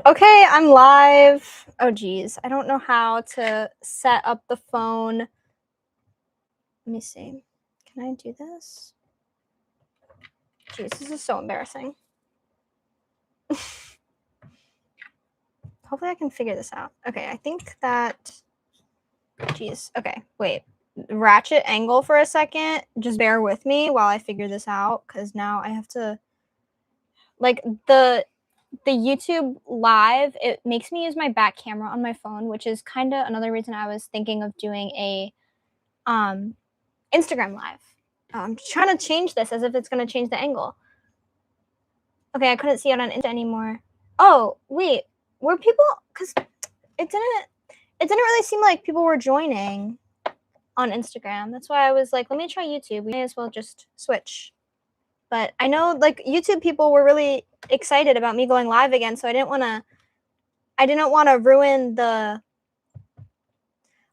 Okay, I'm live. Oh, geez. I don't know how to set up the phone. Let me see. Can I do this? Jeez, this is so embarrassing. Hopefully I can figure this out. Okay, I think that... Jeez. Okay, wait. Ratchet angle for a second. Just bear with me while I figure this out, because now I have to... Like, the YouTube live, it makes me use my back camera on my phone, which is kind of another reason I was thinking of doing a Instagram live. I'm trying to change this as if it's going to change the angle. Okay, I couldn't see it on Insta anymore. Oh, wait. Were people... Because it didn't really seem like people were joining on Instagram. That's why I was like, let me try YouTube. We may as well just switch. But I know, like, YouTube people were really excited about me going live again, so I didn't want to ruin the...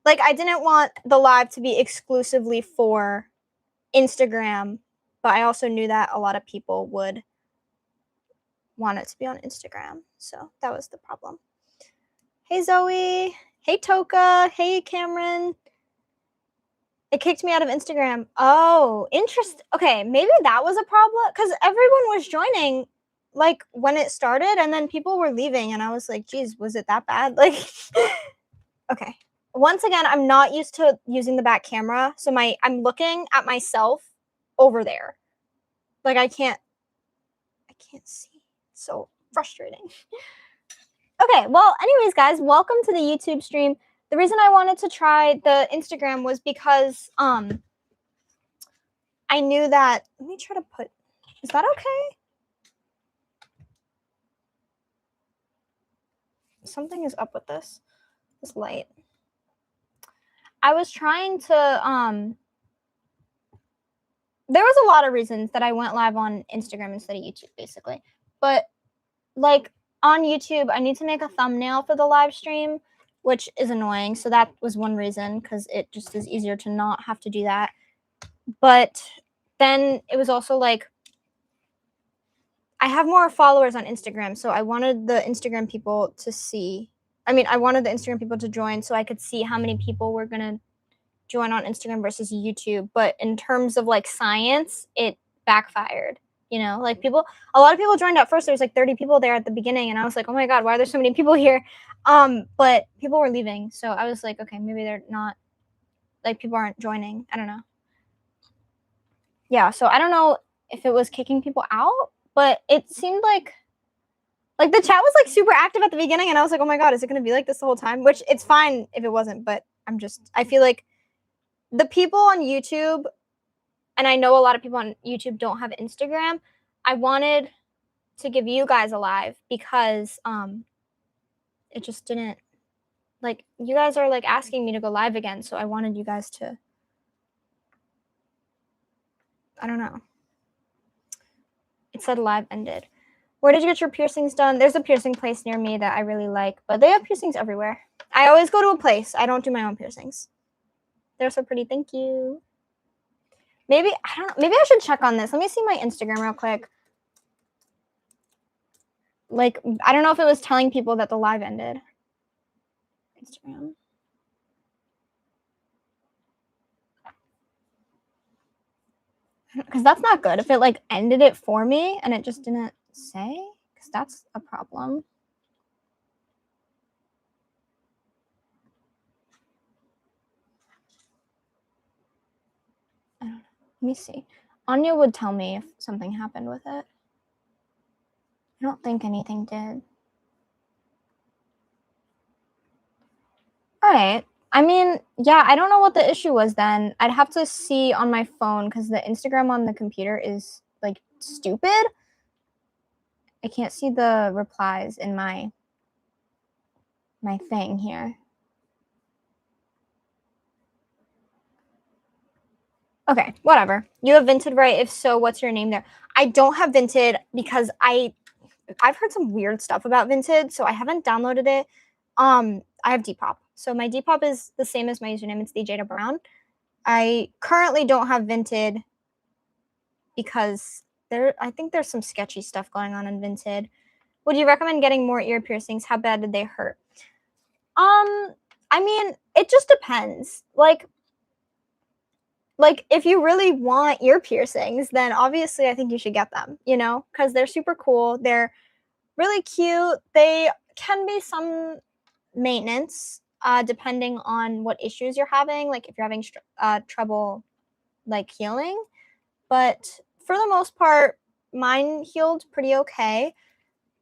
Like, I didn't want the live to be exclusively for Instagram, but I also knew that a lot of people would want it to be on Instagram, so that was the problem. Hey, Zoe. Hey, Toka. Hey, Cameron. It kicked me out of Instagram. Oh, interesting. Okay, maybe that was a problem, because everyone was joining, like, when it started, and then people were leaving, and I was like, geez, was it that bad? Like, okay. Once again, I'm not used to using the back camera, so I'm looking at myself over there. Like, I can't see. It's so frustrating. Okay, well, anyways, guys, welcome to the YouTube stream. The reason I wanted to try the Instagram was because I knew that... Let me try to put... Is that okay? Something is up with this light. I was trying to... There was a lot of reasons that I went live on Instagram instead of YouTube, basically. But, like, on YouTube, I need to make a thumbnail for the live stream, which is annoying. So that was one reason, because it just is easier to not have to do that. But then it was also like, I have more followers on Instagram, so I wanted the Instagram people to see. I mean, I wanted the Instagram people to join so I could see how many people were going to join on Instagram versus YouTube. But in terms of, like, science, it backfired. You know, like, a lot of people joined at first. There was like 30 people there at the beginning, and I was like, oh my God, why are there so many people here? But people were leaving, so I was like, okay, maybe they're not, like, people aren't joining. I don't know. Yeah, so I don't know if it was kicking people out, but it seemed like the chat was, like, super active at the beginning, and I was like, oh my God, is it going to be like this the whole time? Which, it's fine if it wasn't, but I feel like the people on YouTube, and I know a lot of people on YouTube don't have Instagram, I wanted to give you guys a live because it just didn't, like, you guys are, like, asking me to go live again, so I wanted you guys to, I don't know. It said live ended. Where did you get your piercings done? There's a piercing place near me that I really like, but they have piercings everywhere. I always go to a place. I don't do my own piercings. They're so pretty. Thank you. Maybe I should check on this. Let me see my Instagram real quick. Like, I don't know if it was telling people that the live ended. Instagram. Because that's not good. If it, like, ended it for me and it just didn't say, because that's a problem. I don't know. Let me see. Anya would tell me if something happened with it. I don't think anything did. All right. I mean, yeah, I don't know what the issue was then. I'd have to see on my phone because the Instagram on the computer is, like, stupid. I can't see the replies in my thing here. Okay, whatever. You have Vinted, right? If so, what's your name there? I don't have Vinted because I've heard some weird stuff about Vinted, so I haven't downloaded it. I have Depop. So my Depop is the same as my username. It's DJ Brown. I currently don't have Vinted because I think there's some sketchy stuff going on in Vinted. Would you recommend getting more ear piercings? How bad did they hurt? I mean, it just depends. Like if you really want ear piercings, then obviously I think you should get them, you know, because they're super cool. They're really cute. They can be some maintenance, depending on what issues you're having, like if you're having trouble like healing. But for the most part, mine healed pretty okay.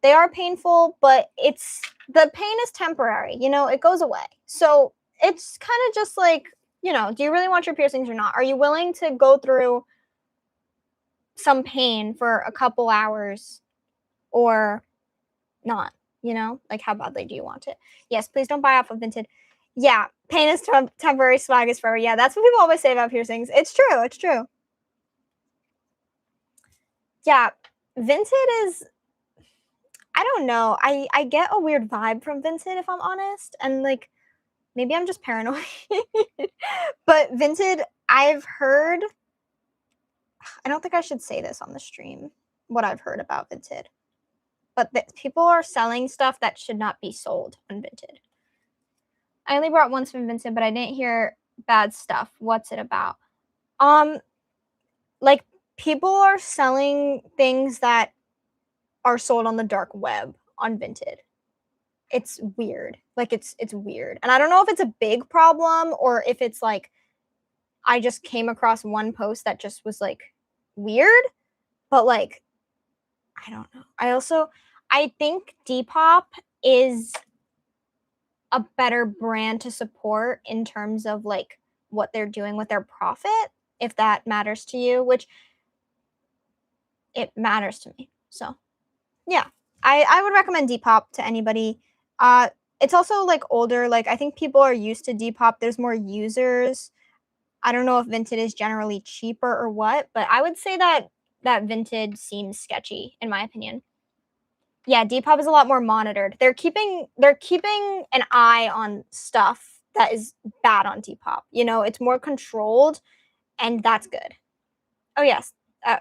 They are painful, but the pain is temporary, you know, it goes away. So it's kind of just like, you know, do you really want your piercings or not? Are you willing to go through some pain for a couple hours or not? You know, like how badly do you want it? Yes, please don't buy off of Vinted. Yeah, pain is temporary, swag is forever. Yeah, that's what people always say about piercings. It's true. It's true. Yeah, Vinted is, I don't know. I get a weird vibe from Vinted, if I'm honest. And like, maybe I'm just paranoid. But Vinted, I've heard, I don't think I should say this on the stream, what I've heard about Vinted. But people are selling stuff that should not be sold on Vinted. I only bought once from Vinted, but I didn't hear bad stuff. What's it about? Like, people are selling things that are sold on the dark web on Vinted. It's weird. Like, it's weird. And I don't know if it's a big problem or if it's like I just came across one post that just was like weird, but like I don't know. I think Depop is a better brand to support in terms of like what they're doing with their profit, if that matters to you, which it matters to me. So yeah, I would recommend Depop to anybody. It's also like older. Like I think people are used to Depop. There's more users. I don't know if Vinted is generally cheaper or what, but I would say that Vinted seems sketchy in my opinion. Yeah, Depop is a lot more monitored. They're keeping an eye on stuff that is bad on Depop. You know, it's more controlled, and that's good. Oh yes.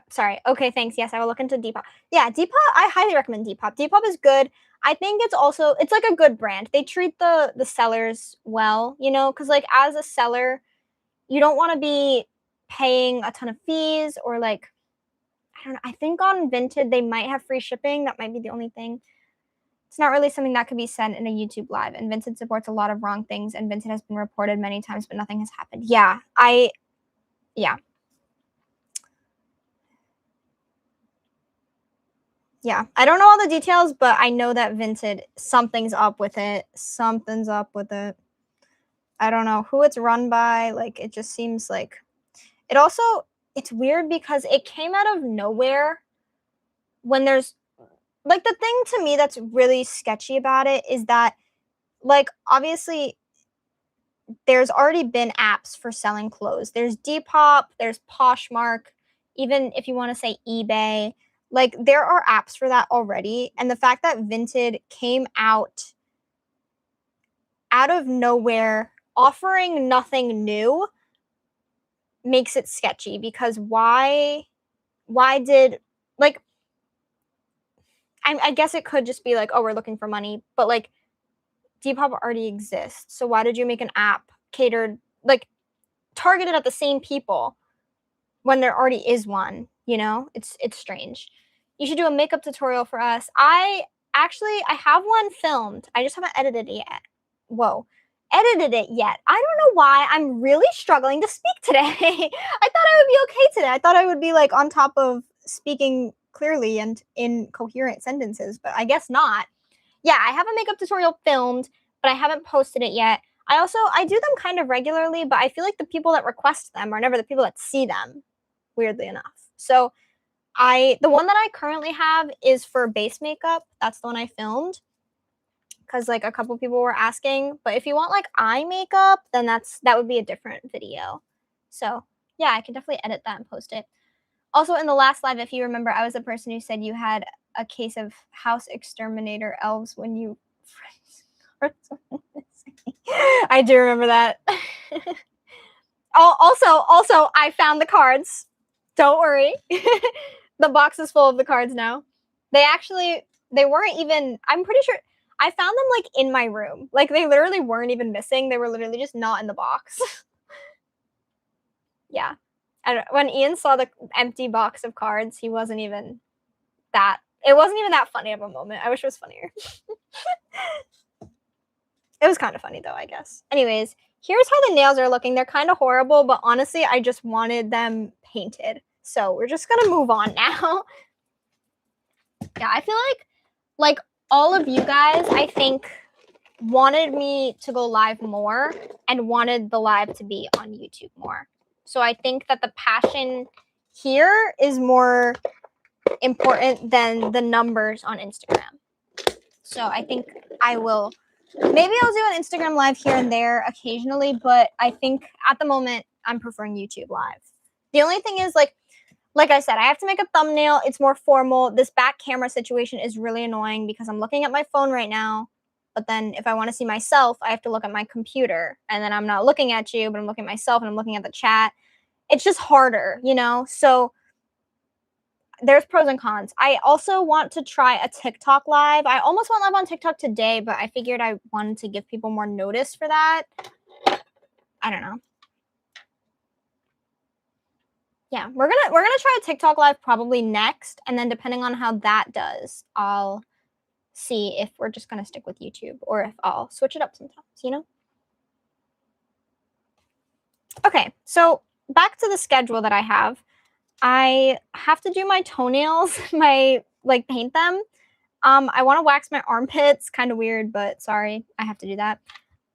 Sorry. Okay, thanks. Yes, I will look into Depop. Yeah, Depop. I highly recommend Depop. Depop is good. I think it's like a good brand. They treat the sellers well. You know, because like as a seller, you don't want to be paying a ton of fees or like I don't know. I think on Vinted they might have free shipping. That might be the only thing. It's not really something that could be said in a YouTube live. And Vinted supports a lot of wrong things. And Vinted has been reported many times, but nothing has happened. Yeah, yeah. Yeah, I don't know all the details, but I know that Vinted, something's up with it. Something's up with it. I don't know who it's run by. Like, it just seems like it also, it's weird because it came out of nowhere when there's like the thing to me that's really sketchy about it is that like obviously there's already been apps for selling clothes. There's Depop, there's Poshmark, even if you want to say eBay, like there are apps for that already. And the fact that Vinted came out of nowhere offering nothing new makes it sketchy because why did like I guess it could just be like, oh, we're looking for money, but like Depop already exists. So why did you make an app catered, like targeted at the same people when there already is one? You know, it's strange. You should do a makeup tutorial for us. I have one filmed. I just haven't edited it yet. Edited it yet. I don't know why I'm really struggling to speak today. I thought I would be okay today. I thought I would be like on top of speaking clearly and in coherent sentences, but I guess not. Yeah, I have a makeup tutorial filmed, but I haven't posted it yet. I do them kind of regularly, but I feel like the people that request them are never the people that see them, weirdly enough. So the one that I currently have is for base makeup. That's the one I filmed because like a couple people were asking. But if you want like eye makeup, then that would be a different video. So yeah, I can definitely edit that and post it. Also, in the last live, if you remember, I was the person who said you had a case of house exterminator elves when you I do remember that. Also, I found the cards. Don't worry. The box is full of the cards now. They actually they weren't even, I'm pretty sure I found them like in my room. Like they literally weren't even missing. They were literally just not in the box. Yeah. When Ian saw the empty box of cards, he wasn't even that, it wasn't even that funny of a moment. I wish it was funnier. It was kind of funny though, I guess. Anyways, here's how the nails are looking. They're kind of horrible, but honestly, I just wanted them painted. So we're just gonna move on now. Yeah, I feel like all of you guys, I think, wanted me to go live more and wanted the live to be on YouTube more. So I think that the passion here is more important than the numbers on Instagram. So I think maybe I'll do an Instagram live here and there occasionally, but I think at the moment I'm preferring YouTube live. The only thing is like I said, I have to make a thumbnail. It's more formal. This back camera situation is really annoying because I'm looking at my phone right now. But then if I want to see myself, I have to look at my computer. And then I'm not looking at you, but I'm looking at myself and I'm looking at the chat. It's just harder, you know? So there's pros and cons. I also want to try a TikTok live. I almost went live on TikTok today, but I figured I wanted to give people more notice for that. I don't know. Yeah, we're gonna try a TikTok live probably next, and then depending on how that does, I'll see if we're just gonna stick with YouTube or if I'll switch it up sometimes, you know? Okay, so back to the schedule that I have. I have to do my toenails, paint them. I want to wax my armpits, kind of weird, but sorry, I have to do that.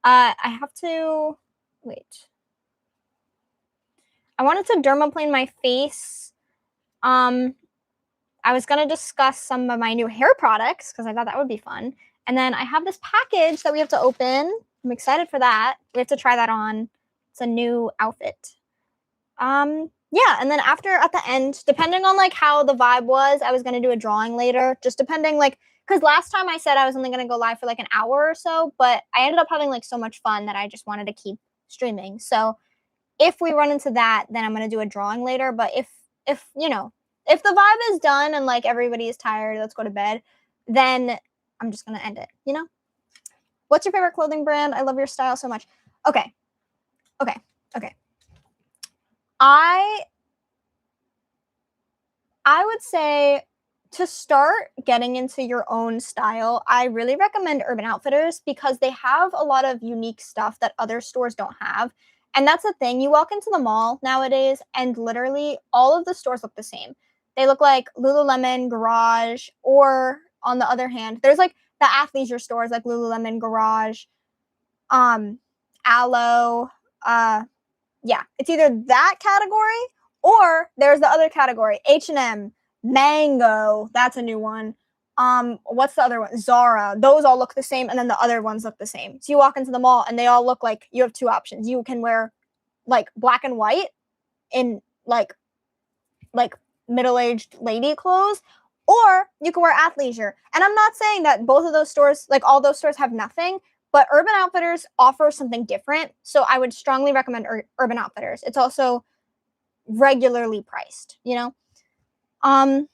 I have to wait. I wanted to dermaplane my face. I was going to discuss some of my new hair products because I thought that would be fun. And then I have this package that we have to open. I'm excited for that. We have to try that on. It's a new outfit. Yeah, and then at the end, depending on like how the vibe was, I was going to do a drawing later, just depending because last time I said I was only going to go live for like an hour or so, but I ended up having like so much fun that I just wanted to keep streaming. So if we run into that, then I'm going to do a drawing later. But if you know, if the vibe is done and like everybody is tired, let's go to bed, then I'm just going to end it, you know? What's your favorite clothing brand? I love your style so much. Okay. I would say to start getting into your own style, I really recommend Urban Outfitters because they have a lot of unique stuff that other stores don't have. And that's the thing. You walk into the mall nowadays and literally all of the stores look the same. They look like Lululemon, Garage, or on the other hand, there's like the athleisure stores like Lululemon, Garage, Aloe, yeah, it's either that category or there's the other category, H&M, Mango, that's a new one. What's the other one? Zara. Those all look the same, and then the other ones look the same. So you walk into the mall and they all look like you have two options. You can wear like black and white in like middle-aged lady clothes, or you can wear athleisure. And I'm not saying that both of those stores, like all those stores have nothing, but Urban Outfitters offers something different. So I would strongly recommend Urban Outfitters. It's also regularly priced, you know?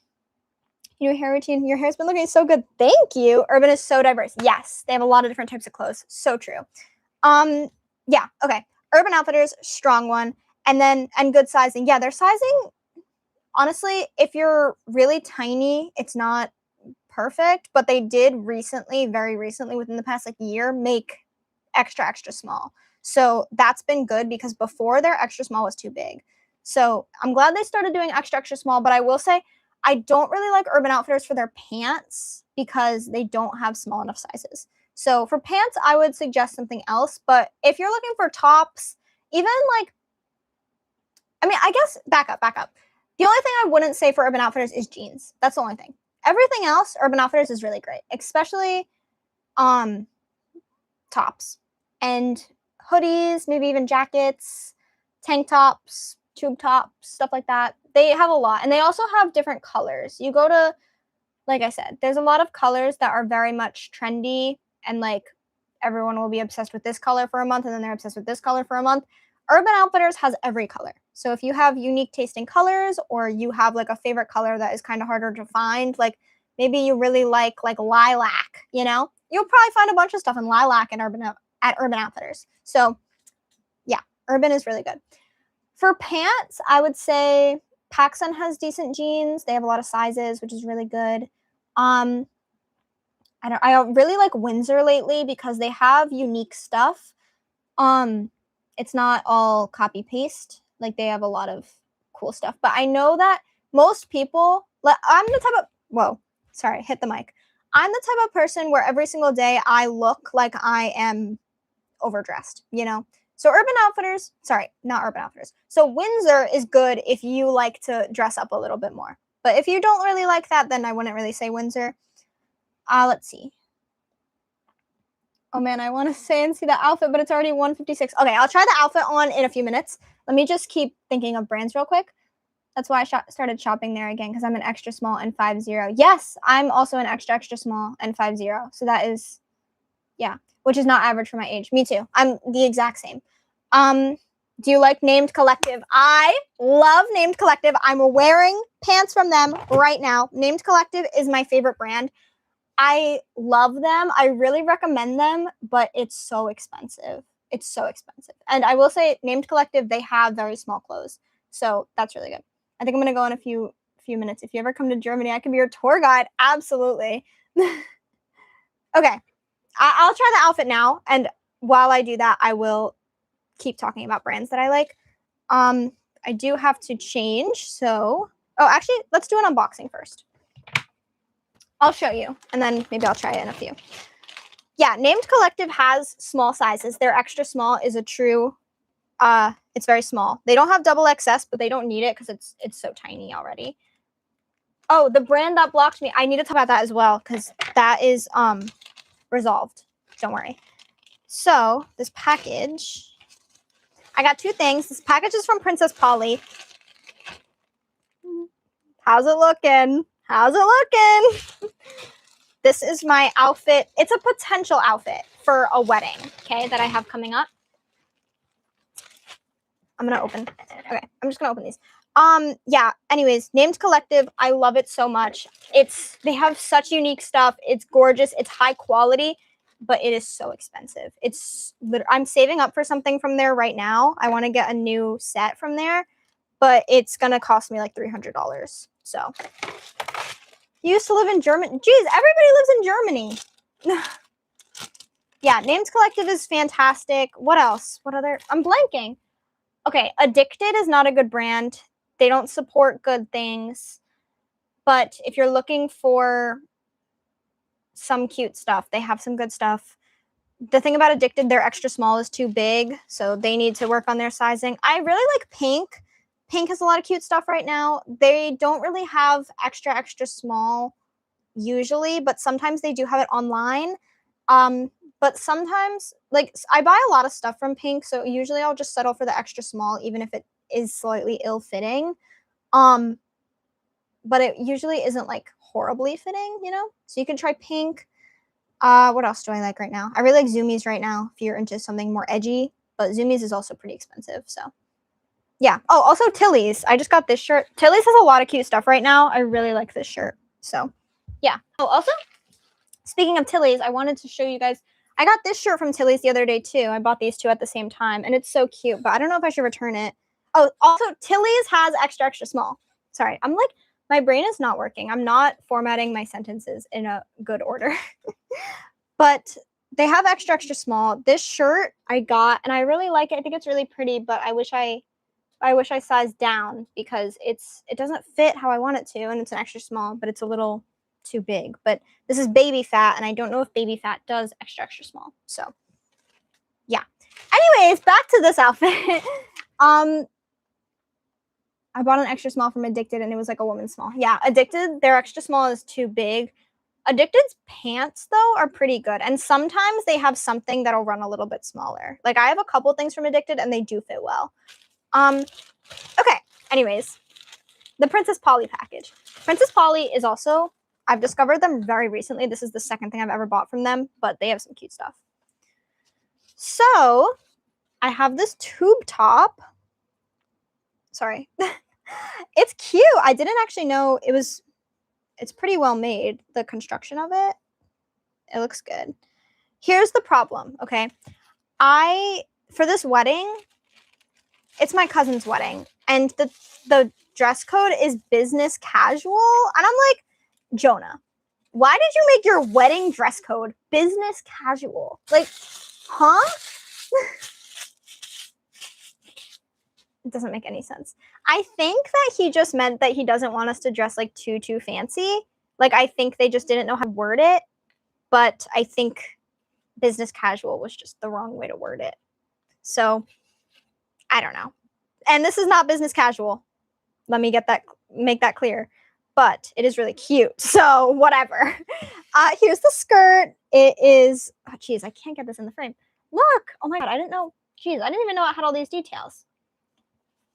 Your hair routine, your hair's been looking so good. Thank you. Urban is so diverse. Yes, they have a lot of different types of clothes. So true. Yeah, okay. Urban Outfitters, strong one. And good sizing. Yeah, their sizing, honestly, if you're really tiny, it's not perfect, but they did very recently, within the past like year, make extra small. So that's been good because before their extra small was too big. So I'm glad they started doing extra small, but I will say I don't really like Urban Outfitters for their pants because they don't have small enough sizes. So for pants, I would suggest something else. But if you're looking for tops, even I guess back up. The only thing I wouldn't say for Urban Outfitters is jeans. That's the only thing. Everything else, Urban Outfitters is really great, especially tops and hoodies, maybe even jackets, tank tops, tube tops, stuff like that. They have a lot, and they also have different colors. You go to, like I said, there's a lot of colors that are very much trendy, and like everyone will be obsessed with this color for a month, and then they're obsessed with this color for a month. Urban Outfitters has every color. So if you have unique taste in colors, or you have like a favorite color that is kind of harder to find, like Maybe you really like lilac, you know? You'll probably find a bunch of stuff in lilac and at Urban Outfitters. So yeah, Urban is really good. For pants, I would say PacSun has decent jeans. They have a lot of sizes, which is really good. I really like Windsor lately because they have unique stuff. It's not all copy paste. Like they have a lot of cool stuff. But I know that most people, I'm the type of, whoa, sorry, hit the mic. I'm the type of person where every single day I look like I am overdressed, you know? So Urban Outfitters, sorry, not Urban Outfitters. So Windsor is good if you like to dress up a little bit more. But if you don't really like that, then I wouldn't really say Windsor. Let's see. Oh man, I want to say and see the outfit, but it's already 1:56. Okay, I'll try the outfit on in a few minutes. Let me just keep thinking of brands real quick. That's why I started shopping there again, because I'm an extra small and 5'0". Yes, I'm also an extra small and 5'0". So that is, yeah, which is not average for my age. Me too. I'm the exact same. Do you like Named Collective? I love Named Collective. I'm wearing pants from them right now. Named Collective is my favorite brand. I love them. I really recommend them, but it's so expensive. It's so expensive. And I will say, Named Collective, they have very small clothes. So that's really good. I think I'm going to go in a few minutes. If you ever come to Germany, I can be your tour guide. Absolutely. Okay. I'll try the outfit now. And while I do that, I will keep talking about brands that I like. I do have to change. So, oh, actually, let's do an unboxing first. I'll show you, and then maybe I'll try it in a few. Yeah, Named Collective has small sizes. Their extra small is a true, it's very small. They don't have double XS, but they don't need it because it's so tiny already. Oh, the brand that blocked me. I need to talk about that as well because that is resolved. Don't worry. So this package, I got two things. This package is from Princess Polly. How's it looking? How's it looking? This is my outfit. It's a potential outfit for a wedding, okay, that I have coming up. I'm going to open. Okay, I'm just going to open these. Yeah, anyways, Named Collective. I love it so much. They have such unique stuff. It's gorgeous. It's high quality, but it is so expensive. I'm saving up for something from there right now. I want to get a new set from there, but it's going to cost me like $300. So you used to live in Germany. Jeez, everybody lives in Germany. Yeah, Named Collective is fantastic. What else? What other? I'm blanking. Okay, Addicted is not a good brand. They don't support good things. But if you're looking for some cute stuff, they have some good stuff. The thing about Addicted, their extra small is too big, so they need to work on their sizing. I really like Pink. Pink has a lot of cute stuff right now. They don't really have extra small usually, but sometimes they do have it online. But sometimes, like, I buy a lot of stuff from Pink, so usually I'll just settle for the extra small, even if it is slightly ill-fitting. But it usually isn't, like, horribly fitting, you know? So you can try Pink. What else do I like right now? I really like Zoomies right now, if you're into something more edgy. But Zoomies is also pretty expensive, so. Yeah. Oh, also Tilly's. I just got this shirt. Tilly's has a lot of cute stuff right now. I really like this shirt. So, yeah. Oh, also, speaking of Tilly's, I wanted to show you guys. I got this shirt from Tilly's the other day, too. I bought these two at the same time, and it's so cute, but I don't know if I should return it. Oh, also, Tilly's has extra small. Sorry. I'm like, my brain is not working. I'm not formatting my sentences in a good order. But they have extra small. This shirt I got, and I really like it. I think it's really pretty, but I wish I sized down because it doesn't fit how I want it to, and it's an extra small, but it's a little too big. But this is baby fat, and I don't know if baby fat does extra small. So, yeah. Anyways, back to this outfit. I bought an extra small from Addicted, and it was like a woman's small. Yeah, Addicted, their extra small is too big. Addicted's pants, though, are pretty good. And sometimes they have something that'll run a little bit smaller. Like, I have a couple things from Addicted, and they do fit well. Okay, anyways, the Princess Polly package. Princess Polly is also, I've discovered them very recently. This is the second thing I've ever bought from them, but they have some cute stuff. So, I have this tube top. Sorry. It's cute. I didn't actually know it was, It's pretty well made, the construction of it. It looks good. Here's the problem, okay? For this wedding, it's my cousin's wedding, and the dress code is business casual, and I'm like, Jonah, why did you make your wedding dress code business casual? Like, huh? It doesn't make any sense. I think that he just meant that he doesn't want us to dress like too fancy. Like, I think they just didn't know how to word it, but I think business casual was just the wrong way to word it. So, I don't know. And this is not business casual. Let me make that clear. But it is really cute. So, whatever. Here's the skirt. It is, oh geez, I can't get this in the frame. Look, oh my God, I didn't know. Geez, I didn't even know it had all these details.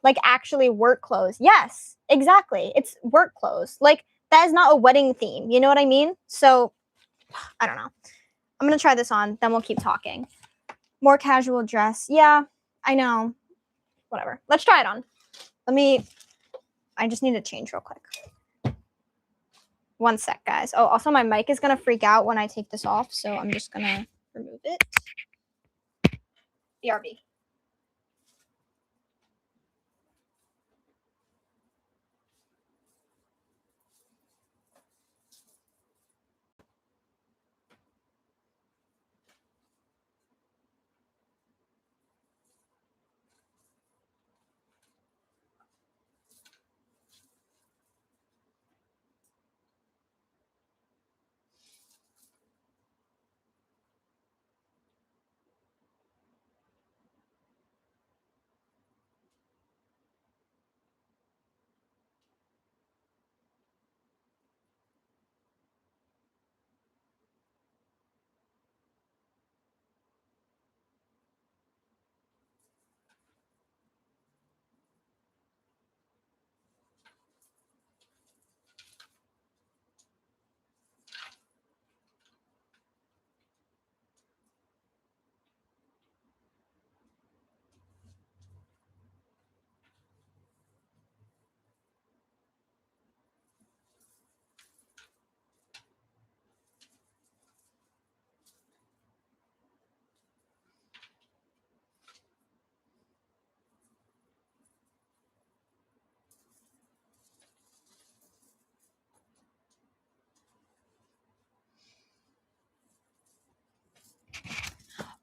Like actually work clothes. Yes, exactly. It's work clothes. Like that is not a wedding theme. You know what I mean? So I don't know. I'm going to try this on. Then we'll keep talking. More casual dress. Yeah, I know. Whatever. Let's try it on. I just need to change real quick. One sec, guys. Oh, also my mic is going to freak out when I take this off. So I'm just going to remove it. BRB.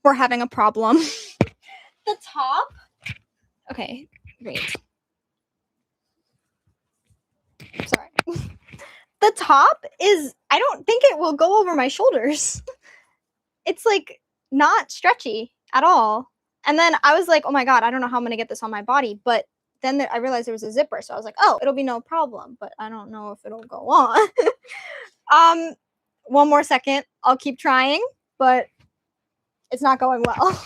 We're having a problem. The top. Okay, great. Sorry. The top is, I don't think it will go over my shoulders. It's like not stretchy at all. And then I was like, oh my God, I don't know how I'm going to get this on my body. But then I realized there was a zipper. So I was like, oh, it'll be no problem. But I don't know if it'll go on. One more second. I'll keep trying, but it's not going well.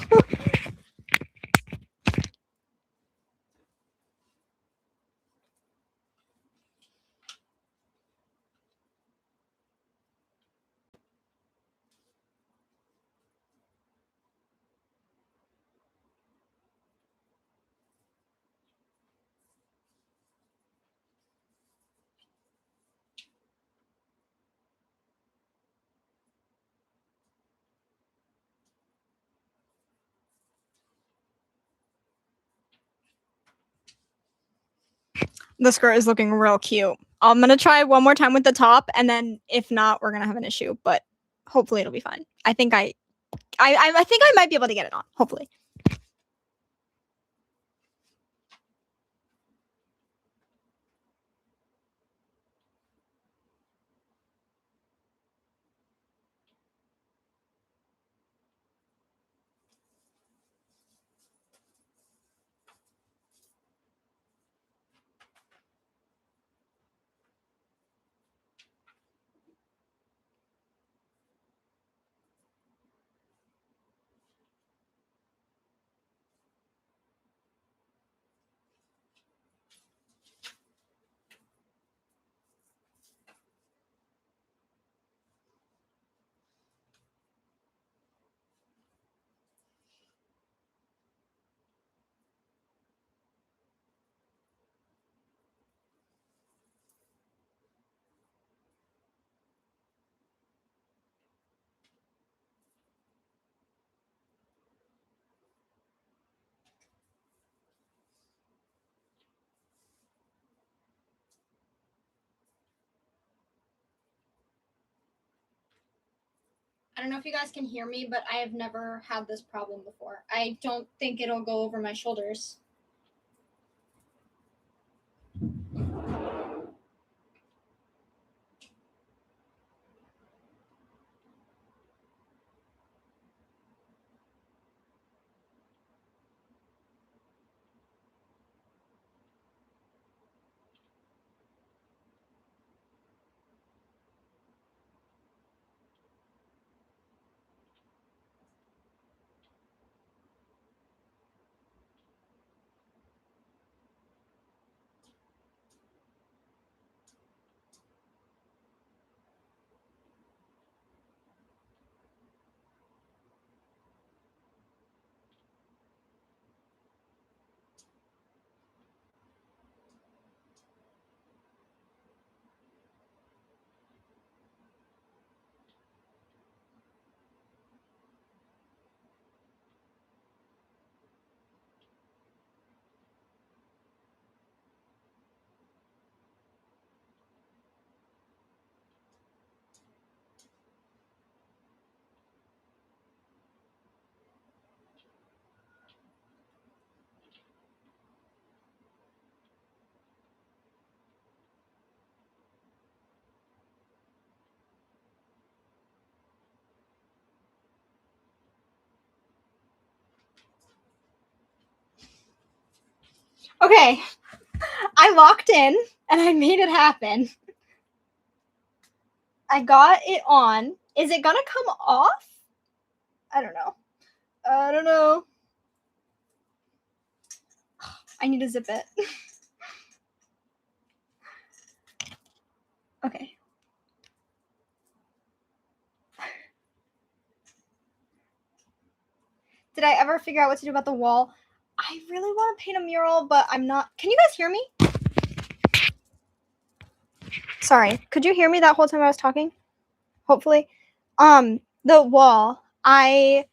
The skirt is looking real cute. I'm going to try one more time with the top, and then if not, we're going to have an issue, but hopefully it'll be fine. I think I think I might be able to get it on, hopefully. I don't know if you guys can hear me, but I have never had this problem before. I don't think it'll go over my shoulders. Okay, I locked in and I made it happen. I got it on. Is it gonna come off? I don't know. I don't know. I need to zip it. Okay. Did I ever figure out what to do about the wall? I really want to paint a mural, but I'm not. Can you guys hear me? Sorry. Could you hear me that whole time I was talking? Hopefully. The wall. I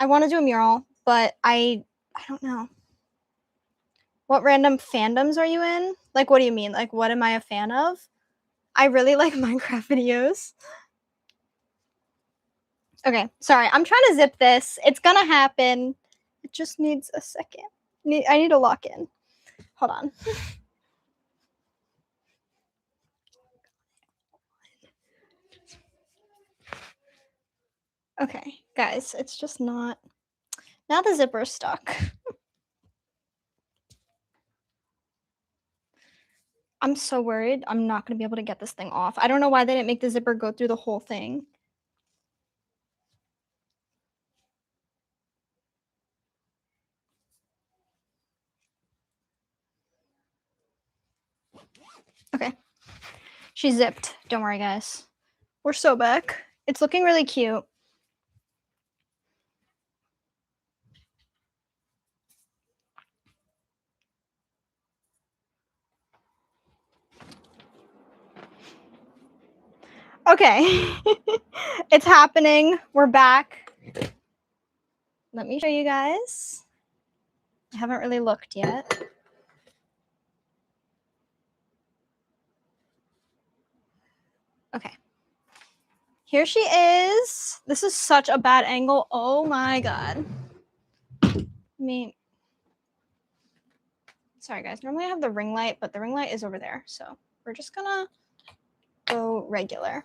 want to do a mural, but I don't know. What random fandoms are you in? Like, what do you mean? Like, what am I a fan of? I really like Minecraft videos. Okay, sorry. I'm trying to zip this. It's gonna happen. It just needs a second. I need to lock in. Hold on. Okay, guys, it's just not. Now the zipper's stuck. I'm so worried I'm not going to be able to get this thing off. I don't know why they didn't make the zipper go through the whole thing. Okay. She zipped. Don't worry, guys. We're so back. It's looking really cute. Okay. It's happening. We're back. Let me show you guys. I haven't really looked yet. Okay. Here she is. This is such a bad angle. Oh my god. Sorry guys, normally I have the ring light, but the ring light is over there. So we're just gonna go regular.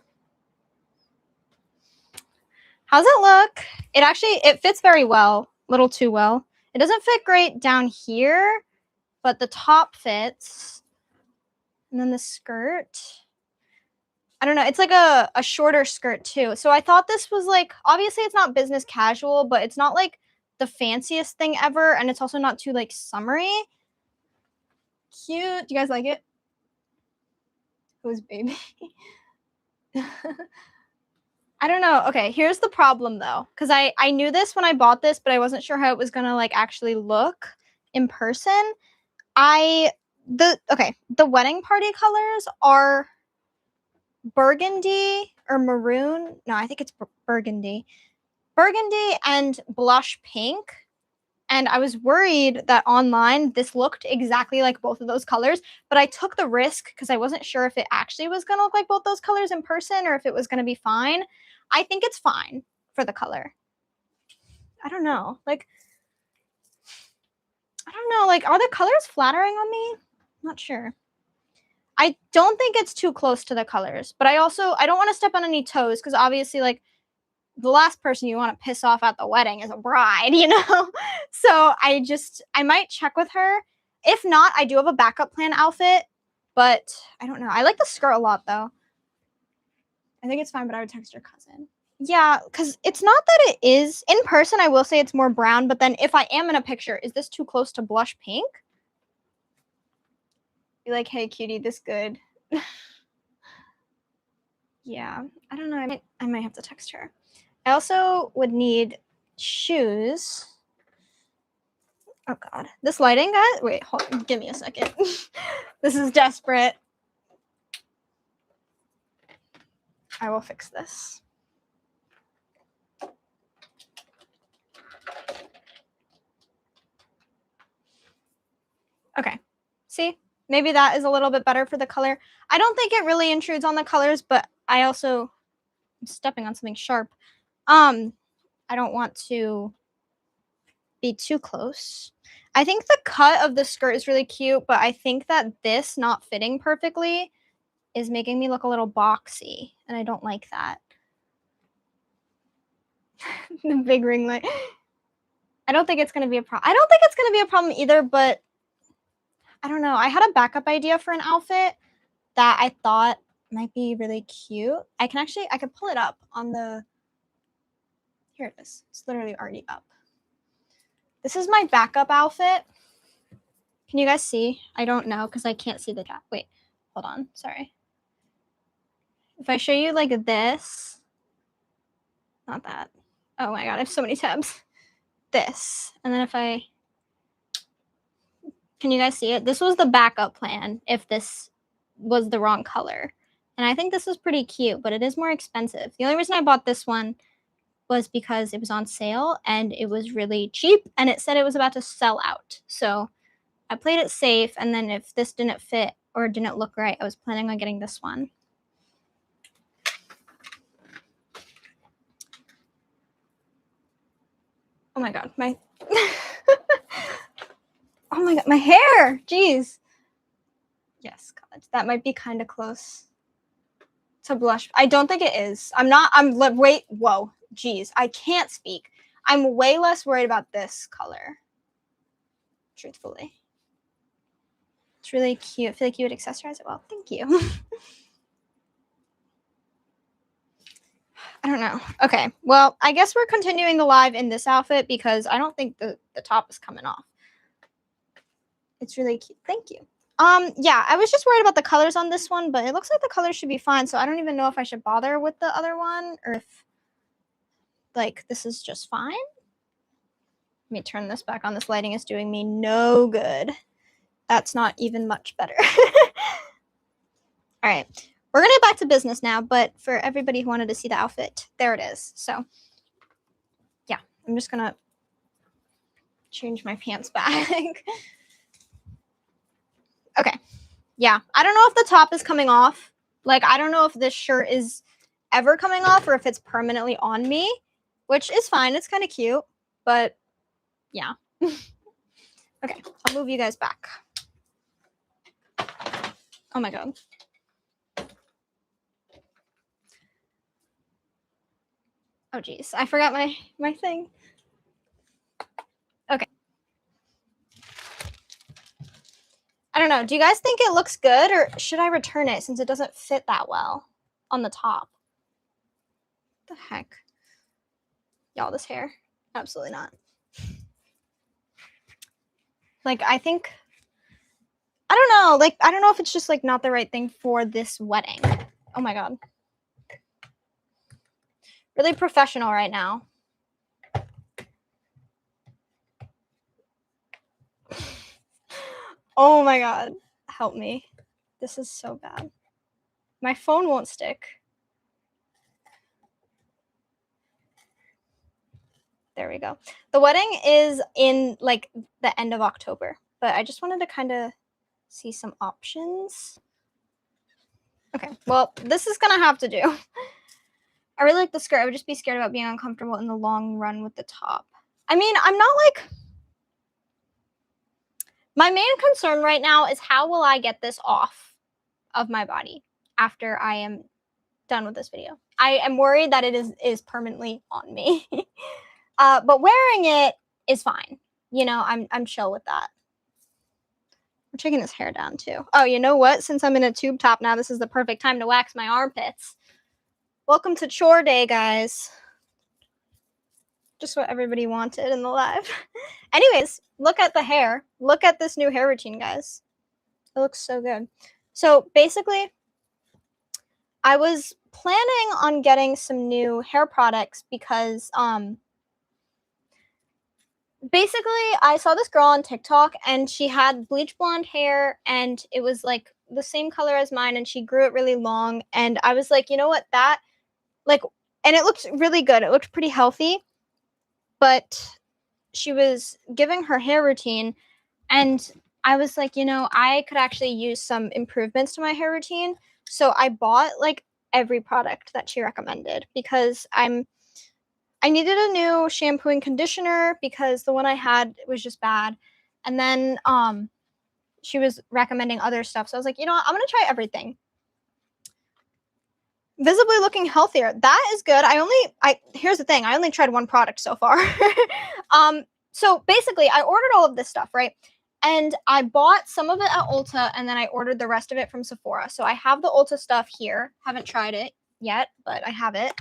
How's it look? It fits very well, a little too well. It doesn't fit great down here, but the top fits. And then the skirt. I don't know. It's like a shorter skirt too. So I thought this was like, obviously it's not business casual, but it's not like the fanciest thing ever. And it's also not too like summery. Cute. Do you guys like it? Who's baby? I don't know. Okay, here's the problem though. Because I knew this when I bought this, but I wasn't sure how it was gonna like actually look in person. The wedding party colors are burgundy or maroon. No, I think it's burgundy. Burgundy and blush pink. And I was worried that online this looked exactly like both of those colors, but I took the risk because I wasn't sure if it actually was going to look like both those colors in person or if it was going to be fine. I think it's fine for the color. I don't know. Like, I don't know. Like, are the colors flattering on me? Not sure. I don't think it's too close to the colors, but I don't want to step on any toes because obviously, like, the last person you want to piss off at the wedding is a bride, you know? So I might check with her. If not, I do have a backup plan outfit, but I don't know. I like the skirt a lot though. I think it's fine, but I would text your cousin. Yeah, because it's not that it is. In person, I will say it's more brown, but then if I am in a picture, is this too close to blush pink? Be like, hey, cutie, this good. Yeah, I don't know. I might have to text her. I also would need shoes. Oh God, this lighting, guys. Wait, hold on, give me a second. This is desperate. I will fix this. Okay, see? Maybe that is a little bit better for the color. I don't think it really intrudes on the colors, but I also am stepping on something sharp. I don't want to be too close. I think the cut of the skirt is really cute, but I think that this not fitting perfectly is making me look a little boxy, and I don't like that. The big ring light. I don't think it's going to be a problem. I don't think it's going to be a problem either, but I don't know. I had a backup idea for an outfit that I thought might be really cute. I could pull it up on the, here it is. It's literally already up. This is my backup outfit. Can you guys see? I don't know because I can't see the chat. Wait, hold on. Sorry. If I show you like this, not that. Oh my God, I have so many tabs. This, and then if I, can you guys see it? This was the backup plan if this was the wrong color. And I think this was pretty cute, but it is more expensive. The only reason I bought this one was because it was on sale and it was really cheap and it said it was about to sell out. So I played it safe, and then if this didn't fit or didn't look right, I was planning on getting this one. Oh my God, my oh my God, my hair. Jeez. Yes, God, that might be kind of close to blush. I don't think it is. Wait, whoa, jeez, I can't speak. I'm way less worried about this color, truthfully. It's really cute. I feel like you would accessorize it well. Thank you. I don't know. Okay, well, I guess we're continuing the live in this outfit because I don't think the top is coming off. It's really cute. Thank you. Yeah, I was just worried about the colors on this one, but it looks like the colors should be fine, so I don't even know if I should bother with the other one or if, like, this is just fine. Let me turn this back on. This lighting is doing me no good. That's not even much better. All right. We're going to get back to business now, but for everybody who wanted to see the outfit, there it is. So, yeah, I'm just going to change my pants back. Okay. Yeah, I don't know if the top is coming off. Like, I don't know if this shirt is ever coming off or if it's permanently on me, which is fine. It's kind of cute, but yeah. Okay, I'll move you guys back. Oh my God. Oh geez, I forgot my thing. Okay. I don't know. Do you guys think it looks good, or should I return it since it doesn't fit that well on the top? What the heck? Y'all, this hair? Absolutely not. Like, I think, I don't know. Like, I don't know if it's just like not the right thing for this wedding. Oh my God. Really professional right now. Oh my God. Help me. This is so bad. My phone won't stick. There we go. The wedding is in like the end of October, but I just wanted to kind of see some options. Okay, well, this is gonna have to do. I really like the skirt. I would just be scared about being uncomfortable in the long run with the top. I mean, I'm not like... My main concern right now is how will I get this off of my body after I am done with this video. I am worried that it is permanently on me. But wearing it is fine. You know, I'm chill with that. I'm taking his hair down too. Oh, you know what? Since I'm in a tube top now, this is the perfect time to wax my armpits. Welcome to chore day, guys. Just what everybody wanted in the live. Anyways, look at the hair. Look at this new hair routine, guys. It looks so good. So basically, I was planning on getting some new hair products because basically I saw this girl on TikTok and she had bleach blonde hair and it was like the same color as mine and she grew it really long, and I was like, you know what, that like, and it looked really good. It looked pretty healthy, but she was giving her hair routine and I was like, you know, I could actually use some improvements to my hair routine. So I bought like every product that she recommended because I needed a new shampoo and conditioner because the one I had was just bad. And then she was recommending other stuff. So I was like, you know what, I'm going to try everything. Visibly looking healthier. That is good. Here's the thing. I only tried one product so far. So basically I ordered all of this stuff, right? And I bought some of it at Ulta and then I ordered the rest of it from Sephora. So I have the Ulta stuff here. Haven't tried it yet, but I have it.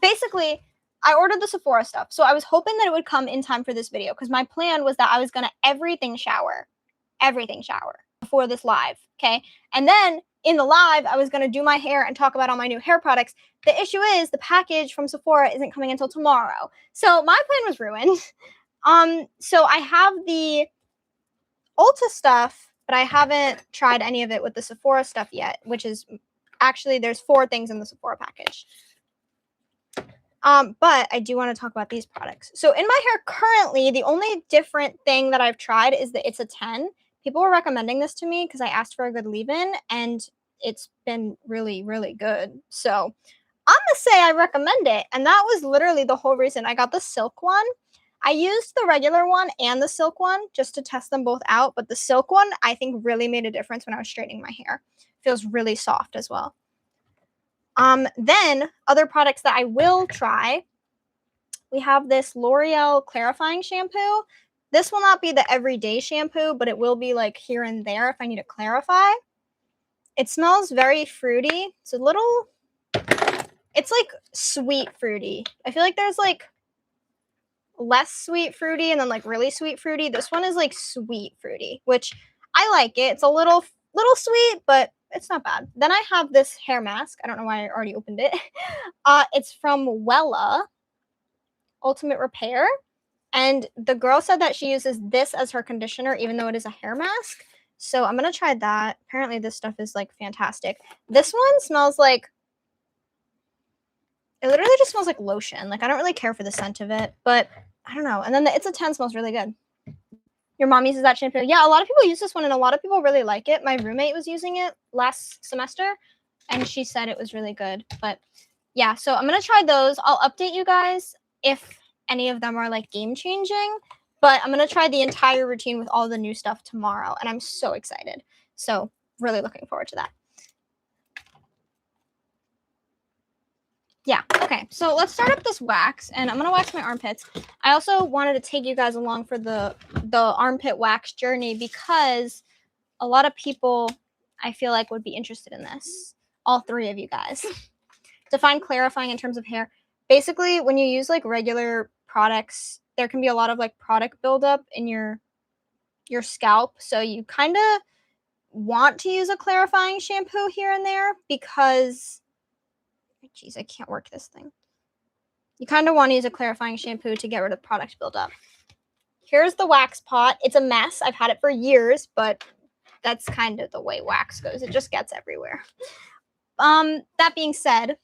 Basically, I ordered the Sephora stuff. So I was hoping that it would come in time for this video because my plan was that I was going to everything shower before this live, okay? And then in the live, I was going to do my hair and talk about all my new hair products. The issue is the package from Sephora isn't coming until tomorrow. So my plan was ruined. So I have the Ulta stuff, but I haven't tried any of it with the Sephora stuff yet, which is actually, there's 4 things in the Sephora package. But I do want to talk about these products. So in my hair currently, the only different thing that I've tried is the It's a 10. People were recommending this to me because I asked for a good leave-in, and it's been really, really good. So I'm going to say I recommend it. And that was literally the whole reason I got the silk one. I used the regular one and the silk one just to test them both out. But the silk one, I think, really made a difference when I was straightening my hair. It feels really soft as well. Then other products that I will try, we have this L'Oreal clarifying shampoo. This will not be the everyday shampoo, but it will be like here and there if I need to clarify. It smells very fruity. It's like sweet fruity. I feel like there's like less sweet fruity and then like really sweet fruity. This one is like sweet fruity, which I like it. It's a little sweet, but it's not bad. Then I have this hair mask. I don't know why I already opened it. It's from Wella Ultimate Repair. And the girl said that she uses this as her conditioner, even though it is a hair mask. So I'm going to try that. Apparently this stuff is like fantastic. This one smells like, it literally just smells like lotion. Like I don't really care for the scent of it, but I don't know. And then the It's a 10 smells really good. Your mom uses that shampoo. Yeah, a lot of people use this one and a lot of people really like it. My roommate was using it last semester and she said it was really good. But yeah, so I'm going to try those. I'll update you guys if any of them are like game changing, but I'm going to try the entire routine with all the new stuff tomorrow. And I'm so excited. So really looking forward to that. Yeah. Okay. So let's start up this wax and I'm going to wax my armpits. I also wanted to take you guys along for the armpit wax journey because a lot of people I feel like would be interested in this. All 3 of you guys. Define clarifying in terms of hair. Basically, when you use like regular products, there can be a lot of like product buildup in your scalp. So you kind of want to use a clarifying shampoo here and there because, geez, I can't work this thing. You kind of want to use a clarifying shampoo to get rid of product buildup. Here's the wax pot. It's a mess. I've had it for years, but that's kind of the way wax goes. It just gets everywhere. That being said,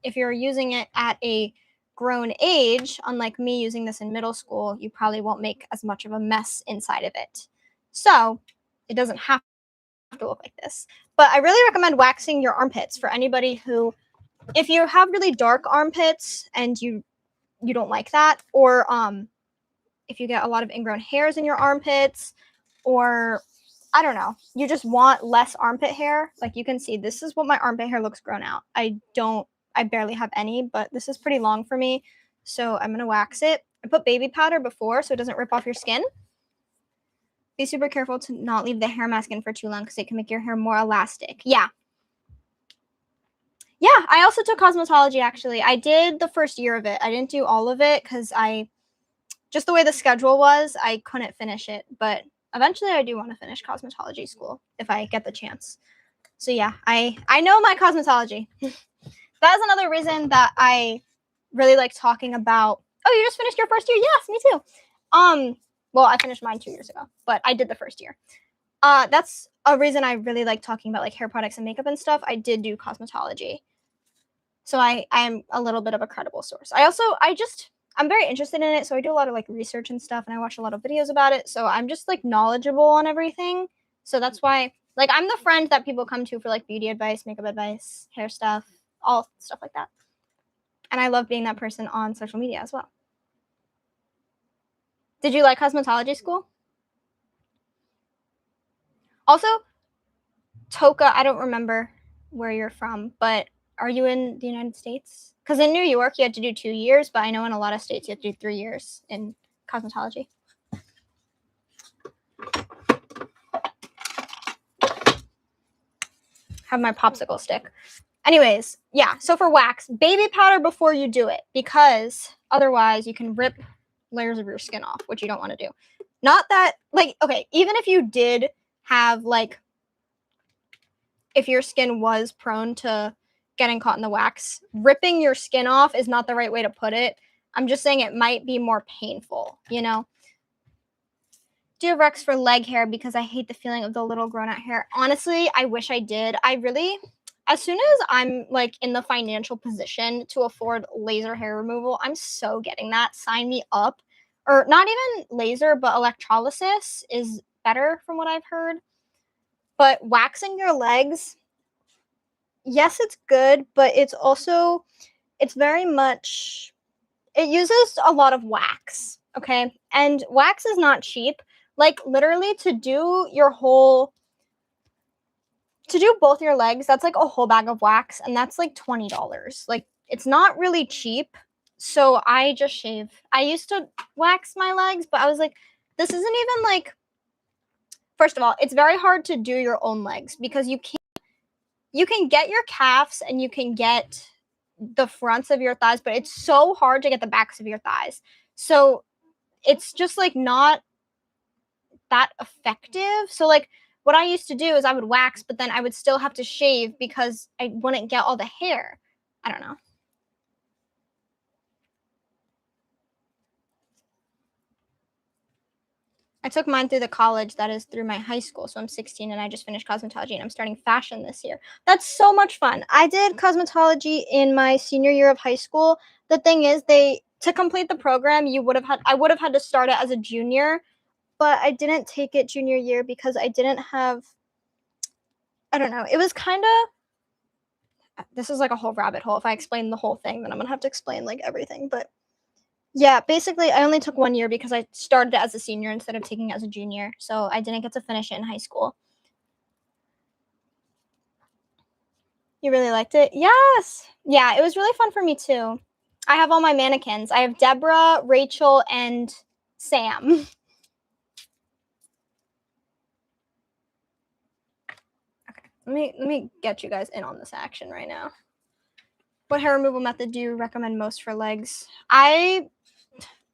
if you're using it at a grown age, unlike me using this in middle school, you probably won't make as much of a mess inside of it. So it doesn't have to look like this. But I really recommend waxing your armpits for anybody who, if you have really dark armpits and you don't like that, or if you get a lot of ingrown hairs in your armpits, or I don't know, you just want less armpit hair. Like you can see, this is what my armpit hair looks grown out. I barely have any, but this is pretty long for me. So I'm going to wax it. I put baby powder before so it doesn't rip off your skin. Be super careful to not leave the hair mask in for too long because it can make your hair more elastic. Yeah. Yeah, I also took cosmetology, actually. I did the first year of it. I didn't do all of it because just the way the schedule was, I couldn't finish it. But eventually I do want to finish cosmetology school if I get the chance. So yeah, I know my cosmetology. That is another reason that I really like talking about. Oh, you just finished your first year? Yes, me too. Well, I finished mine 2 years ago, but I did the first year. That's a reason I really like talking about like hair products and makeup and stuff. I did do cosmetology. So I'm a little bit of a credible source. I'm very interested in it, so I do a lot of like research and stuff, and I watch a lot of videos about it. So I'm just like knowledgeable on everything. So that's why, like, I'm the friend that people come to for like beauty advice, makeup advice, hair stuff, all stuff like that. And I love being that person on social media as well. Did you like cosmetology school? Also, Toka, I don't remember where you're from, but are you in the United States? Because in New York, you had to do 2 years, but I know in a lot of states you have to do 3 years in cosmetology. Have my popsicle stick. Anyways, yeah, so for wax, baby powder before you do it, because otherwise you can rip layers of your skin off, which you don't want to do. Not that, like, okay, even if you did have, like, if your skin was prone to getting caught in the wax, ripping your skin off is not the right way to put it. I'm just saying it might be more painful, you know? Do you have Rex for leg hair because I hate the feeling of the little grown out hair? Honestly, I wish I did. As soon as I'm like in the financial position to afford laser hair removal, I'm so getting that. Sign me up. Or not even laser, but electrolysis is better from what I've heard. But waxing your legs, yes, it's good, but it's very much, it uses a lot of wax, okay? And wax is not cheap. Like, literally, to do both your legs, that's like a whole bag of wax, and that's like $20. Like, it's not really cheap. So I just shave. I used to wax my legs, but I was like, this isn't even like, first of all, it's very hard to do your own legs because you can get your calves and you can get the fronts of your thighs, but it's so hard to get the backs of your thighs. So it's just like not that effective. So like what I used to do is I would wax, but then I would still have to shave because I wouldn't get all the hair. I don't know. I took mine through the college that is through my high school. So I'm 16 and I just finished cosmetology and I'm starting fashion this year. That's so much fun. I did cosmetology in my senior year of high school. The thing is, to complete the program, I would have had to start it as a junior, but I didn't take it junior year because I didn't have, I don't know. It was kind of, this is like a whole rabbit hole. If I explain the whole thing, then I'm going to have to explain like everything. But yeah, basically, I only took 1 year because I started it as a senior instead of taking it as a junior. So I didn't get to finish it in high school. You really liked it? Yes. Yeah, it was really fun for me too. I have all my mannequins. I have Deborah, Rachel, and Sam. Okay, let me get you guys in on this action right now. What hair removal method do you recommend most for legs?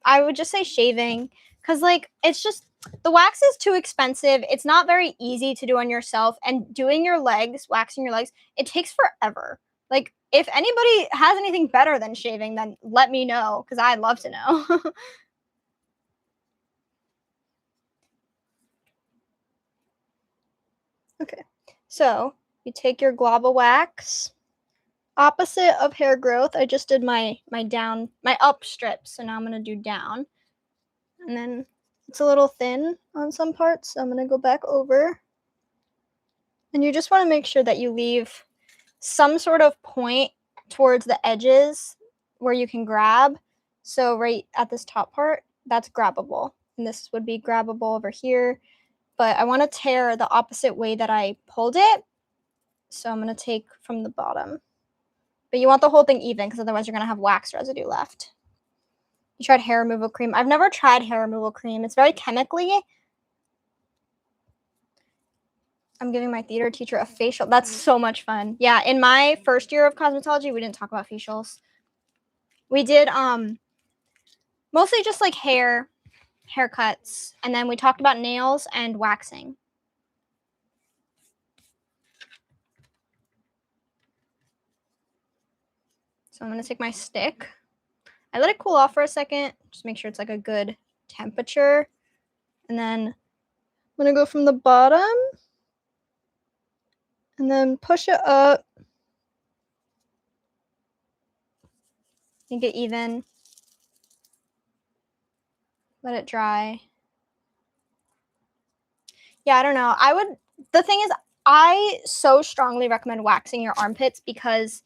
I would just say shaving, because like it's just, the wax is too expensive. It's not very easy to do on yourself, and doing your legs, waxing your legs, it takes forever. Like, if anybody has anything better than shaving, then let me know, because I'd love to know. Okay, so you take your glob of wax. opposite of hair growth. I just did my up strip, so now I'm gonna do down. And then it's a little thin on some parts, so I'm gonna go back over. And you just want to make sure that you leave some sort of point towards the edges where you can grab. So right at this top part, that's grabbable. And this would be grabbable over here. But I want to tear the opposite way that I pulled it. So I'm going to take from the bottom. But you want the whole thing even, because otherwise you're going to have wax residue left. You tried hair removal cream. I've never tried hair removal cream. It's very chemically. I'm giving my theater teacher a facial. That's so much fun. Yeah, in my first year of cosmetology, we didn't talk about facials. We did mostly just like haircuts, and then we talked about nails and waxing. So I'm going to take my stick. I let it cool off for a second. Just make sure it's like a good temperature. And then I'm going to go from the bottom and then push it up. Make it even. Let it dry. Yeah, I don't know. The thing is, I so strongly recommend waxing your armpits because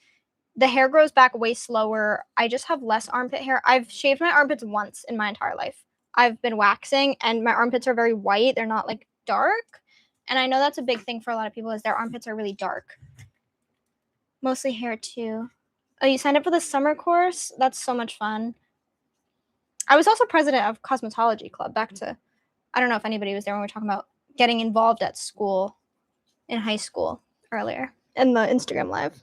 the hair grows back way slower. I just have less armpit hair. I've shaved my armpits once in my entire life. I've been waxing, and my armpits are very white. They're not like dark. And I know that's a big thing for a lot of people is their armpits are really dark. Mostly hair too. Oh, you signed up for the summer course? That's so much fun. I was also president of cosmetology club. Back to, I don't know if anybody was there when we were talking about getting involved at school, in high school earlier in the Instagram live.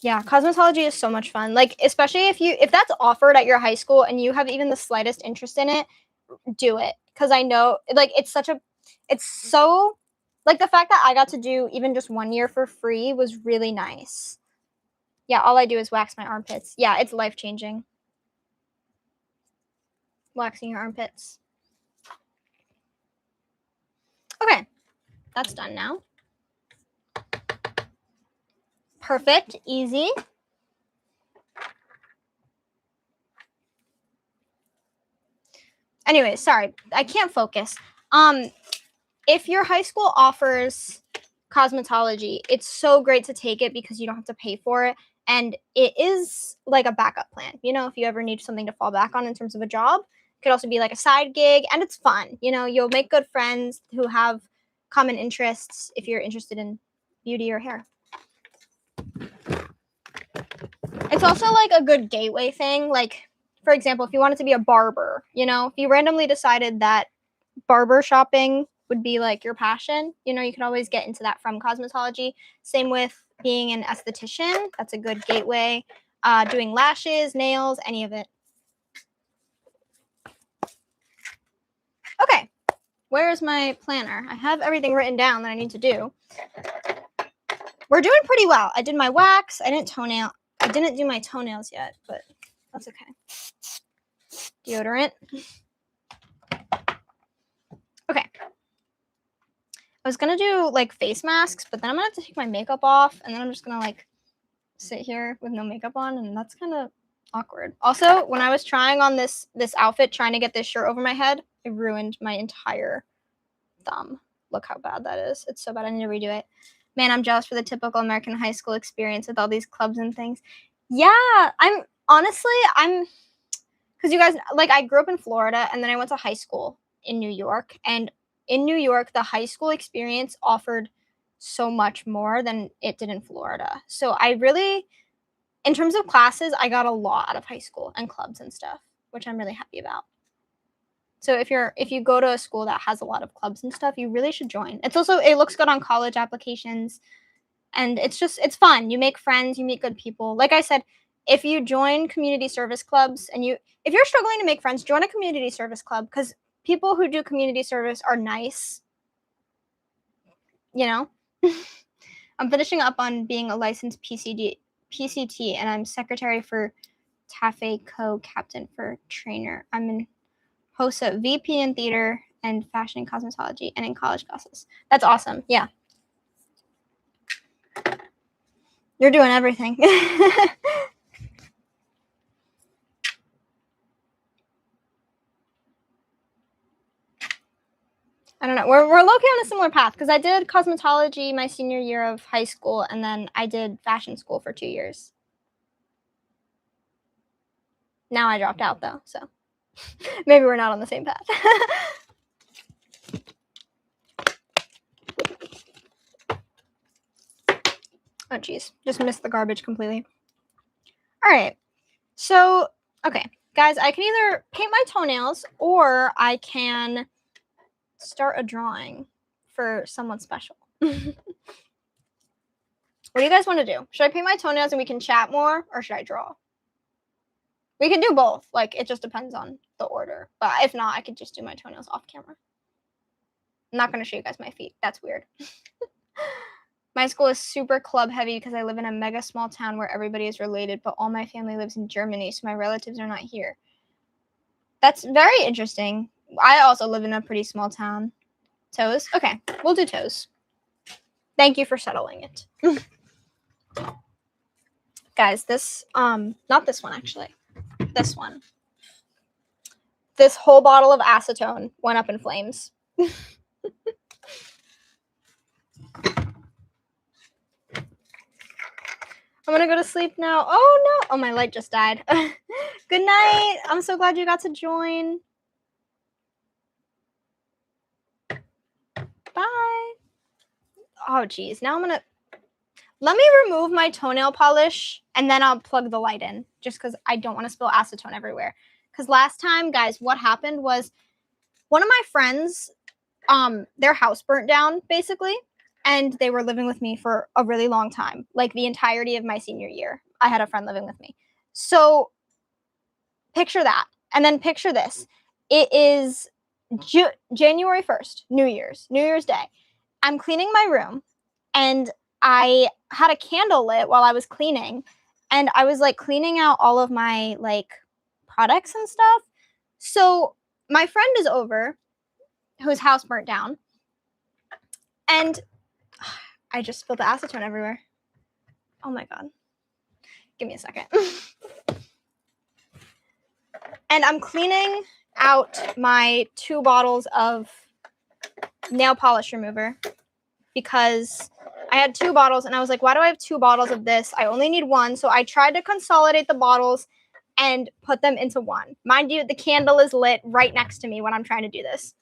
Yeah, cosmetology is so much fun. Like, especially if that's offered at your high school and you have even the slightest interest in it, do it. Because I know, like, it's so, like, the fact that I got to do even just 1 year for free was really nice. Yeah, all I do is wax my armpits. Yeah, it's life-changing. Waxing your armpits. Okay, that's done now. Perfect, easy. Anyway, sorry, I can't focus. If your high school offers cosmetology, it's so great to take it because you don't have to pay for it. And it is like a backup plan. You know, if you ever need something to fall back on in terms of a job, it could also be like a side gig, and it's fun. You know, you'll make good friends who have common interests if you're interested in beauty or hair. It's also like a good gateway thing. Like, for example, if you wanted to be a barber, you know, if you randomly decided that barber shopping would be like your passion, you know, you can always get into that from cosmetology. Same with being an esthetician. That's a good gateway. Doing lashes, nails, any of it. Okay, where's my planner? I have everything written down that I need to do. We're doing pretty well. I did my wax. I didn't do my toenails yet, but that's okay. Deodorant. Okay. I was gonna do like face masks, but then I'm gonna have to take my makeup off, and then I'm just gonna like sit here with no makeup on, and that's kind of awkward. Also, when I was trying on this outfit, trying to get this shirt over my head, it ruined my entire thumb. Look how bad that is. It's so bad. I need to redo it. Man, I'm jealous for the typical American high school experience with all these clubs and things. Yeah, because you guys, like, I grew up in Florida, and then I went to high school in New York, and in New York, the high school experience offered so much more than it did in Florida. So I really, in terms of classes, I got a lot out of high school and clubs and stuff, which I'm really happy about. So if you go to a school that has a lot of clubs and stuff, you really should join. It looks good on college applications, and it's fun. You make friends, you meet good people. Like I said, if you join community service clubs and if you're struggling to make friends, join a community service club, because people who do community service are nice. You know, I'm finishing up on being a licensed PCT, and I'm secretary for TAFE, co-captain for trainer. I'm in host of VP in theater and fashion and cosmetology, and in college classes. That's awesome. Yeah. You're doing everything. I don't know. We're low-key on a similar path because I did cosmetology my senior year of high school, and then I did fashion school for 2 years. Now I dropped out though, so maybe we're not on the same path. Oh geez, just missed the garbage completely. All right, so okay, guys, I can either paint my toenails or I can start a drawing for someone special. What do you guys want to do? Should I paint my toenails and we can chat more, or should I draw? We can do both. Like, it just depends on the order. But if not, I could just do my toenails off camera. I'm not going to show you guys my feet. That's weird. My school is super club heavy because I live in a mega small town where everybody is related, but all my family lives in Germany, so my relatives are not here. That's very interesting. I also live in a pretty small town. Toes? Okay, we'll do toes. Thank you for settling it. Guys, this, not this one actually. This one. This whole bottle of acetone went up in flames. I'm gonna go to sleep now. Oh no! Oh, my light just died. Good night. I'm so glad you got to join. Bye. Oh geez. Now I'm gonna let me remove my toenail polish and then I'll plug the light in, just because I don't want to spill acetone everywhere. Because last time, guys, what happened was one of my friends, their house burnt down basically. And they were living with me for a really long time, like the entirety of my senior year. I had a friend living with me. So picture that. And then picture this. It is January 1st, New Year's Day. I'm cleaning my room and I had a candle lit while I was cleaning. And I was like cleaning out all of my like products and stuff. So my friend is over, whose house burnt down. And I just spilled the acetone everywhere. Oh my god. Give me a second. And I'm cleaning out my 2 bottles of nail polish remover because I had 2 bottles and I was like, why do I have 2 bottles of this? I only need 1. So I tried to consolidate the bottles and put them into 1. Mind you, the candle is lit right next to me when I'm trying to do this.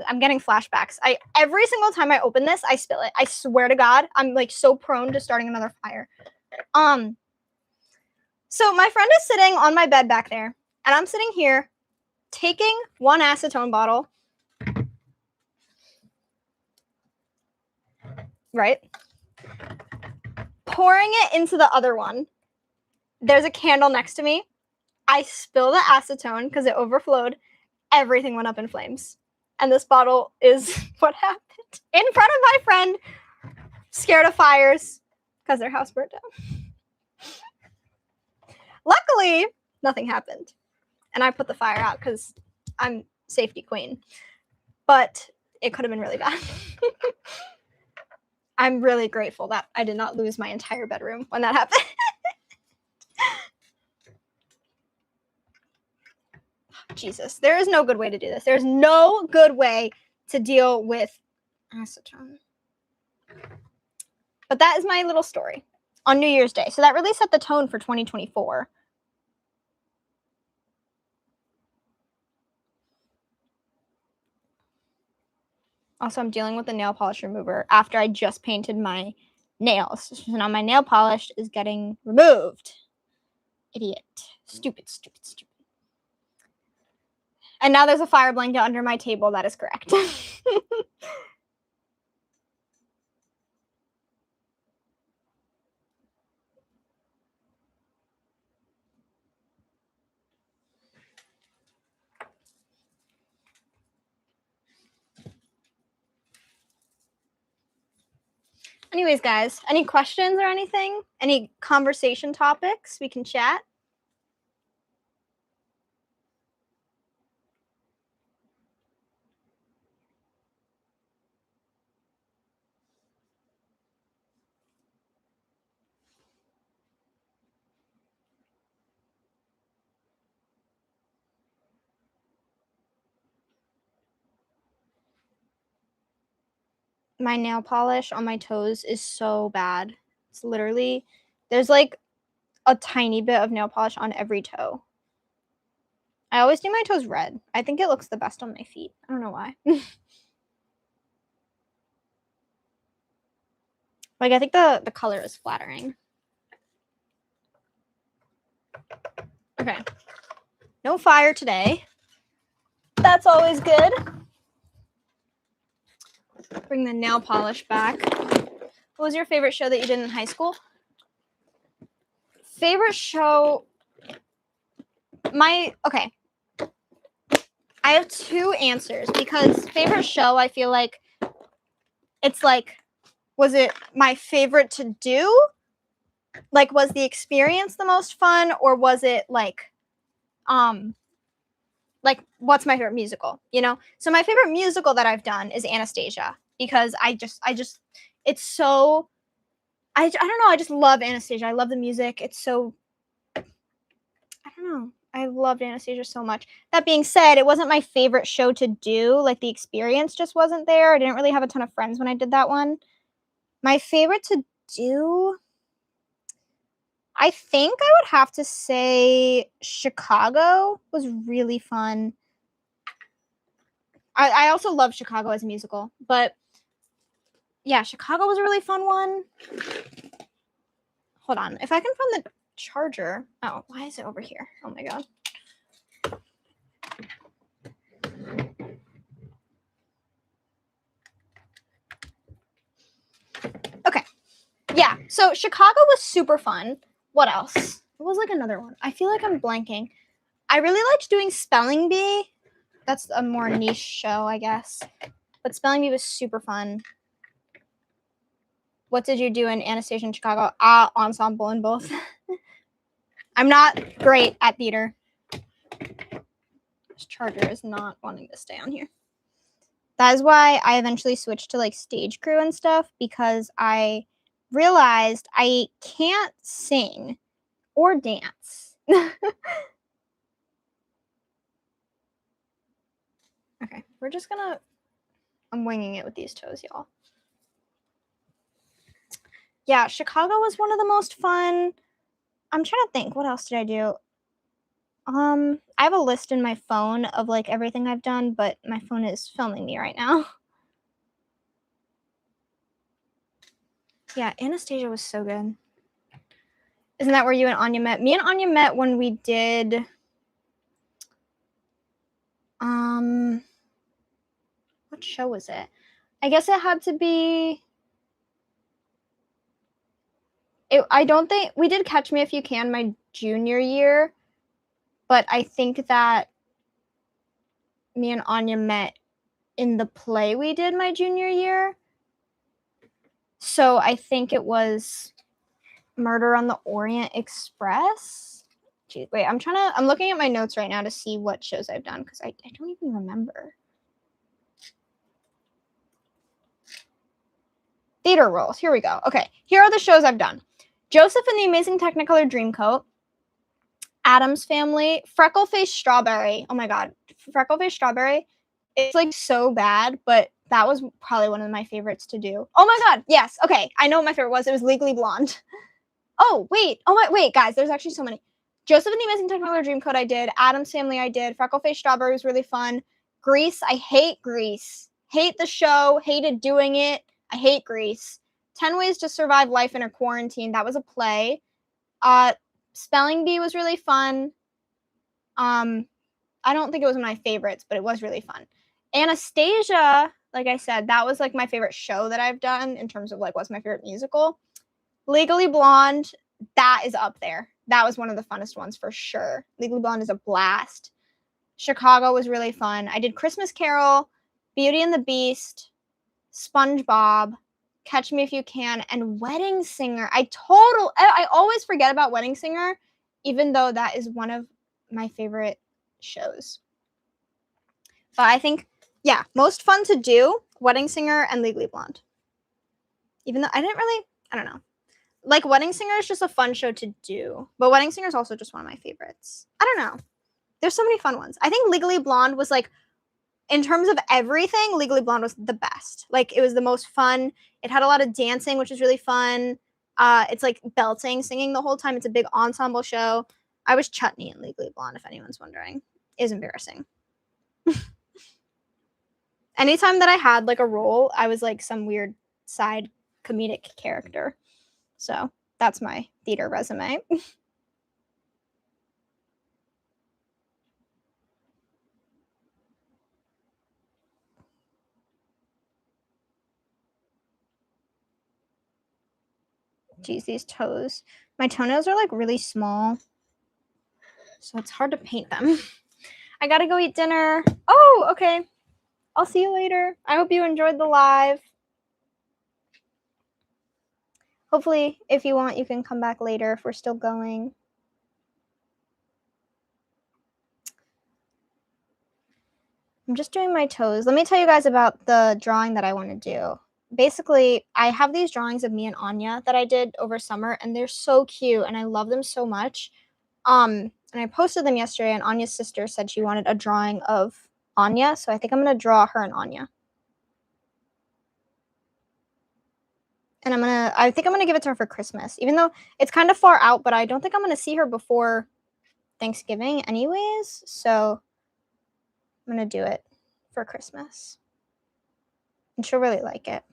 I'm getting flashbacks. Every single time I open this, I spill it. I swear to God, I'm like so prone to starting another fire. So my friend is sitting on my bed back there, and I'm sitting here taking 1 acetone bottle, right? Pouring it into the other one. There's a candle next to me. I spill the acetone because it overflowed. Everything went up in flames. And this bottle is what happened in front of my friend, scared of fires because their house burnt down. Luckily, nothing happened. And I put the fire out because I'm safety queen. But it could have been really bad. I'm really grateful that I did not lose my entire bedroom when that happened. Jesus, there is no good way to do this. There's no good way to deal with acetone. But that is my little story on New Year's Day. So that really set the tone for 2024. Also, I'm dealing with the nail polish remover after I just painted my nails. So now my nail polish is getting removed. Idiot. Stupid, stupid, stupid. And now there's a fire blanket under my table. That is correct. Anyways, guys, any questions or anything? Any conversation topics we can chat? my nail polish on my toes is so bad. It's literally, there's like a tiny bit of nail polish on every toe. I always do my toes red. I think it looks the best on my feet. I don't know why. Like, I think the color is flattering. Okay. No fire today. That's always good. Bring the nail polish back. What was your favorite show that you did in high school? Favorite show, okay. I have two answers because favorite show, I feel like it's like, was it my favorite to do? Like, was the experience the most fun, or was it like what's my favorite musical, you know? So my favorite musical that I've done is Anastasia, because I just it's so, I don't know, I just love Anastasia. I love the music. It's so, I don't know. I loved Anastasia so much. That being said, it wasn't my favorite show to do. Like, the experience just wasn't there. I didn't really have a ton of friends when I did that one. My favorite to do, I think I would have to say Chicago was really fun. I also love Chicago as a musical, but yeah, Chicago was a really fun one. Hold on. If I can find the charger. Oh, why is it over here? Oh my god. Okay. Yeah, so Chicago was super fun. What else? What was like another one? I feel like I'm blanking. I really liked doing Spelling Bee. That's a more niche show, I guess. But Spelling Bee was super fun. What did you do in Anastasia in Chicago? Ensemble in both. I'm not great at theater. This charger is not wanting to stay on here. That is why I eventually switched to like stage crew and stuff, because I realized I can't sing or dance. Okay, we're just gonna, I'm winging it with these toes, y'all. Yeah, Chicago was one of the most fun. I'm trying to think, what else did I do? I have a list in my phone of like everything I've done, but my phone is filming me right now. Yeah, Anastasia was so good. Isn't that where you and Anya met? Me and Anya met when we did what show was it? I guess it had to be, I don't think we did Catch Me If You Can my junior year, but I think that me and Anya met in the play we did my junior year. So I think it was Murder on the Orient Express. Gee, wait, I'm looking at my notes right now to see what shows I've done, because I don't even remember. Theater roles. Here we go. Okay, here are the shows I've done. Joseph and the Amazing Technicolor Dreamcoat, Addams Family, Freckle-Faced Strawberry. Oh my god, Freckle-Faced Strawberry. It's like so bad, but that was probably one of my favorites to do. Oh my god, yes. Okay, I know what my favorite was. It was Legally Blonde. Oh, wait. Wait, guys, there's actually so many. Joseph and the Amazing Technicolor Dreamcoat I did. Addams Family I did. Freckle-Faced Strawberry was really fun. Grease, I hate Grease. Hate the show. Hated doing it. I hate Grease. 10 Ways to Survive Life in a Quarantine. That was a play. Spelling Bee was really fun. I don't think it was one of my favorites, but it was really fun. Anastasia, like I said, that was like my favorite show that I've done in terms of like what's my favorite musical. Legally Blonde, that is up there. That was one of the funnest ones for sure. Legally Blonde is a blast. Chicago was really fun. I did Christmas Carol, Beauty and the Beast, SpongeBob, Catch Me If You Can, and Wedding Singer. I always forget about Wedding Singer, even though that is one of my favorite shows. But I think, yeah, most fun to do, Wedding Singer and Legally Blonde. Even though I don't know. Like, Wedding Singer is just a fun show to do. But Wedding Singer is also just one of my favorites. I don't know. There's so many fun ones. I think Legally Blonde was, like, in terms of everything, Legally Blonde was the best. Like, it was the most fun. It had a lot of dancing, which was really fun. It's like belting, singing the whole time. It's a big ensemble show. I was Chutney in Legally Blonde, if anyone's wondering. It is embarrassing. Anytime that I had like a role, I was like some weird side comedic character. So that's my theater resume. Geez, these toes. My toenails are like really small, so it's hard to paint them. I gotta go eat dinner. Oh, okay. I'll see you later. I hope you enjoyed the live. Hopefully, if you want, you can come back later if we're still going. I'm just doing my toes. Let me tell you guys about the drawing that I want to do. Basically, I have these drawings of me and Anya that I did over summer, and they're so cute, and I love them so much. And I posted them yesterday, and Anya's sister said she wanted a drawing of Anya, so I think I'm going to draw her and Anya. And I think I'm going to give it to her for Christmas, even though it's kind of far out, but I don't think I'm going to see her before Thanksgiving anyways, so I'm going to do it for Christmas. And she'll really like it.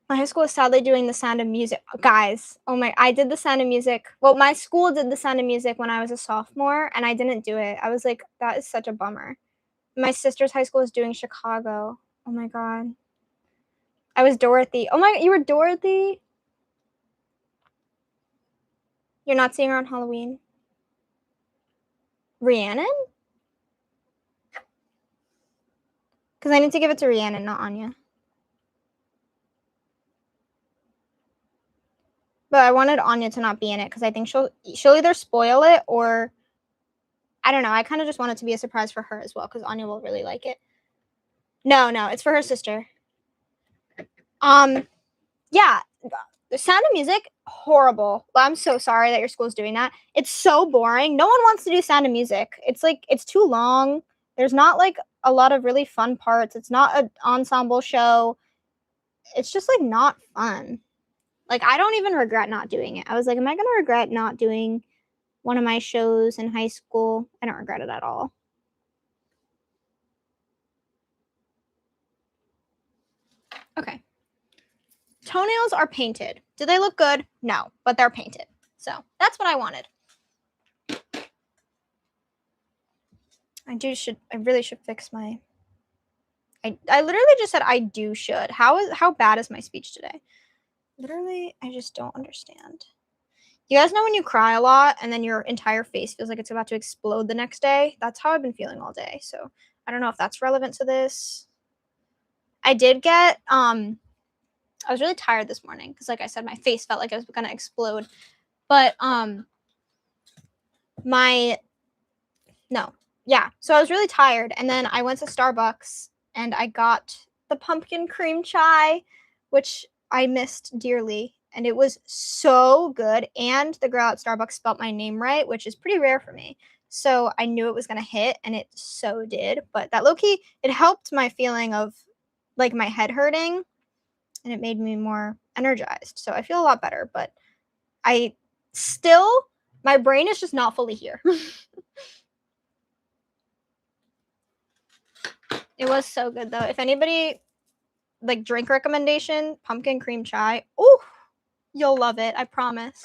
My high school is sadly doing The Sound of Music. Guys, I did The Sound of Music. Well, my school did The Sound of Music when I was a sophomore, and I didn't do it. I was like, that is such a bummer. My sister's high school is doing Chicago. Oh my God. I was Dorothy. Oh my, you were Dorothy? You're not seeing her on Halloween? Rhiannon? Because I need to give it to Rhiannon, not Anya. But I wanted Anya to not be in it because I think she'll either spoil it or I don't know. I kind of just want it to be a surprise for her as well because Anya will really like it. No, it's for her sister. Yeah, The Sound of Music, horrible. I'm so sorry that your school's doing that. It's so boring. No one wants to do Sound of Music. It's like, it's too long. There's not like a lot of really fun parts. It's not an ensemble show. It's just like not fun. Like, I don't even regret not doing it. I was like, am I going to regret not doing one of my shows in high school? I don't regret it at all. Okay. Toenails are painted. Do they look good? No, but they're painted. So that's what I wanted. I really should fix my, I literally just said I should. How bad is my speech today? Literally, I just don't understand. You guys know when you cry a lot and then your entire face feels like it's about to explode the next day? That's how I've been feeling all day. So I don't know if that's relevant to this. I did get, I was really tired this morning because like I said, my face felt like it was going to explode. But, so I was really tired. And then I went to Starbucks and I got the pumpkin cream chai, which I missed dearly. And it was so good. And the girl at Starbucks spelled my name right, which is pretty rare for me. So I knew it was going to hit, and it so did. But that low-key, it helped my feeling of, like, my head hurting, and it made me more energized. So I feel a lot better. But my brain is just not fully here. It was so good, though. If anybody, like, drink recommendation, pumpkin cream chai. Ooh, you'll love it. I promise.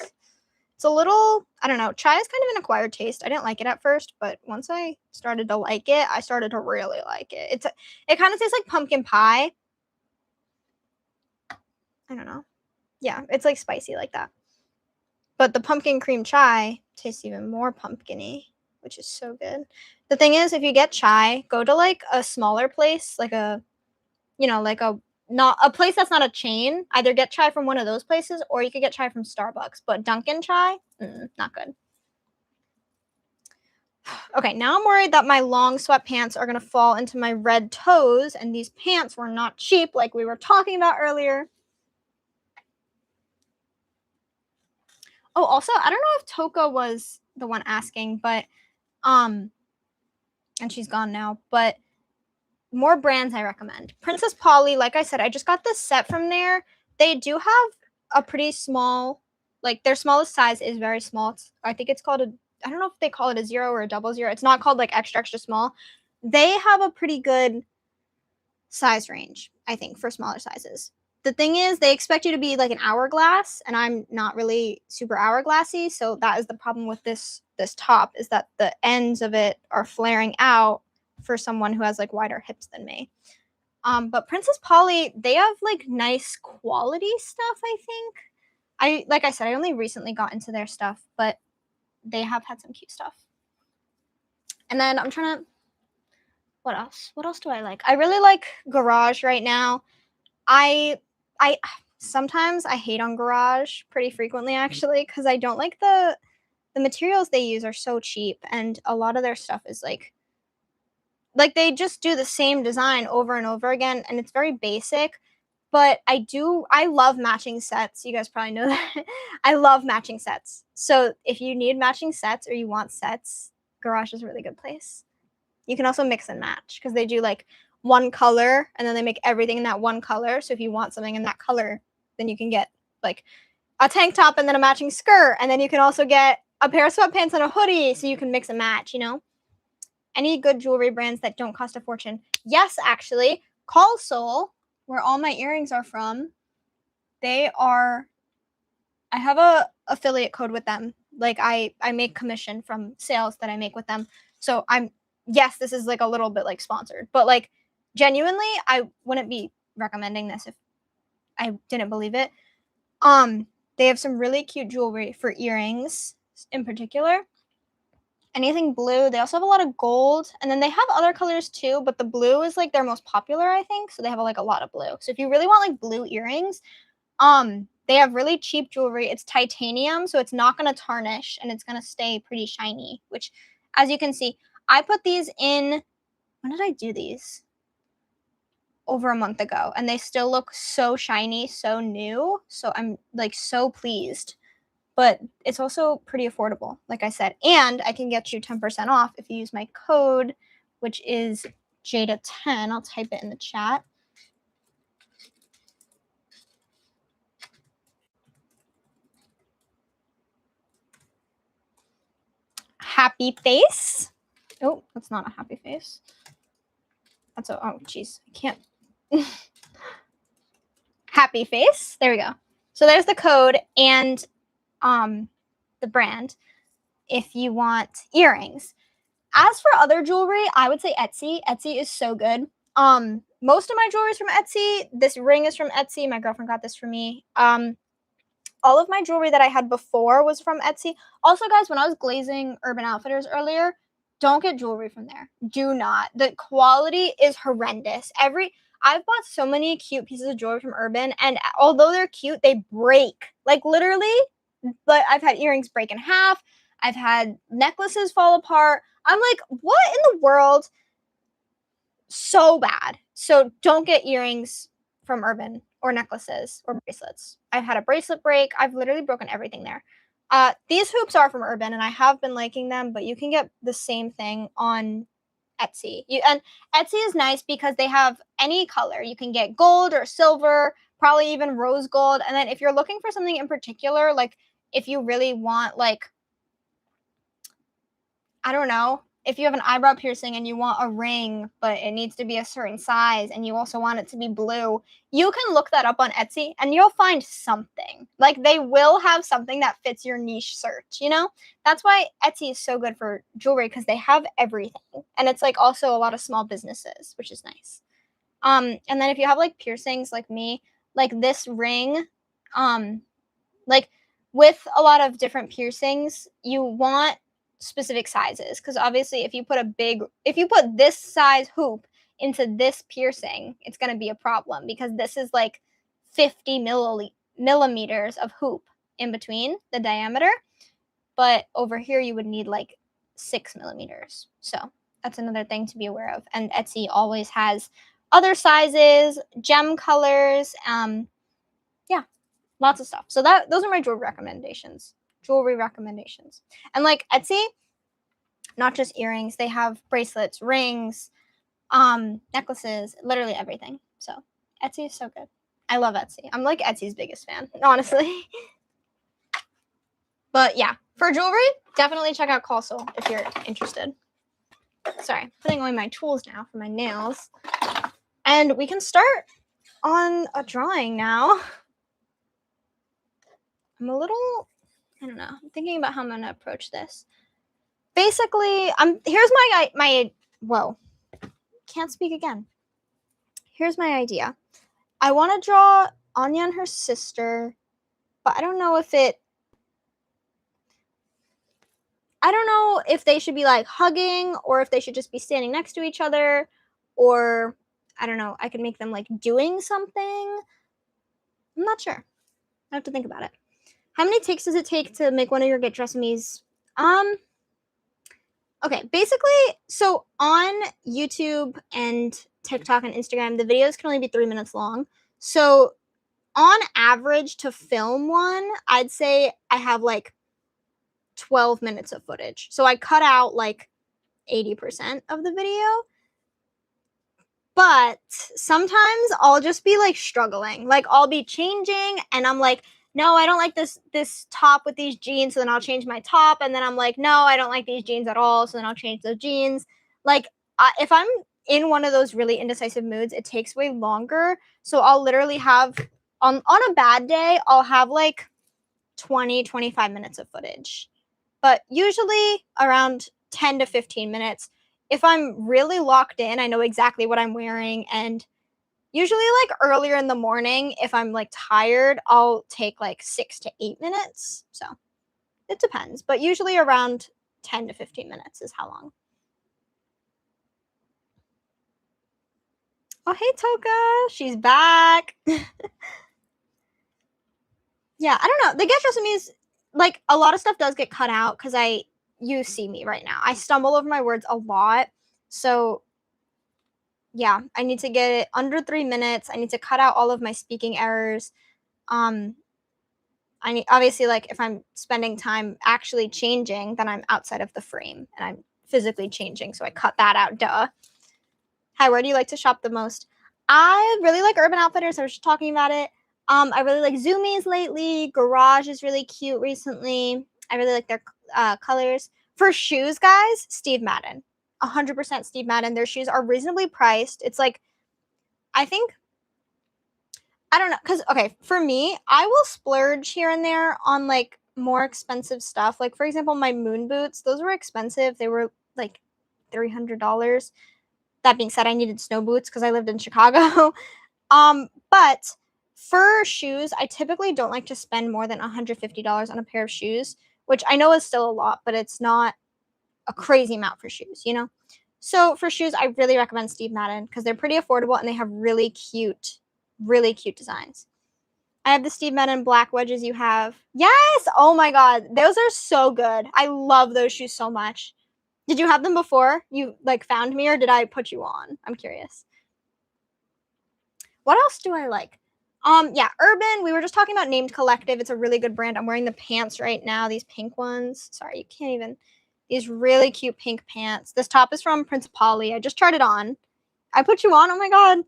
It's a little, I don't know. Chai is kind of an acquired taste. I didn't like it at first, but once I started to like it, I started to really like it. It kind of tastes like pumpkin pie. I don't know. Yeah, it's like spicy like that. But the pumpkin cream chai tastes even more pumpkin-y, which is so good. The thing is, if you get chai, go to like a smaller place, like not a place that's not a chain. Either get chai from one of those places or you could get chai from Starbucks. But Dunkin' chai, not good. Okay, now I'm worried that my long sweatpants are going to fall into my red toes, and these pants were not cheap like we were talking about earlier. Oh, also, I don't know if Toka was the one asking, but and she's gone now, but more brands I recommend. Princess Polly, like I said, I just got this set from there. They do have a pretty small, like their smallest size is very small. I think it's called I don't know if they call it a 0 or a 00. It's not called like extra, extra small. They have a pretty good size range, I think, for smaller sizes. The thing is, they expect you to be like an hourglass, and I'm not really super hourglassy, so that is the problem with this top, is that the ends of it are flaring out for someone who has like wider hips than me. But Princess Polly, they have like nice quality stuff, I think. Like I said, I only recently got into their stuff, but they have had some cute stuff. And then I'm trying to, what else? What else do I like? I really like Garage right now. I sometimes I hate on Garage pretty frequently, actually, because I don't like the materials they use are so cheap, and a lot of their stuff is like they just do the same design over and over again, and it's very basic. But I love matching sets. You guys probably know that. I love matching sets. So if you need matching sets or you want sets, Garage is a really good place. You can also mix and match because they do like one color and then they make everything in that one color. So if you want something in that color, then you can get like a tank top and then a matching skirt. And then you can also get a pair of sweatpants and a hoodie, so you can mix and match, you know? Any good jewelry brands that don't cost a fortune? Yes, actually. Call Soul, where all my earrings are from, I have a affiliate code with them. Like I make commission from sales that I make with them. So yes, this is like a little bit like sponsored, but like genuinely, I wouldn't be recommending this if I didn't believe it. They have some really cute jewelry for earrings in particular. Anything blue. They also have a lot of gold, and then they have other colors too, but the blue is like their most popular, I think. So they have like a lot of blue. So if you really want like blue earrings, they have really cheap jewelry. It's titanium, so it's not going to tarnish and it's going to stay pretty shiny, which as you can see, I put these in, when did I do these? Over a month ago, and they still look so shiny, so new. So I'm like so pleased. But it's also pretty affordable, like I said. And I can get you 10% off if you use my code, which is Jada10. I'll type it in the chat. Happy face. Oh, that's not a happy face. That's oh, geez. I can't. Happy face. There we go. So there's the code and the brand if you want earrings. As for other jewelry, I would say Etsy. Etsy is so good. Most of my jewelry is from Etsy. This ring is from Etsy. My girlfriend got this for me. All of my jewelry that I had before was from Etsy. Also, guys, when I was glazing Urban Outfitters earlier, don't get jewelry from there. Do not. The quality is horrendous. I've bought so many cute pieces of jewelry from Urban, and although they're cute, they break. Like literally, but I've had earrings break in half. I've had necklaces fall apart. I'm like, what in the world? So bad. So don't get earrings from Urban or necklaces or bracelets. I've had a bracelet break. I've literally broken everything there. These hoops are from Urban, and I have been liking them, but you can get the same thing on Etsy. And Etsy is nice because they have any color. You can get gold or silver, probably even rose gold. And then if you're looking for something in particular, like if you really want like, I don't know, if you have an eyebrow piercing and you want a ring, but it needs to be a certain size and you also want it to be blue, you can look that up on Etsy and you'll find something. Like they will have something that fits your niche search, you know? That's why Etsy is so good for jewelry, because they have everything. And it's like also a lot of small businesses, which is nice. And then if you have like piercings like me, like this ring, like with a lot of different piercings, you want specific sizes, because obviously if you put this size hoop into this piercing, it's going to be a problem, because this is like 50 millimeters of hoop in between the diameter, but over here you would need like 6 millimeters. So that's another thing to be aware of. And Etsy always has other sizes, gem colors, yeah, lots of stuff. So those are my jewelry recommendations. jewelry recommendations. And like Etsy, not just earrings, they have bracelets, rings, necklaces, literally everything. So Etsy is so good. I love Etsy. I'm like Etsy's biggest fan, honestly. But yeah, for jewelry, definitely check out Colossal if you're interested. Sorry, putting away my tools now for my nails. And we can start on a drawing now. I'm a little, I don't know, I'm thinking about how I'm going to approach this. Basically, here's my whoa, can't speak again. Here's my idea. I want to draw Anya and her sister, but I don't know if they should be like hugging or if they should just be standing next to each other, or I don't know, I could make them like doing something. I'm not sure. I have to think about it. How many takes does it take to make one of your Get Dressed Me's? Okay, basically, so on YouTube and TikTok and Instagram, the videos can only be 3 minutes long. So on average to film one, I'd say I have like 12 minutes of footage. So I cut out like 80% of the video. But sometimes I'll just be like struggling. Like I'll be changing and I'm like, no, I don't like this top with these jeans, so then I'll change my top. And then I'm like, no, I don't like these jeans at all, so then I'll change those jeans. Like if I'm in one of those really indecisive moods, it takes way longer. So I'll literally have, on a bad day, I'll have like 20, 25 minutes of footage. But usually around 10 to 15 minutes. If I'm really locked in, I know exactly what I'm wearing, and usually like earlier in the morning, if I'm like tired, I'll take like 6 to 8 minutes. So it depends, but usually around 10 to 15 minutes is how long. Oh, hey, Toka. She's back. Yeah, I don't know. The Get Dressed With Me is, like, a lot of stuff does get cut out because you see me right now. I stumble over my words a lot. So, yeah, I need to get it under 3 minutes. I need to cut out all of my speaking errors. I need, obviously, like, if I'm spending time actually changing, then I'm outside of the frame and I'm physically changing. So I cut that out, duh. Hi, where do you like to shop the most? I really like Urban Outfitters. I was just talking about it. I really like Zoomies lately. Garage is really cute recently. I really like their colors. For shoes, guys, Steve Madden. 100% Steve Madden. Their shoes are reasonably priced. It's like, I don't know. Because, okay, for me, I will splurge here and there on, like, more expensive stuff. Like, for example, my moon boots. Those were expensive. They were, like, $300. That being said, I needed snow boots because I lived in Chicago. But for shoes, I typically don't like to spend more than $150 on a pair of shoes, which I know is still a lot, but it's not a crazy amount for shoes, you know? So for shoes, I really recommend Steve Madden because they're pretty affordable and they have really cute designs. I have the Steve Madden black wedges you have. Yes! Oh my god. Those are so good. I love those shoes so much. Did you have them before you, like, found me, or did I put you on? I'm curious. What else do I like? Yeah, Urban. We were just talking about Named Collective. It's a really good brand. I'm wearing the pants right now. These pink ones. Sorry, you can't even. These really cute pink pants. This top is from Prince Polly. I just tried it on. I put you on. Oh my god.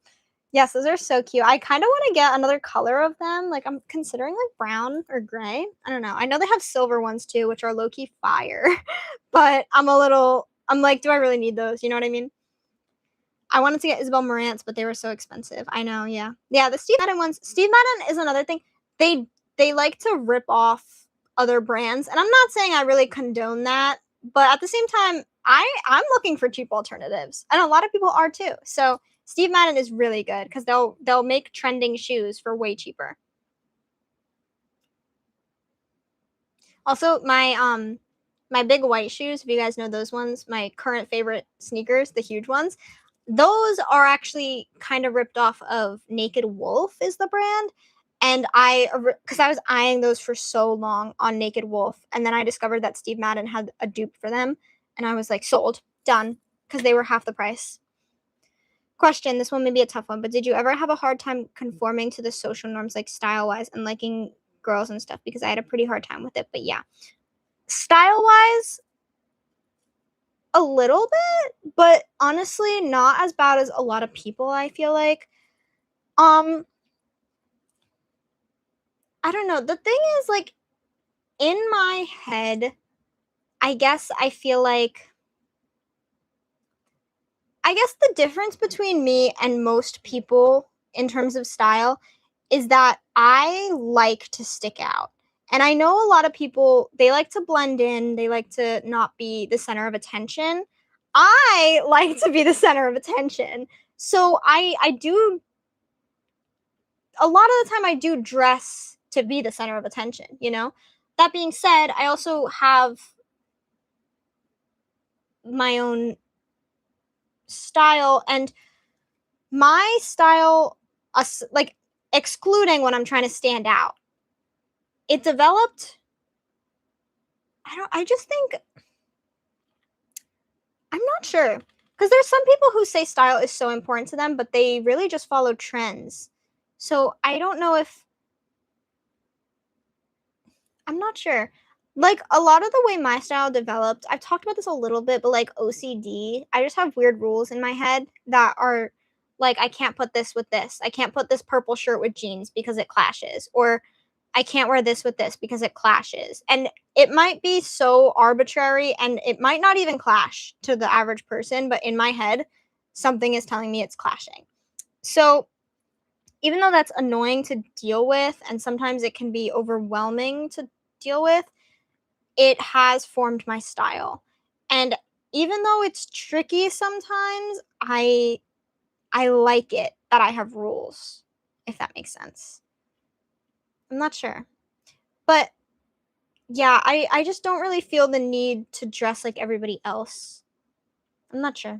Yes, those are so cute. I kind of want to get another color of them. Like, I'm considering like brown or gray. I don't know. I know they have silver ones too, which are low-key fire. But I'm like, do I really need those? You know what I mean? I wanted to get Isabel Marant's, but they were so expensive. I know, yeah. Yeah, the Steve Madden ones. Steve Madden is another thing. They like to rip off other brands, and I'm not saying I really condone that, but at the same time, I'm looking for cheap alternatives, and a lot of people are too. So Steve Madden is really good because they'll make trending shoes for way cheaper. Also, my big white shoes, if you guys know those ones, my current favorite sneakers, the huge ones, those are actually kind of ripped off of Naked Wolf is the brand. And because I was eyeing those for so long on Naked Wolf, and then I discovered that Steve Madden had a dupe for them, and I was like, sold, done, because they were half the price. Question, this one may be a tough one, but did you ever have a hard time conforming to the social norms, like style-wise, and liking girls and stuff because I had a pretty hard time with it. But yeah, style-wise, a little bit, but honestly, not as bad as a lot of people, I feel like. I don't know. The thing is, like, in my head, I guess the difference between me and most people in terms of style is that I like to stick out. And I know a lot of people, they like to blend in, they like to not be the center of attention. I like to be the center of attention. So I do, a lot of the time I do dress to be the center of attention, you know? That being said, I also have my own style, and my style, like, excluding when I'm trying to stand out, it developed, I just think, I'm not sure, because there's some people who say style is so important to them, but they really just follow trends. So I don't know if, I'm not sure. Like, a lot of the way my style developed, I've talked about this a little bit, but like OCD, I just have weird rules in my head that are like, I can't put this with this. I can't put this purple shirt with jeans because it clashes. Or I can't wear this with this because it clashes. And it might be so arbitrary and it might not even clash to the average person, but in my head, something is telling me it's clashing. So even though that's annoying to deal with and sometimes it can be overwhelming to deal with, it has formed my style. And even though it's tricky sometimes, I like it that I have rules, if that makes sense. I'm not sure. But yeah, I just don't really feel the need to dress like everybody else. I'm not sure.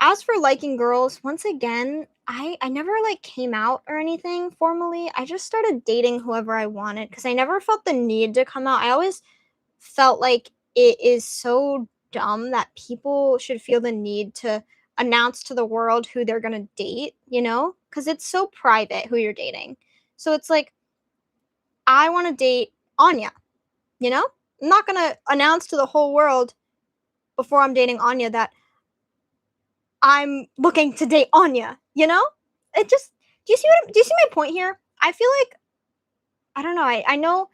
As for liking girls, once again, I never like came out or anything formally. I just started dating whoever I wanted because I never felt the need to come out. I always felt like it is so dumb that people should feel the need to announce to the world who they're going to date, you know? Cuz it's so private who you're dating. So it's like, I want to date Anya, you know? I'm not going to announce to the whole world before I'm dating Anya that I'm looking to date Anya, you know? It just, do you see my point here? I feel like, I don't know, I know,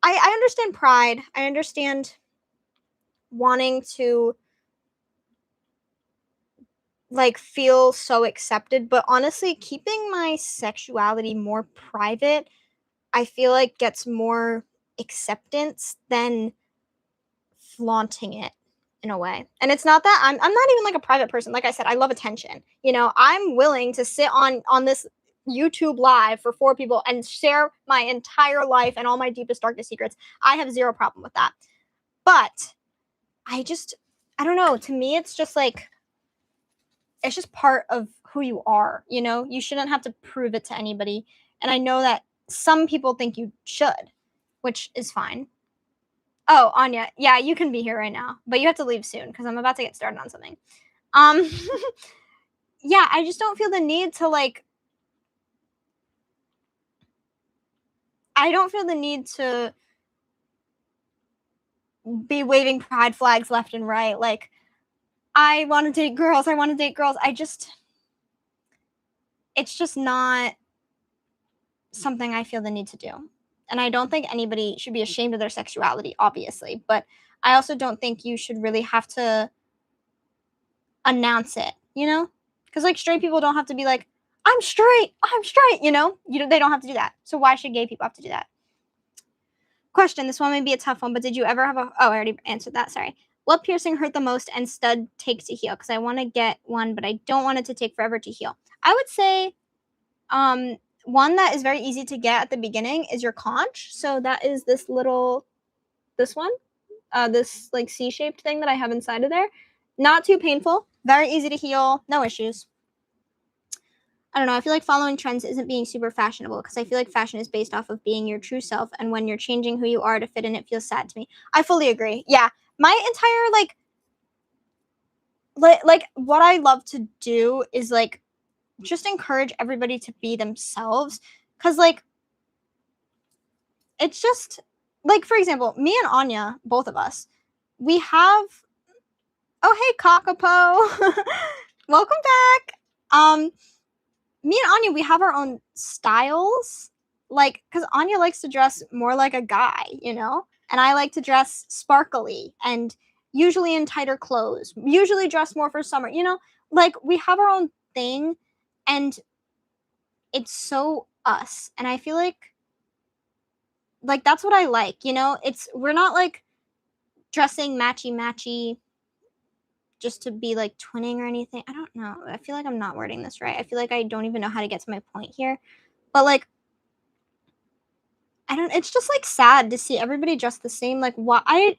I understand pride. I understand wanting to like feel so accepted, but honestly, keeping my sexuality more private, I feel like gets more acceptance than flaunting it in a way. And it's not that I'm not even like a private person. Like I said, I love attention. You know, I'm willing to sit on this YouTube live for 4 people and share my entire life and all my deepest darkest secrets. I have zero problem with that. But I don't know, to me it's just like, it's just part of who you are, you know? You shouldn't have to prove it to anybody. And I know that some people think you should, which is fine. Oh, Anya, yeah, you can be here right now, but you have to leave soon because I'm about to get started on something. Yeah, I just don't feel the need to like, I don't feel the need to be waving pride flags left and right. Like, I want to date girls. I want to date girls. It's just not something I feel the need to do. And I don't think anybody should be ashamed of their sexuality, obviously. But I also don't think you should really have to announce it, you know? Because like straight people don't have to be like, I'm straight, you know? They don't have to do that. So why should gay people have to do that? Question, this one may be a tough one, but did you ever have I already answered that, sorry. What piercing hurt the most and stud take to heal? Because I want to get one, but I don't want it to take forever to heal. I would say one that is very easy to get at the beginning is your conch. So that is this one, this like C-shaped thing that I have inside of there. Not too painful, very easy to heal, no issues. I don't know, I feel like following trends isn't being super fashionable because I feel like fashion is based off of being your true self, and when you're changing who you are to fit in, it feels sad to me. I fully agree. Yeah, my entire like what I love to do is like just encourage everybody to be themselves. Because, like, it's just, like, for example, me and Anya, both of us, we have, oh, hey, Kakapo. Welcome back. Me and Anya, we have our own styles. Like, because Anya likes to dress more like a guy, you know? And I like to dress sparkly and usually in tighter clothes, usually dress more for summer, you know? Like, we have our own thing and it's so us. And I feel like that's what I like, you know? We're not like dressing matchy just to be like twinning or anything. I don't know. I feel like I'm not wording this right. I feel like I don't even know how to get to my point here. But like, I don't, it's just like sad to see everybody dressed the same. Like, why?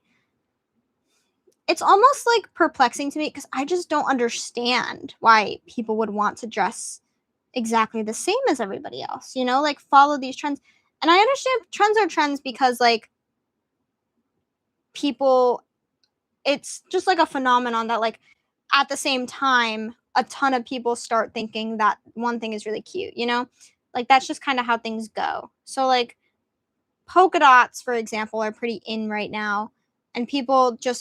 It's almost like perplexing to me because I just don't understand why people would want to dress exactly the same as everybody else, you know, like follow these trends. And I understand trends are trends because like people, it's just like a phenomenon that like at the same time, a ton of people start thinking that one thing is really cute, you know? Like that's just kind of how things go. So like polka dots, for example, are pretty in right now. And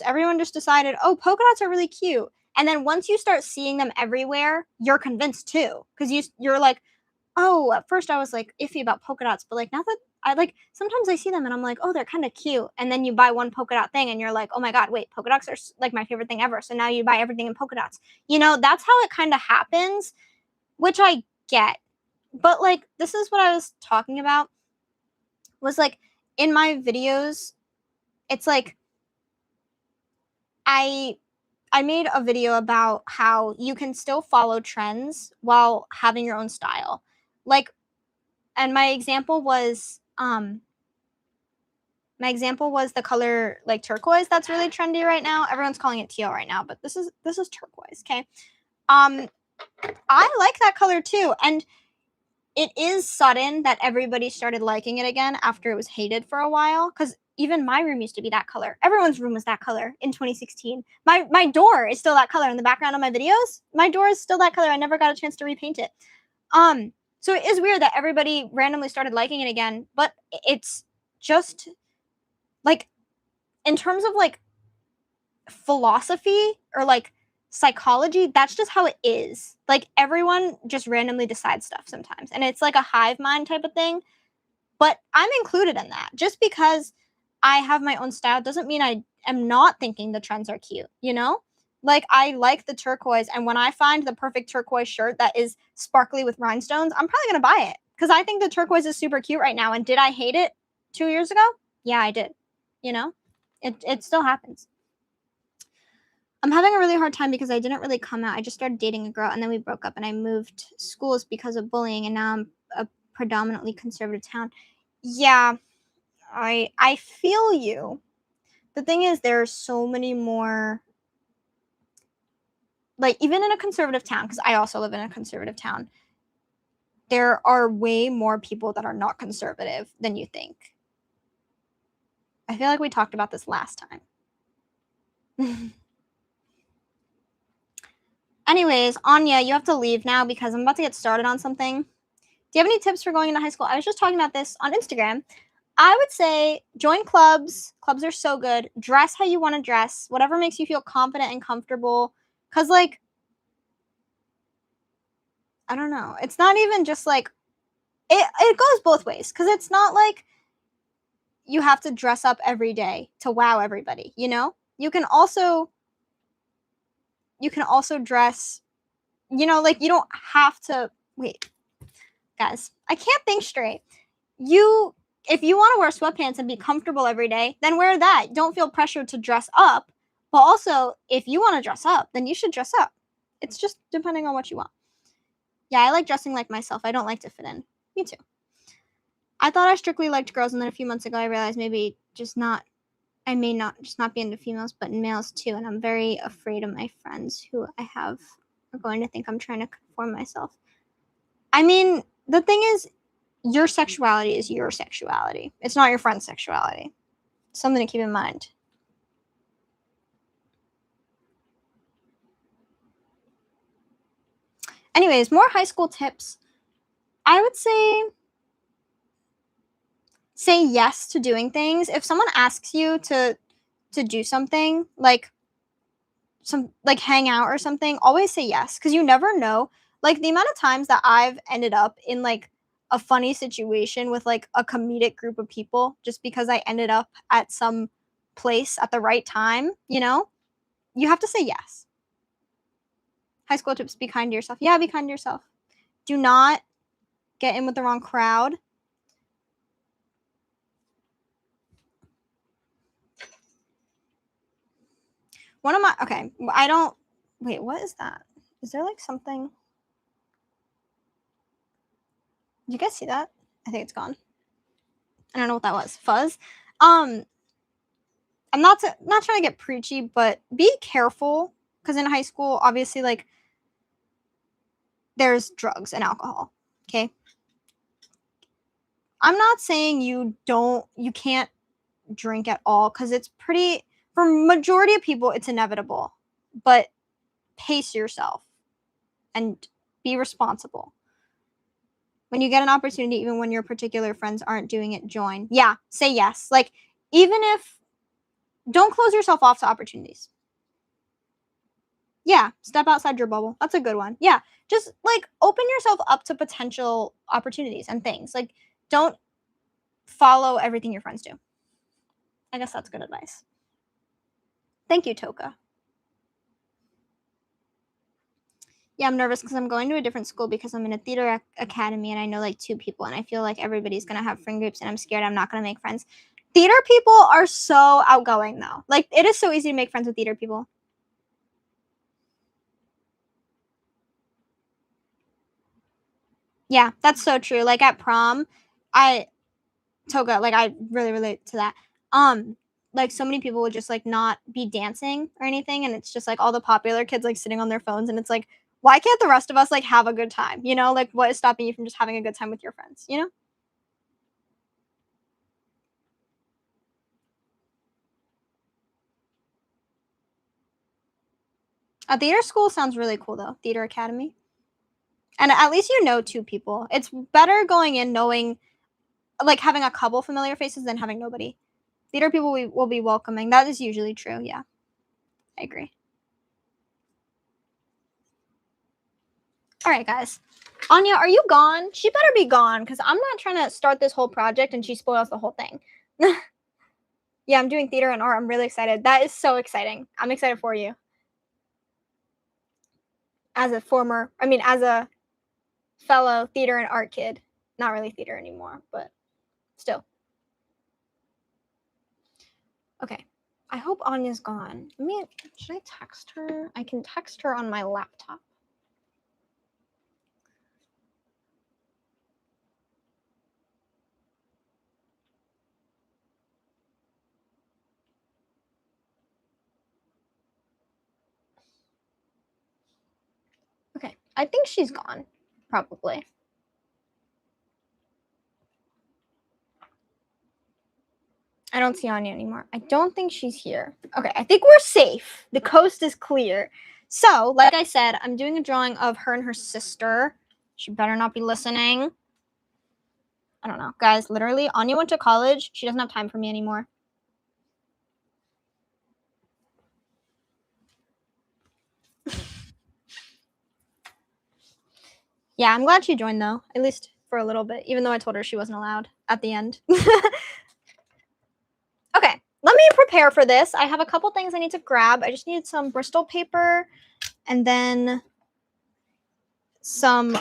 everyone just decided, oh, polka dots are really cute. And then once you start seeing them everywhere, you're convinced too. Because you're like, oh, at first I was like iffy about polka dots, but like now that I like sometimes I see them and I'm like, oh, they're kind of cute. And then you buy one polka dot thing and you're like, oh my God, wait, polka dots are like my favorite thing ever. So now you buy everything in polka dots. You know, that's how it kind of happens, which I get. But like, this is what I was talking about was like in my videos, it's like I made a video about how you can still follow trends while having your own style. Like, and my example was the color like turquoise that's really trendy right now. Everyone's calling it teal right now, but this is turquoise, okay? I like that color too, and it is sudden that everybody started liking it again after it was hated for a while, because even my room used to be that color. Everyone's room was that color in 2016. My door is still that color in the background of my videos. My door is still that color. I never got a chance to repaint it. So it is weird that everybody randomly started liking it again, but it's just like in terms of like philosophy or like psychology, that's just how it is. Like everyone just randomly decides stuff sometimes. And it's like a hive mind type of thing. But I'm included in that. Just because I have my own style doesn't mean I am not thinking the trends are cute, you know? Like I like the turquoise, and when I find the perfect turquoise shirt that is sparkly with rhinestones, I'm probably gonna buy it. Because I think the turquoise is super cute right now. And did I hate it 2 years ago? Yeah, I did. You know? It still happens. I'm having a really hard time because I didn't really come out. I just started dating a girl and then we broke up and I moved schools because of bullying, and now I'm a predominantly conservative town. Yeah, I feel you. The thing is there are so many more, like even in a conservative town, because I also live in a conservative town, there are way more people that are not conservative than you think. I feel like we talked about this last time. Anyways, Anya, you have to leave now because I'm about to get started on something. Do you have any tips for going into high school? I was just talking about this on Instagram. I would say join clubs. Clubs are so good. Dress how you want to dress. Whatever makes you feel confident and comfortable. Because, like, I don't know. It's not even just, like, it goes both ways. Because it's not like you have to dress up every day to wow everybody, you know? You can also dress, you know, like, you don't have to, wait, guys, I can't think straight. If you want to wear sweatpants and be comfortable every day, then wear that. Don't feel pressured to dress up. But also, if you want to dress up, then you should dress up. It's just depending on what you want. Yeah, I like dressing like myself. I don't like to fit in. Me too. I thought I strictly liked girls, and then a few months ago I realized maybe I may not just not be into females, but males too. And I'm very afraid of my friends who I have are going to think I'm trying to conform myself. I mean, the thing is, your sexuality is your sexuality. It's not your friend's sexuality. Something to keep in mind. Anyways, more high school tips. I would say say yes to doing things. If someone asks you to do something, like hang out or something, always say yes, because you never know. Like, the amount of times that I've ended up in like a funny situation with like a comedic group of people just because I ended up at some place at the right time, you know? You have to say yes. High school tips: be kind to yourself. Yeah, be kind to yourself. Do not get in with the wrong crowd. One of my, okay, I don't, wait, what is that? Is there like something? Did you guys see that? I think it's gone. I don't know what that was. Fuzz. I'm not trying to get preachy, but be careful, because in high school, obviously, like, there's drugs and alcohol. Okay. I'm not saying you can't drink at all, because it's pretty, for majority of people, it's inevitable. But pace yourself and be responsible. When you get an opportunity, even when your particular friends aren't doing it, join. Yeah, say yes. Like, even if, don't close yourself off to opportunities. Yeah, step outside your bubble. That's a good one. Yeah, just like open yourself up to potential opportunities and things. Like, don't follow everything your friends do. I guess that's good advice. Thank you, Toka. Yeah, I'm nervous because I'm going to a different school because I'm in a theater academy and I know like 2 people and I feel like everybody's going to have friend groups and I'm scared I'm not going to make friends. Theater people are so outgoing though. Like, it is so easy to make friends with theater people. Yeah, that's so true. Like, at prom, Toga, like, I really relate to that. Like, so many people would just like not be dancing or anything, and it's just like all the popular kids like sitting on their phones, and it's like, why can't the rest of us like have a good time? You know, like, what is stopping you from just having a good time with your friends? You know? A theater school sounds really cool though. Theater academy. And at least you know 2 people. It's better going in knowing, like, having a couple familiar faces than having nobody. Theater people will be welcoming. That is usually true. Yeah, I agree. All right, guys. Anya, are you gone? She better be gone because I'm not trying to start this whole project and she spoils the whole thing. Yeah, I'm doing theater and art. I'm really excited. That is so exciting. I'm excited for you. As a fellow theater and art kid. Not really theater anymore, but still. Okay. I hope Anya's gone. Should I text her? I can text her on my laptop. Okay. I think she's gone. Probably. I don't see Anya anymore. I don't think she's here. Okay, I think we're safe. The coast is clear. So, like I said, I'm doing a drawing of her and her sister. She better not be listening. I don't know. Guys, literally, Anya went to college. She doesn't have time for me anymore. Yeah, I'm glad she joined, though. At least for a little bit, even though I told her she wasn't allowed at the end. Okay, let me prepare for this. I have a couple things I need to grab. I just need some Bristol paper and then some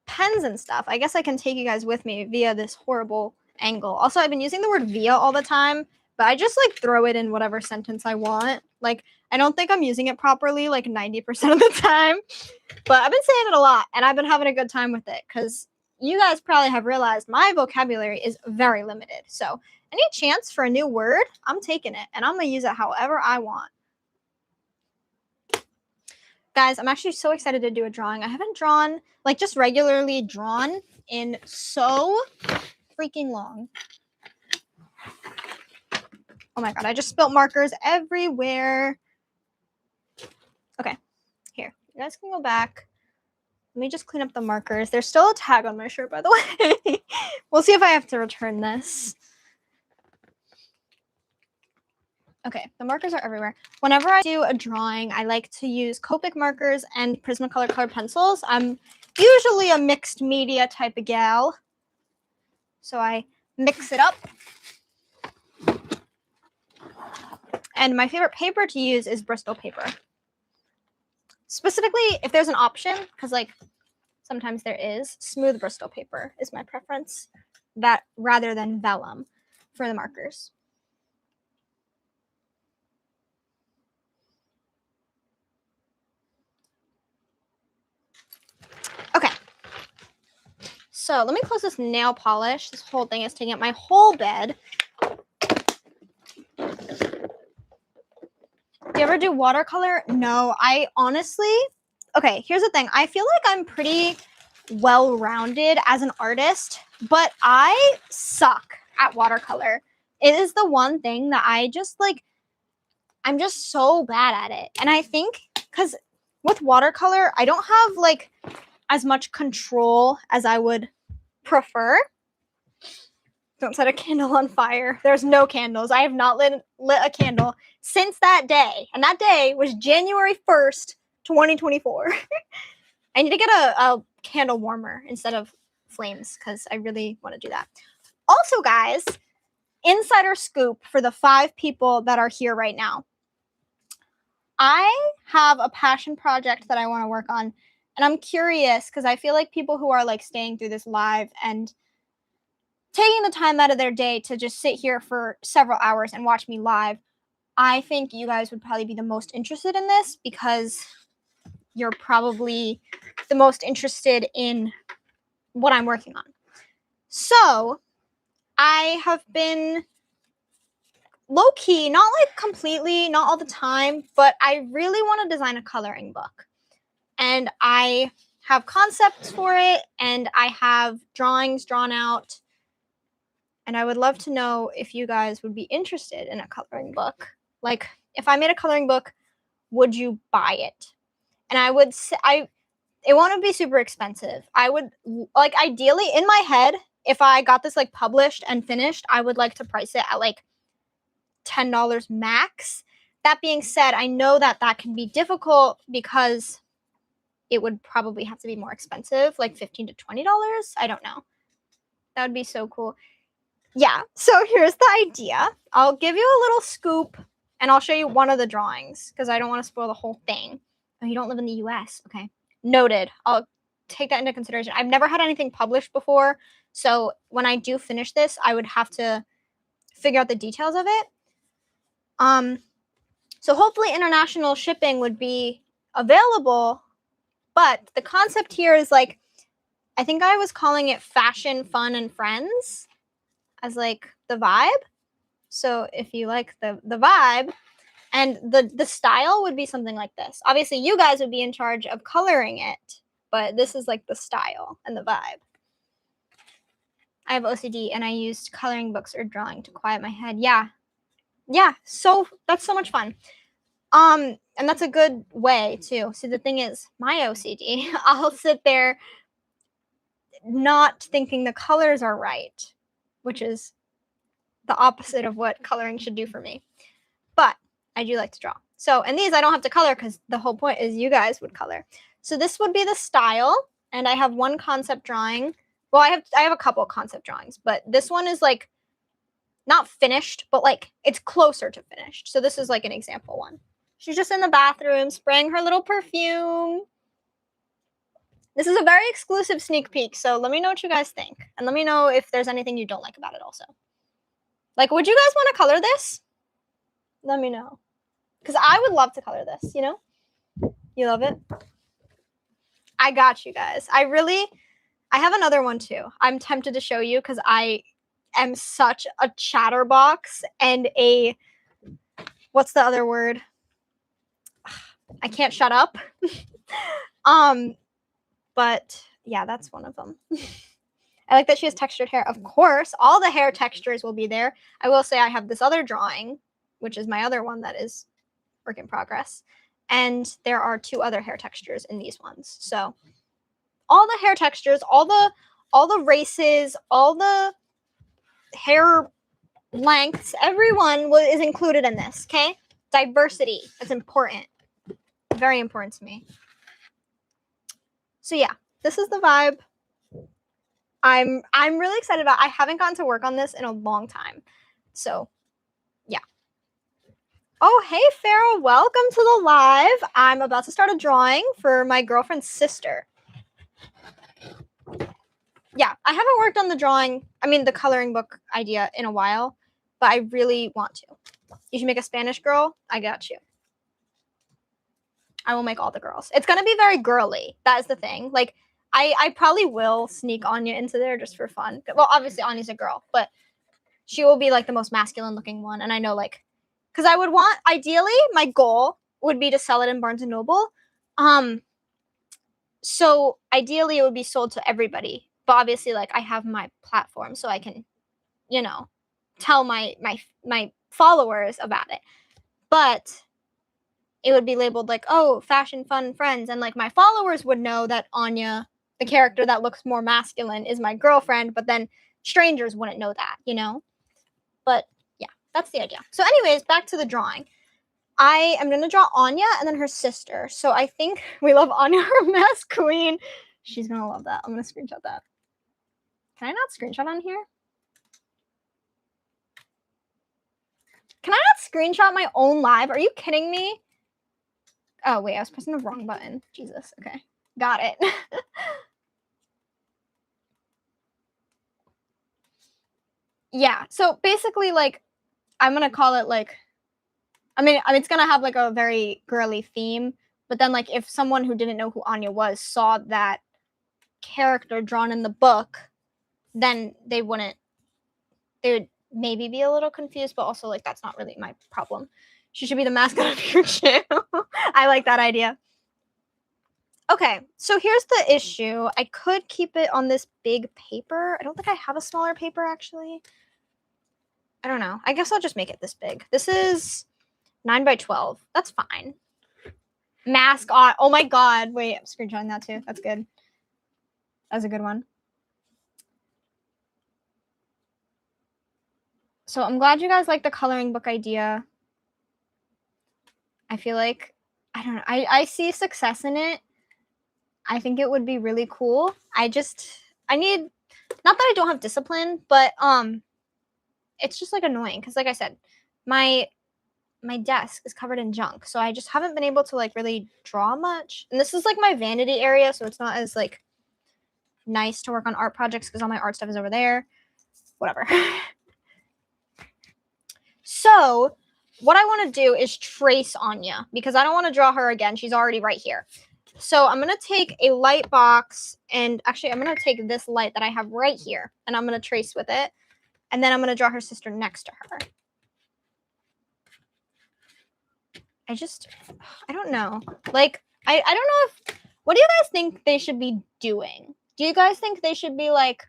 pens and stuff. I guess I can take you guys with me via this horrible angle. Also, I've been using the word via all the time, but I just like throw it in whatever sentence I want. Like, I don't think I'm using it properly like 90% of the time, but I've been saying it a lot and I've been having a good time with it because you guys probably have realized my vocabulary is very limited. So any chance for a new word, I'm taking it and I'm going to use it however I want. Guys, I'm actually so excited to do a drawing. I haven't drawn, like, just regularly drawn in so freaking long. Oh my god, I just spilt markers everywhere. Okay, here. You guys can go back. Let me just clean up the markers. There's still a tag on my shirt, by the way. We'll see if I have to return this. Okay, the markers are everywhere. Whenever I do a drawing, I like to use Copic markers and Prismacolor colored pencils. I'm usually a mixed media type of gal, so I mix it up. And my favorite paper to use is Bristol paper. Specifically, if there's an option, because like sometimes there is, smooth Bristol paper is my preference, that rather than vellum for the markers. Okay. So let me close this nail polish. This whole thing is taking up my whole bed. Do you ever do watercolor? No, I honestly, okay, here's the thing. I feel like I'm pretty well-rounded as an artist, but I suck at watercolor. It is the one thing that I just like, I'm just so bad at it. And I think because with watercolor, I don't have like as much control as I would prefer. Don't set a candle on fire. There's no candles. I have not lit a candle since that day. And that day was January 1st, 2024. I need to get a candle warmer instead of flames because I really want to do that. Also, guys, insider scoop for the 5 people that are here right now. I have a passion project that I want to work on. And I'm curious because I feel like people who are like staying through this live and taking the time out of their day to just sit here for several hours and watch me live, I think you guys would probably be the most interested in this because you're probably the most interested in what I'm working on. So I have been low-key, not like completely, not all the time, but I really want to design a coloring book. And I have concepts for it, and I have drawings drawn out. And I would love to know if you guys would be interested in a coloring book. Like, if I made a coloring book, would you buy it? And I would say, it won't be super expensive. I would, like, ideally, in my head, if I got this, like, published and finished, I would like to price it at, like, $10 max. That being said, I know that that can be difficult because it would probably have to be more expensive, like $15 to $20. I don't know. That would be so cool. Yeah, so here's the idea. I'll give you a little scoop, and I'll show you one of the drawings, because I don't want to spoil the whole thing. Oh, you don't live in the US. Okay. Noted. I'll take that into consideration. I've never had anything published before, so when I do finish this, I would have to figure out the details of it. So hopefully international shipping would be available, but the concept here is like, I think I was calling it fashion, fun, and friends as like the vibe. So if you like the vibe, and the style would be something like this. Obviously, you guys would be in charge of coloring it, but this is like the style and the vibe. I have OCD, and I used coloring books or drawing to quiet my head. Yeah. So that's so much fun. And that's a good way too. See, the thing is, my OCD, I'll sit there not thinking the colors are right, which is the opposite of what coloring should do for me. But I do like to draw. So, and these I don't have to color because the whole point is you guys would color. So this would be the style, and I have one concept drawing. Well, I have a couple concept drawings, but this one is like not finished, but like it's closer to finished. So this is like an example one. She's just in the bathroom spraying her little perfume. This is a very exclusive sneak peek, so let me know what you guys think. And let me know if there's anything you don't like about it also. Like, would you guys want to color this? Let me know. Because I would love to color this, you know? You love it? I got you guys. I have another one too. I'm tempted to show you because I am such a chatterbox and a, what's the other word? I can't shut up. But yeah, that's one of them. I like that she has textured hair. Of course, all the hair textures will be there. I will say I have this other drawing, which is my other one that is work in progress. And there are 2 other hair textures in these ones. So all the hair textures, all the races, all the hair lengths, everyone is included in this, okay? Diversity, that's important. Very important to me. So yeah, this is the vibe. I'm really excited about. I haven't gotten to work on this in a long time. So yeah. Oh, hey Farrah, welcome to the live. I'm about to start a drawing for my girlfriend's sister. Yeah, I haven't worked on the coloring book idea in a while, but I really want to. You should make a Spanish girl. I got you. I will make all the girls. It's going to be very girly. That is the thing. Like, I probably will sneak Anya into there just for fun. Well, obviously Anya's a girl, but she will be like the most masculine looking one. And I know, like, because I would want, ideally, my goal would be to sell it in Barnes and Noble. So ideally it would be sold to everybody. But obviously, like, I have my platform, so I can, you know, tell my followers about it. But it would be labeled like, oh, fashion, fun, friends. And like my followers would know that Anya, the character that looks more masculine, is my girlfriend. But then strangers wouldn't know that, you know? But yeah, that's the idea. So anyways, back to the drawing. I am going to draw Anya and then her sister. So I think we love Anya, her mask queen. She's going to love that. I'm going to screenshot that. Can I not screenshot on here? Can I not screenshot my own live? Are you kidding me? Oh, wait, I was pressing the wrong button. Jesus, okay. Got it. Yeah, so basically, like, I'm going to call it, like, I mean, it's going to have, like, a very girly theme. But then, like, if someone who didn't know who Anya was saw that character drawn in the book, then they would maybe be a little confused, but also, like, that's not really my problem. She should be the mascot of your channel. I like that idea. Okay, so here's the issue. I could keep it on this big paper. I don't think I have a smaller paper, actually. I don't know. I guess I'll just make it this big. This is 9 by 12. That's fine. Mask on. Oh my god. Wait, I'm screenshotting that too. That's good. That's a good one. So I'm glad you guys like the coloring book idea. I feel like, I don't know, I see success in it. I think it would be really cool. I need, not that I don't have discipline, but it's just like annoying because, like I said, my desk is covered in junk, so I just haven't been able to like really draw much. And this is like my vanity area, so it's not as like nice to work on art projects because all my art stuff is over there. Whatever. So what I want to do is trace Anya because I don't want to draw her again. She's already right here. So I'm going to take a light box, and actually I'm going to take this light that I have right here, and I'm going to trace with it. And then I'm going to draw her sister next to her. I don't know. Like, I don't know if, what do you guys think they should be doing? Do you guys think they should be like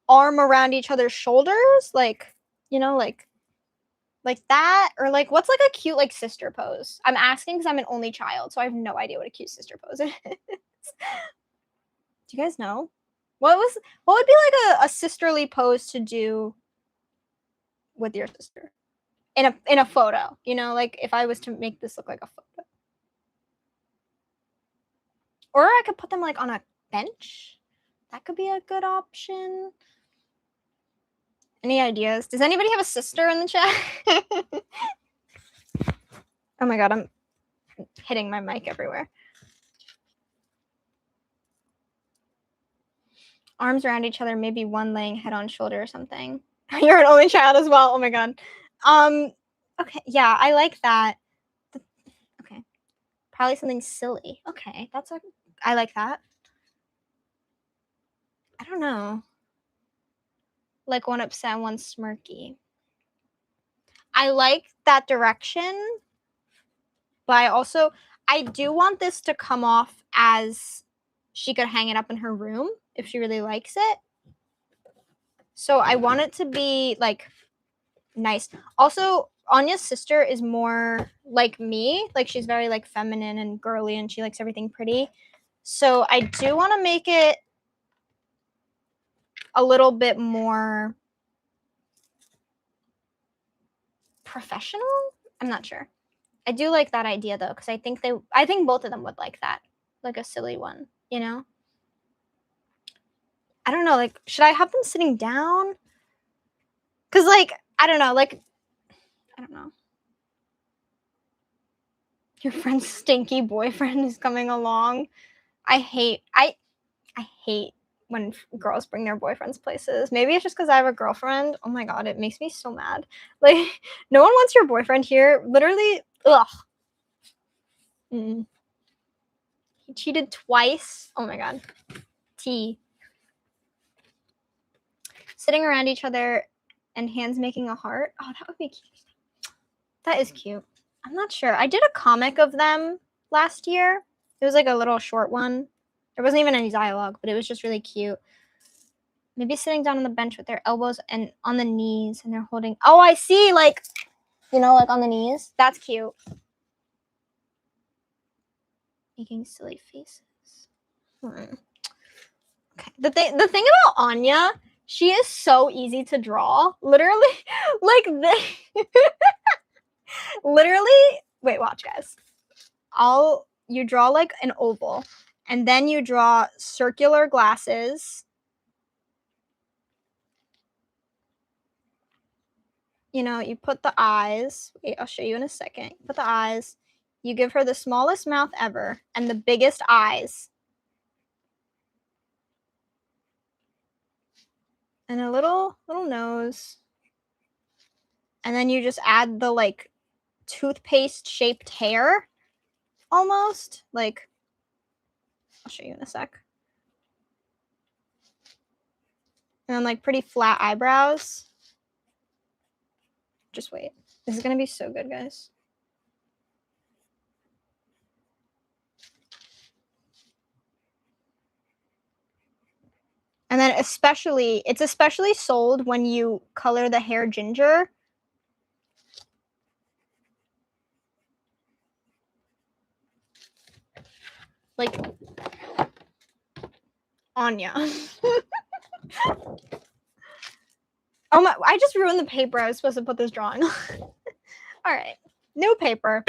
arm around each other's shoulders? Like, you know, like that? Or like, what's like a cute like sister pose? I'm asking because I'm an only child, so I have no idea what a cute sister pose is. Do you guys know? What would be like a sisterly pose to do with your sister in a photo? You know, like if I was to make this look like a photo. Or I could put them like on a bench. That could be a good option. Any ideas? Does anybody have a sister in the chat? Oh my god, I'm hitting my mic everywhere. Arms around each other, maybe one laying head on shoulder or something. You're an only child as well. Oh my god. Okay, yeah, I like that. Okay. Probably something silly. Okay, I like that. I don't know. Like one upset, one smirky. I like that direction, but I do want this to come off as she could hang it up in her room if she really likes it. So I want it to be like nice. Also, Anya's sister is more like me. Like she's very like feminine and girly, and she likes everything pretty. So I do want to make it a little bit more professional. I'm not sure. I do like that idea though, because I think both of them would like that, like a silly one, you know? I don't know, like, should I have them sitting down? Because, like, I don't know, like, I don't know. Your friend's stinky boyfriend is coming along. I hate when girls bring their boyfriends places. Maybe it's just because I have a girlfriend. Oh my god, it makes me so mad. Like, no one wants your boyfriend here. Literally, ugh. He cheated twice. Oh my god. T. Sitting around each other and hands making a heart. Oh, that would be cute. That is cute. I'm not sure. I did a comic of them last year. It was like a little short one. There wasn't even any dialogue, but it was just really cute. Maybe sitting down on the bench with their elbows and on the knees, and they're holding. Oh, I see. Like, you know, like on the knees. That's cute. Making silly faces. Okay. The thing about Anya, she is so easy to draw. Literally, like literally. Wait, watch, guys. You draw like an oval, and then you draw circular glasses. You know, you put the eyes. Wait, I'll show you in a second. Put the eyes. You give her the smallest mouth ever and the biggest eyes. And a little nose. And then you just add the like toothpaste shaped hair almost. Like, I'll show you in a sec. And then like pretty flat eyebrows. Just wait. This is going to be so good, guys. And then it's especially sold when you color the hair ginger. Like Anya. Oh my, I just ruined the paper I was supposed to put this drawing on. All right, new paper.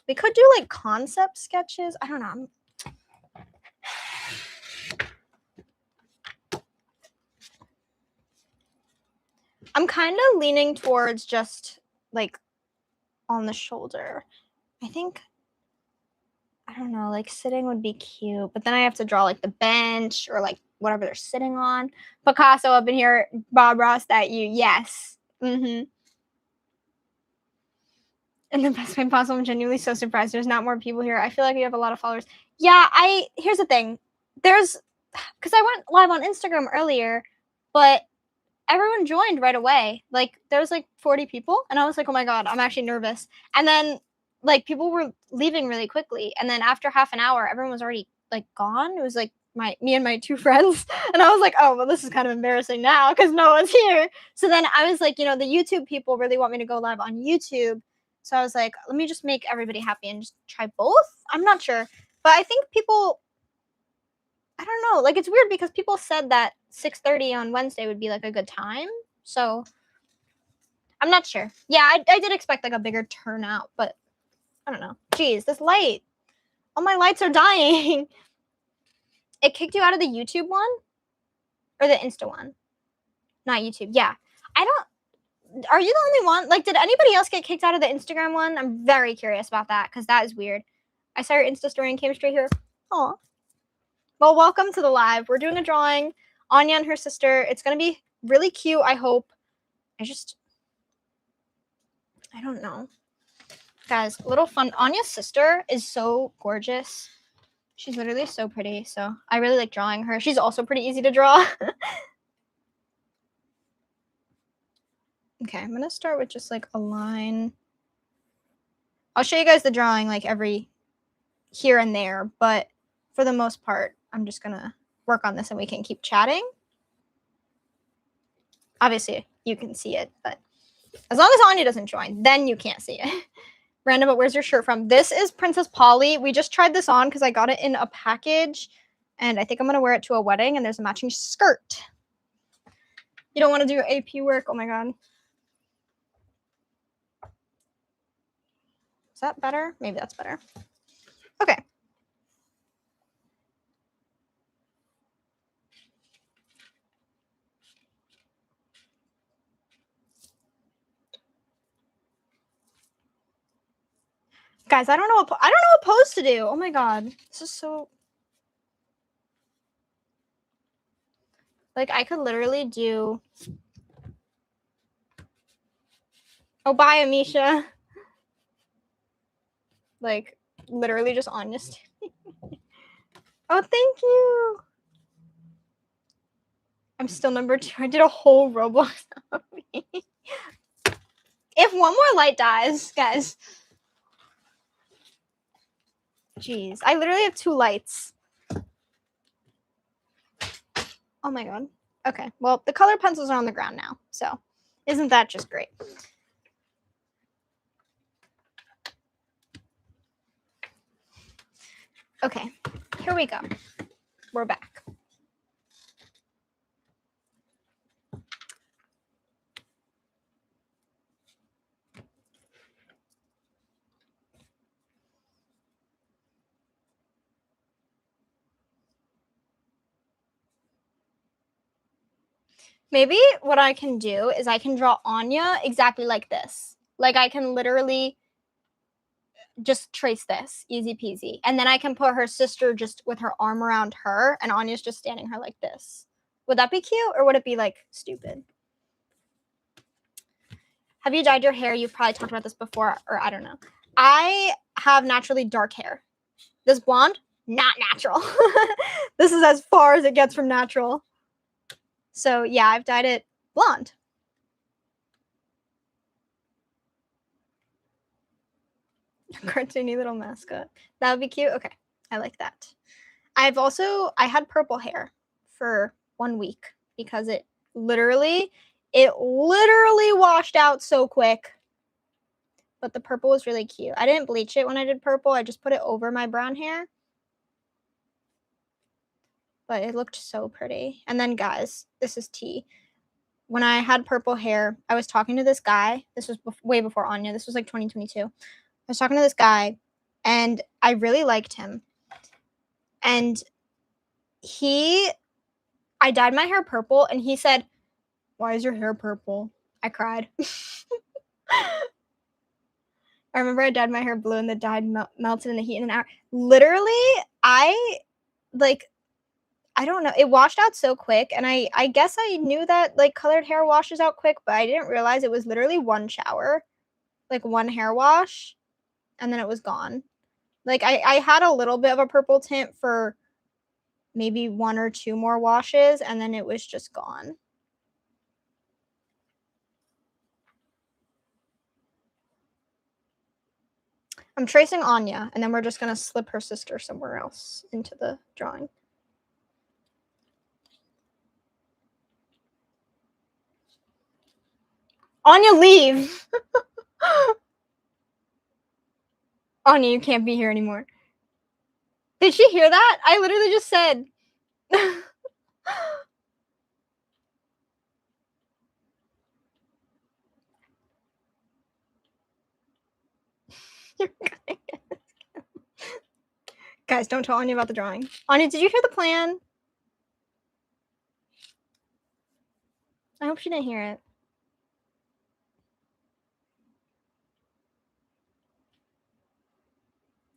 We could do like concept sketches. I don't know. I'm kind of leaning towards just like on the shoulder. I think, I don't know, like sitting would be cute, but then I have to draw like the bench or like whatever they're sitting on. Picasso up in here, Bob Ross, that you, yes. And the best way possible, I'm genuinely so surprised there's not more people here. I feel like we have a lot of followers. Yeah, here's the thing. Because I went live on Instagram earlier, but everyone joined right away. Like, there was like 40 people, and I was like, oh my god, I'm actually nervous. And then like people were leaving really quickly, and then after half an hour, everyone was already like gone. It was like me and my two friends, and I was like, oh well, this is kind of embarrassing now because no one's here. So then I was like, you know, the YouTube people really want me to go live on YouTube, so I was like, let me just make everybody happy and just try both. I'm not sure, but I think people, I don't know, like it's weird because people said that 6:30 on Wednesday would be like a good time, so I'm not sure. Yeah, I did expect like a bigger turnout, but I don't know. Jeez, this light. All my lights are dying. It kicked you out of the YouTube one? Or the Insta one? Not YouTube. Yeah. Are you the only one? Like, did anybody else get kicked out of the Instagram one? I'm very curious about that because that is weird. I saw your Insta story and came straight here. Aw. Well, welcome to the live. We're doing a drawing. Anya and her sister. It's going to be really cute, I hope. I don't know. Guys, a little fun. Anya's sister is so gorgeous. She's literally so pretty, so I really like drawing her. She's also pretty easy to draw. Okay, I'm gonna start with just like a line. I'll show you guys the drawing like every here and there, but for the most part, I'm just gonna work on this and we can keep chatting. Obviously, you can see it, but as long as Anya doesn't join, then you can't see it. Random, but where's your shirt from? This is Princess Polly. We just tried this on because I got it in a package, and I think I'm going to wear it to a wedding, and there's a matching skirt. You don't want to do AP work? Oh, my God. Is that better? Maybe that's better. Okay. Guys, I don't know what pose to do. Oh my God. This is so... Like, I could literally do... Oh, bye, Amisha. Like, literally just honest. Oh, thank you. I'm still number 2. I did a whole Roblox of me. If one more light dies, guys. Jeez. I literally have 2 lights. Oh my God. Okay. Well, the color pencils are on the ground now. So, isn't that just great? Okay. Here we go. We're back. Maybe what I can do is I can draw Anya exactly like this. Like, I can literally just trace this. Easy peasy. And then I can put her sister just with her arm around her, and Anya's just standing her like this. Would that be cute, or would it be, like, stupid? Have you dyed your hair? You've probably talked about this before, or I don't know. I have naturally dark hair. This blonde, not natural. This is as far as it gets from natural. So, yeah, I've dyed it blonde. Cartoony little mascot. That would be cute. Okay, I like that. I had purple hair for 1 week because it literally washed out so quick. But the purple was really cute. I didn't bleach it when I did purple. I just put it over my brown hair. But it looked so pretty. And then, guys, this is tea. When I had purple hair, I was talking to this guy. This was way before Anya. This was like 2022. I was talking to this guy, and I really liked him. And I dyed my hair purple, and he said, "Why is your hair purple?" I cried. I remember I dyed my hair blue, and the dye melted in the heat in an hour. Literally, I don't know. It washed out so quick, and I guess I knew that, like, colored hair washes out quick, but I didn't realize it was literally 1 shower, like 1 hair wash, and then it was gone. Like, I had a little bit of a purple tint for maybe 1 or 2 more washes, and then it was just gone. I'm tracing Anya, and then we're just going to slip her sister somewhere else into the drawing. Anya, leave! Anya, you can't be here anymore. Did she hear that? I literally just said... Guys, don't tell Anya about the drawing. Anya, did you hear the plan? I hope she didn't hear it.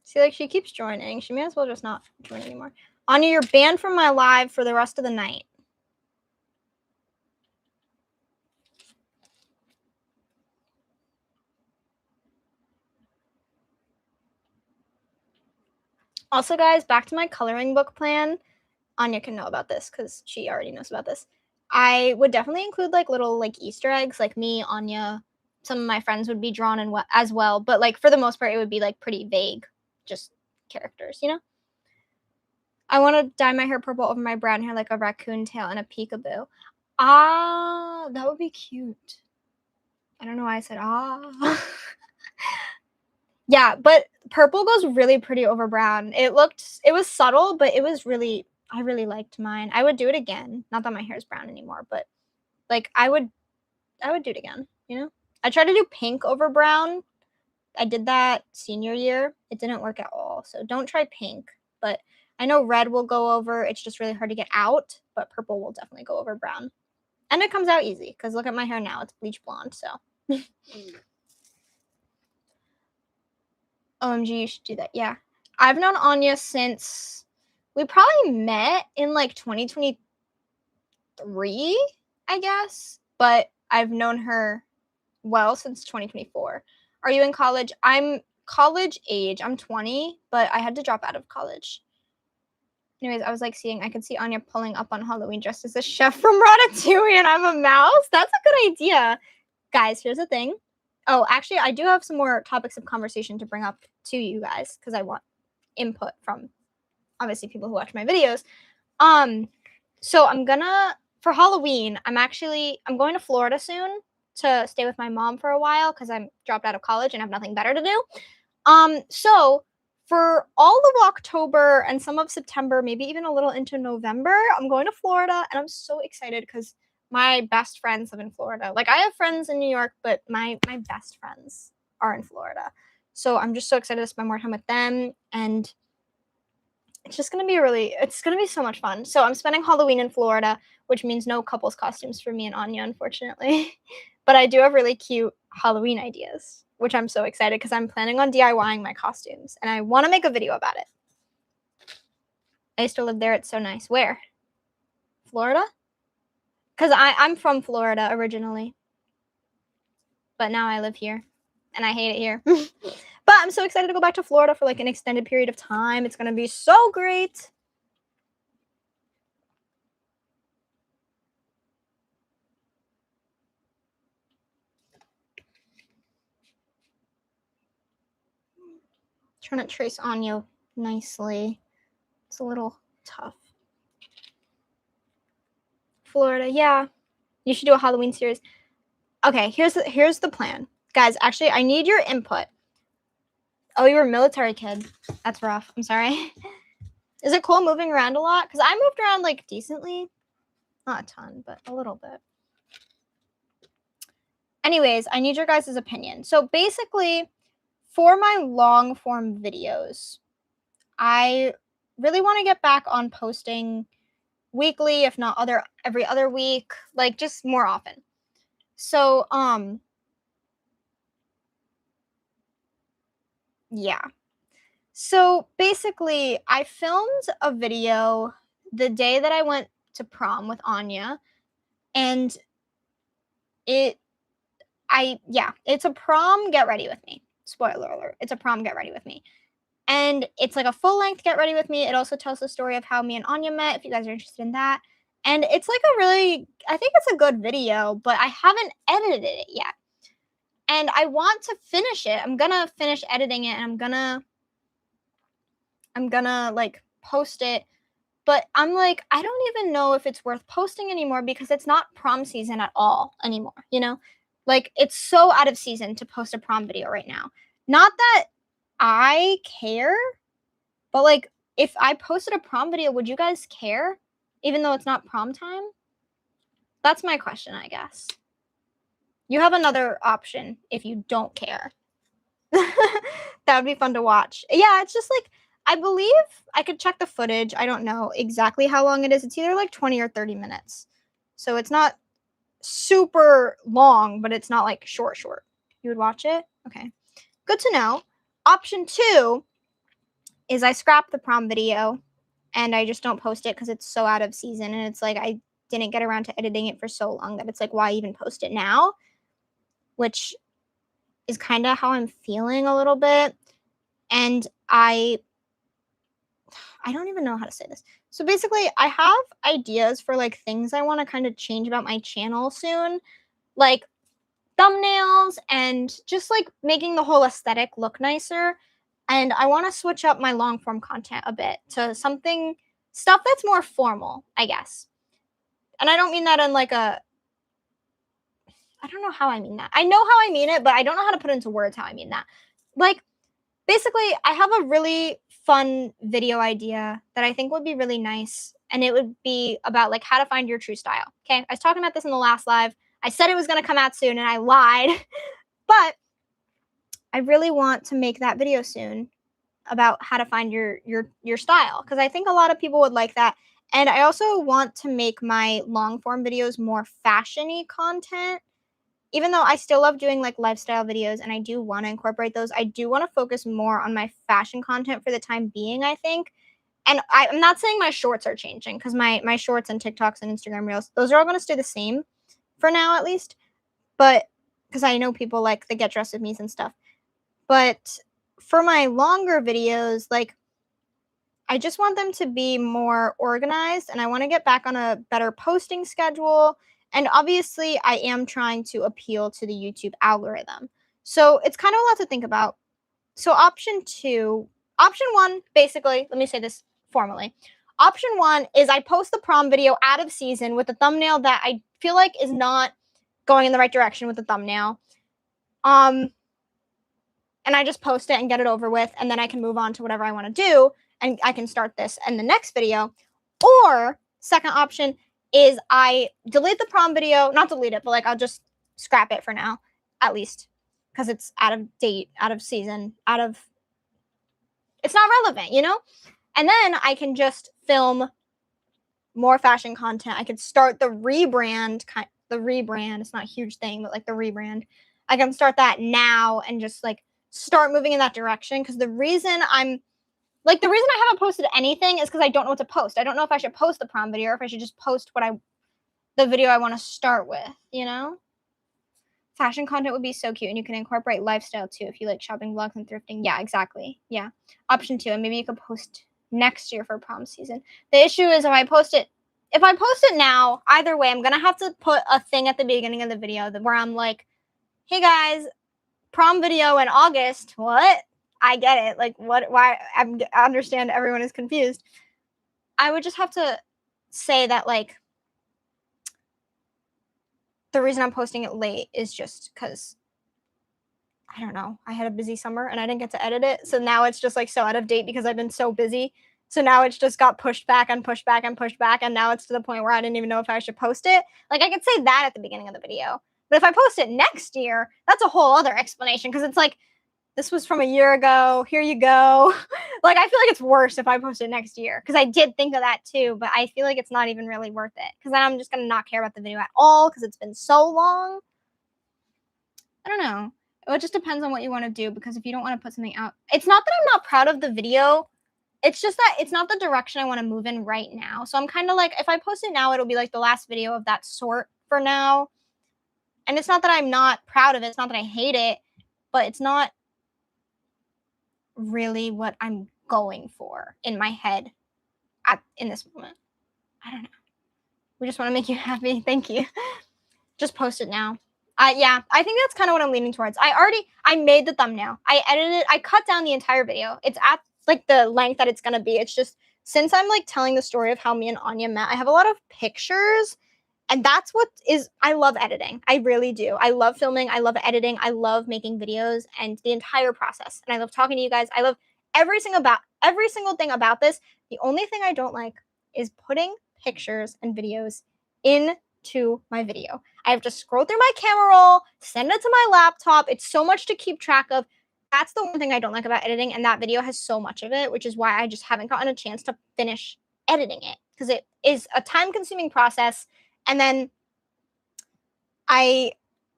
See, like, she keeps joining. She may as well just not join anymore. Anya, you're banned from my live for the rest of the night. Also, guys, back to my coloring book plan. Anya can know about this because she already knows about this. I would definitely include, like, little, like, Easter eggs, like me, Anya. Some of my friends would be drawn in as well, but, like, for the most part, it would be, like, pretty vague, just characters, you know? I want to dye my hair purple over my brown hair like a raccoon tail and a peekaboo. Ah, that would be cute. I don't know why I said ah. Yeah, but purple goes really pretty over brown. It was subtle, but it was really, I really liked mine. I would do it again. Not that my hair is brown anymore, but like I would do it again, you know? I tried to do pink over brown. I did that senior year. It didn't work at all. So don't try pink, but I know red will go over. It's just really hard to get out, but purple will definitely go over brown. And it comes out easy because look at my hair now. It's bleach blonde, so. OMG, you should do that. Yeah. I've known Anya since we probably met in like 2023, I guess. But I've known her well since 2024. Are you in college? I'm college age. I'm 20, but I had to drop out of college. Anyways, I was like I could see Anya pulling up on Halloween dressed as a chef from Ratatouille and I'm a mouse. That's a good idea. Guys, here's the thing. Oh, actually, I do have some more topics of conversation to bring up to you guys because I want input from obviously people who watch my videos. So for Halloween, I'm going to Florida soon to stay with my mom for a while because I'm dropped out of college and have nothing better to do. So for all of October and some of September, maybe even a little into November, I'm going to Florida and I'm so excited because my best friends live in Florida. Like I have friends in New York, but my best friends are in Florida. So I'm just so excited to spend more time with them and it's just going to be it's going to be so much fun. So I'm spending Halloween in Florida, which means no couples costumes for me and Anya, unfortunately. But I do have really cute Halloween ideas, which I'm so excited because I'm planning on DIYing my costumes and I want to make a video about it. I used to live there. It's so nice. Where? Florida? Because I'm from Florida originally. But now I live here and I hate it here. But I'm so excited to go back to Florida for like an extended period of time. It's going to be so great. Trying to trace Anya nicely. It's a little tough. Florida, yeah. You should do a Halloween series. Okay, here's the plan. Guys, actually, I need your input. Oh, you were a military kid. That's rough. I'm sorry. Is it cool moving around a lot? Because I moved around, like, decently. Not a ton, but a little bit. Anyways, I need your guys' opinion. So, basically, for my long-form videos, I really want to get back on posting weekly, if not every other week, like, just more often. So, yeah. So basically, I filmed a video the day that I went to prom with Anya, and it's a prom get ready with me. Spoiler alert, it's a prom get ready with me. And it's like a full length get ready with me. It also tells the story of how me and Anya met, if you guys are interested in that. And it's like I think it's a good video, but I haven't edited it yet. And I want to finish it. I'm gonna finish editing it and I'm gonna like post it, but I'm like, I don't even know if it's worth posting anymore because it's not prom season at all anymore, you know? Like it's so out of season to post a prom video right now. Not that I care, but like if I posted a prom video, would you guys care even though it's not prom time? That's my question, I guess. You have another option if you don't care. That would be fun to watch. Yeah, it's just like I believe I could check the footage. I don't know exactly how long it is. It's either like 20 or 30 minutes. So it's not super long, but it's not like short. You would watch it? Okay. Good to know. Option 2 is I scrap the prom video and I just don't post it because it's so out of season. And it's like I didn't get around to editing it for so long that it's like, why even post it now? Which is kind of how I'm feeling a little bit. And I don't even know how to say this. So basically, I have ideas for like things I want to kind of change about my channel soon, like thumbnails and just like making the whole aesthetic look nicer. And I want to switch up my long form content a bit to stuff that's more formal, I guess. And I don't mean that in like I don't know how I mean that. I know how I mean it, but I don't know how to put into words how I mean that. Like, basically, I have a really fun video idea that I think would be really nice, and it would be about like how to find your true style. Okay, I was talking about this in the last live. I said it was going to come out soon, and I lied, but I really want to make that video soon about how to find your style, because I think a lot of people would like that. And I also want to make my long form videos more fashion-y content. Even though I still love doing like lifestyle videos and I do want to incorporate those, I do want to focus more on my fashion content for the time being, I think. And I'm not saying my shorts are changing, because my shorts and TikToks and Instagram Reels, those are all going to stay the same for now at least. But because I know people like the get dressed with me's and stuff. But for my longer videos, like, I just want them to be more organized, and I want to get back on a better posting schedule. And obviously, I am trying to appeal to the YouTube algorithm. So it's kind of a lot to think about. So option one, basically, let me say this formally. Option one is I post the prom video out of season with a thumbnail that I feel like is not going in the right direction with the thumbnail. And I just post it and get it over with, and then I can move on to whatever I want to do, and I can start this in the next video. Or second option is I delete the prom video, not delete it, but like I'll just scrap it for now, at least, because it's out of date, out of season, it's not relevant, you know? And then I can just film more fashion content. I could start the rebrand, it's not a huge thing, but like the rebrand. I can start that now and just like start moving in that direction, because the reason I haven't posted anything is because I don't know what to post. I don't know if I should post the prom video or if I should just post the video I want to start with, you know? Fashion content would be so cute, and you can incorporate lifestyle too if you like shopping vlogs and thrifting. Yeah, exactly. Yeah. Option 2, and maybe you could post next year for prom season. The issue is if I post it now, either way, I'm going to have to put a thing at the beginning of the video where I'm like, hey guys, prom video in August. What? I get it. Like, what? Why? I understand everyone is confused. I would just have to say that, like, the reason I'm posting it late is just because, I don't know, I had a busy summer and I didn't get to edit it. So now it's just, like, so out of date because I've been so busy. So now it's just got pushed back and pushed back and pushed back. And now it's to the point where I didn't even know if I should post it. Like, I could say that at the beginning of the video. But if I post it next year, that's a whole other explanation, because it's like, this was from a year ago. Here you go. Like, I feel like it's worse if I post it next year, because I did think of that too, but I feel like it's not even really worth it, because then I'm just going to not care about the video at all because it's been so long. I don't know. It just depends on what you want to do, because if you don't want to put something out, it's not that I'm not proud of the video. It's just that it's not the direction I want to move in right now. So I'm kind of like, if I post it now, it'll be like the last video of that sort for now. And it's not that I'm not proud of it. It's not that I hate it, but it's not really what I'm going for in my head in this moment. I don't know. We just want to make you happy. Thank you. Just post it now. Yeah, I think that's kind of what I'm leaning towards. I made the thumbnail. I edited it. I cut down the entire video. It's at like the length that it's going to be. It's just, since I'm like telling the story of how me and Anya met, I have a lot of pictures. And that's I love editing. I really do. I love filming. I love editing. I love making videos and the entire process. And I love talking to you guys. I love every single thing about this. The only thing I don't like is putting pictures and videos into my video. I have to scroll through my camera roll, send it to my laptop. It's so much to keep track of. That's the one thing I don't like about editing. And that video has so much of it, which is why I just haven't gotten a chance to finish editing it, because it is a time-consuming process. And then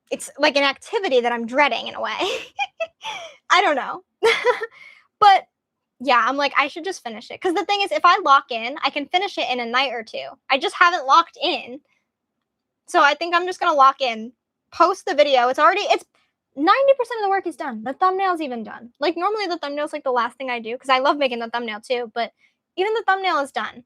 it's like an activity that I'm dreading in a way. I don't know. But yeah, I'm like, I should just finish it. Because the thing is, if I lock in, I can finish it in a night or two. I just haven't locked in. So I think I'm just going to lock in, post the video. It's 90% of the work is done. The thumbnail's even done. Like, normally the thumbnail's like the last thing I do, because I love making the thumbnail too. But even the thumbnail is done.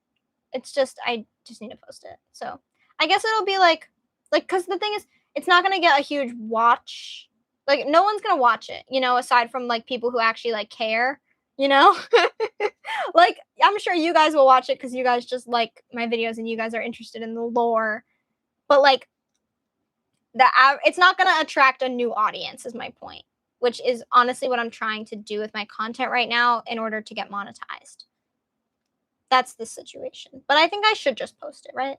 It's just, I just need to post it. So I guess it'll be like, because the thing is, it's not going to get a huge watch. Like, no one's going to watch it, you know, aside from, like, people who actually, like, care, you know? Like, I'm sure you guys will watch it because you guys just like my videos and you guys are interested in the lore. But, like, it's not going to attract a new audience is my point. which is honestly what I'm trying to do with my content right now in order to get monetized. That's the situation. But I think I should just post it, right?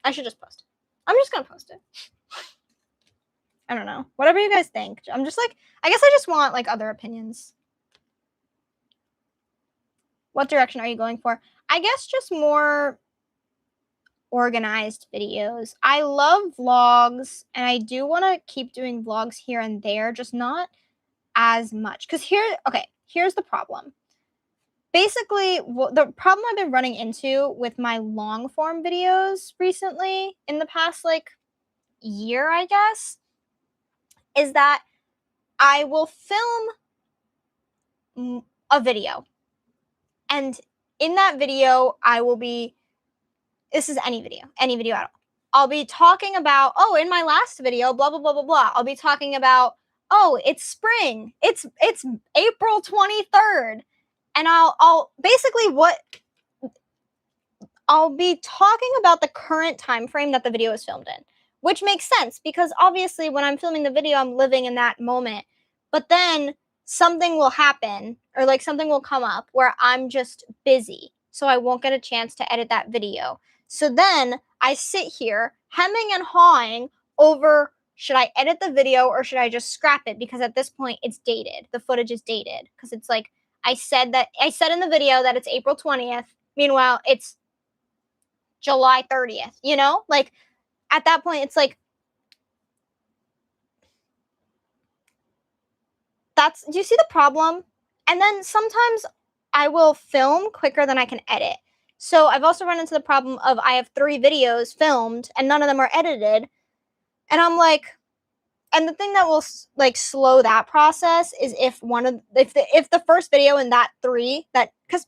I should just post it. I'm just gonna post it. I don't know. Whatever you guys think. I'm just like, I guess I just want like other opinions. What direction are you going for? I guess just more organized videos. I love vlogs, and I do want to keep doing vlogs here and there, just not as much. Because here's the problem. Basically, the problem I've been running into with my long form videos recently, in the past like year, I guess, is that I will film a video, and in that video I will be, this is any video at all, I'll be talking about, oh, in my last video, blah blah blah blah blah, I'll be talking about, oh, it's spring, it's April 23rd, and I'll basically I'll be talking about the current time frame that the video is filmed in, which makes sense because obviously when I'm filming the video, I'm living in that moment. But then something will happen, or like something will come up where I'm just busy, so I won't get a chance to edit that video. So then I sit here hemming and hawing over, should I edit the video or should I just scrap it? Because at this point it's dated. The footage is dated because it's like I said in the video that it's April 20th. Meanwhile, it's July 30th, you know? Like at that point it's like, do you see the problem? And then sometimes I will film quicker than I can edit. So I've also run into the problem of I have 3 videos filmed and none of them are edited. And I'm like, and the thing that will like slow that process is if the first video in that 3, that, because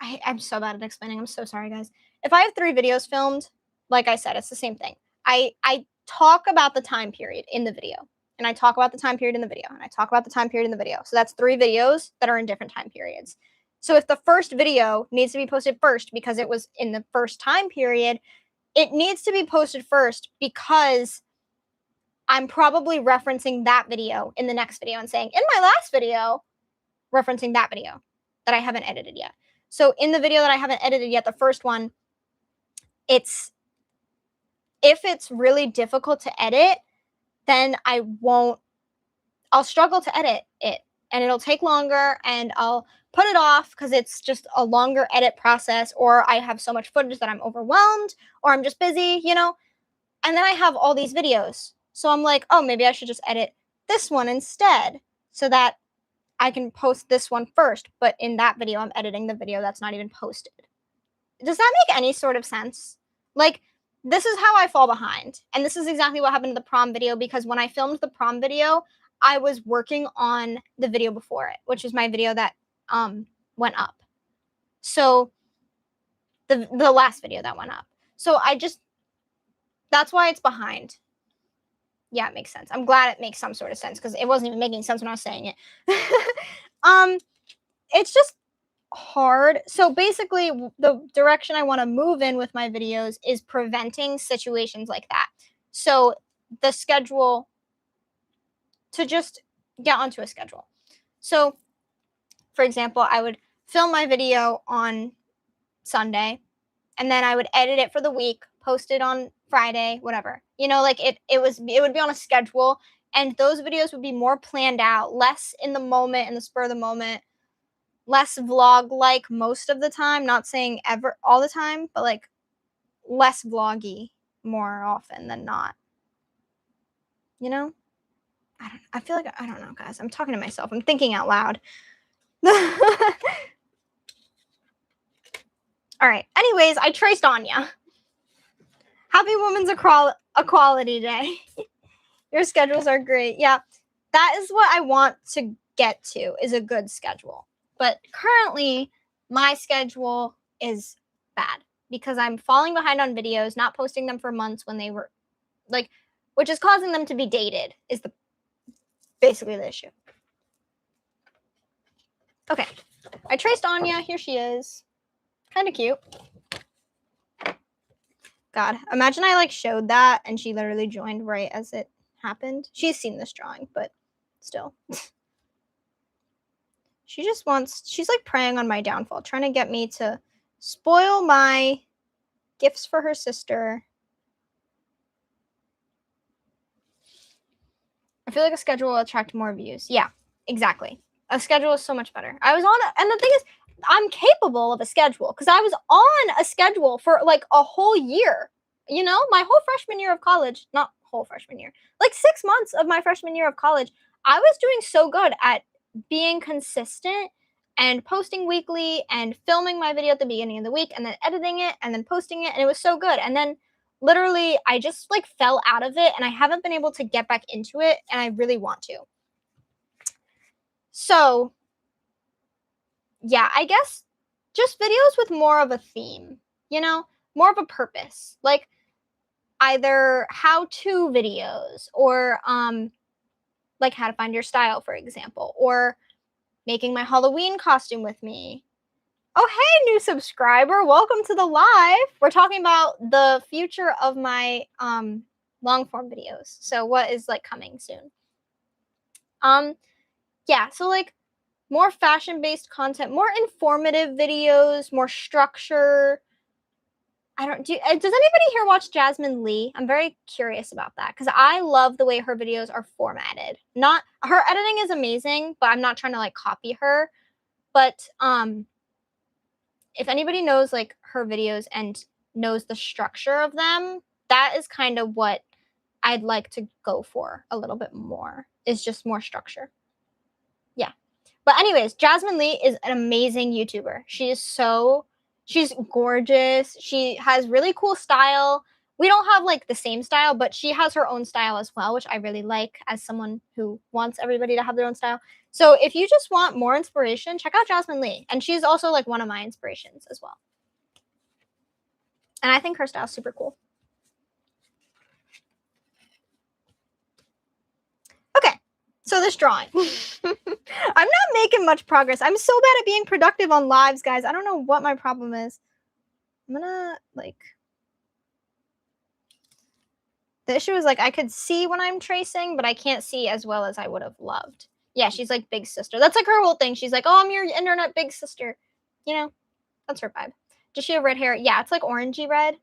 I'm so bad at explaining. I'm so sorry, guys. If I have 3 videos filmed, like I said, it's the same thing. I talk about the time period in the video, and I talk about the time period in the video, and I talk about the time period in the video. So that's 3 videos that are in different time periods. So if the first video needs to be posted first because it was in the first time period, it needs to be posted first because I'm probably referencing that video in the next video and saying, in my last video, referencing that video that I haven't edited yet. So in the video that I haven't edited yet, the first one, if it's really difficult to edit, then I'll struggle to edit it, and it'll take longer, and I'll put it off because it's just a longer edit process, or I have so much footage that I'm overwhelmed, or I'm just busy, you know? And then I have all these videos. So I'm like, oh, maybe I should just edit this one instead so that I can post this one first. But in that video, I'm editing the video that's not even posted. Does that make any sort of sense? Like, this is how I fall behind. And this is exactly what happened to the prom video, because when I filmed the prom video, I was working on the video before it, which is my video that went up. So the last video that went up. So that's why it's behind. Yeah, it makes sense. I'm glad it makes some sort of sense because it wasn't even making sense when I was saying it. It's just hard. So basically, the direction I want to move in with my videos is preventing situations like that. So the schedule, to just get onto a schedule. So, for example, I would film my video on Sunday, and then I would edit it for the week, post it on Friday, whatever. You know, like it would be on a schedule, and those videos would be more planned out, less in the moment, in the spur of the moment, less vlog-like most of the time. Not saying ever all the time, but like less vloggy more often than not. You know? I feel like, I don't know, guys. I'm talking to myself. I'm thinking out loud. All right. Anyways, I traced Anya. Happy Women's Equality Day. Your schedules are great. Yeah, that is what I want to get to, is a good schedule. But currently, my schedule is bad because I'm falling behind on videos, not posting them for months when they were, like, which is causing them to be dated, is basically the issue. Okay, I traced Anya. Here she is. Kind of cute. God, imagine I like showed that and she literally joined right as it happened. She's seen this drawing, but still. She just wants, she's like preying on my downfall, trying to get me to spoil my gifts for her sister. I feel like a schedule will attract more views. Yeah, exactly. A schedule is so much better. I was on it, and the thing is, I'm capable of a schedule because I was on a schedule for like a whole year. You know, my whole freshman year of college, not whole freshman year, like 6 months of my freshman year of college, I was doing so good at being consistent and posting weekly and filming my video at the beginning of the week and then editing it and then posting it. And it was so good. And then literally I just like fell out of it and I haven't been able to get back into it. And I really want to. So yeah, I guess just videos with more of a theme, you know, more of a purpose, like either how-to videos or like how to find your style, for example, or making my Halloween costume with me. Oh, hey, new subscriber. Welcome to the live. We're talking about the future of my long form videos. So what is like coming soon? Yeah, so like more fashion-based content, more informative videos, more structure. Does anybody here watch Jasmine Lee? I'm very curious about that because I love the way her videos are formatted. Not her editing is amazing, but I'm not trying to like copy her. But if anybody knows like her videos and knows the structure of them, that is kind of what I'd like to go for a little bit more, is just more structure. Yeah. But anyways, Jasmine Lee is an amazing YouTuber. She's gorgeous. She has really cool style. We don't have like the same style, but she has her own style as well, which I really like as someone who wants everybody to have their own style. So if you just want more inspiration, check out Jasmine Lee. And she's also like one of my inspirations as well. And I think her style is super cool. Okay, so this drawing. I'm not making much progress. I'm so bad at being productive on lives, guys. I don't know what my problem is. I'm gonna like... The issue is like I could see when I'm tracing, but I can't see as well as I would have loved. Yeah, she's like big sister. That's like her whole thing. She's like, oh, I'm your internet big sister. You know, that's her vibe. Does she have red hair? Yeah, it's like orangey red.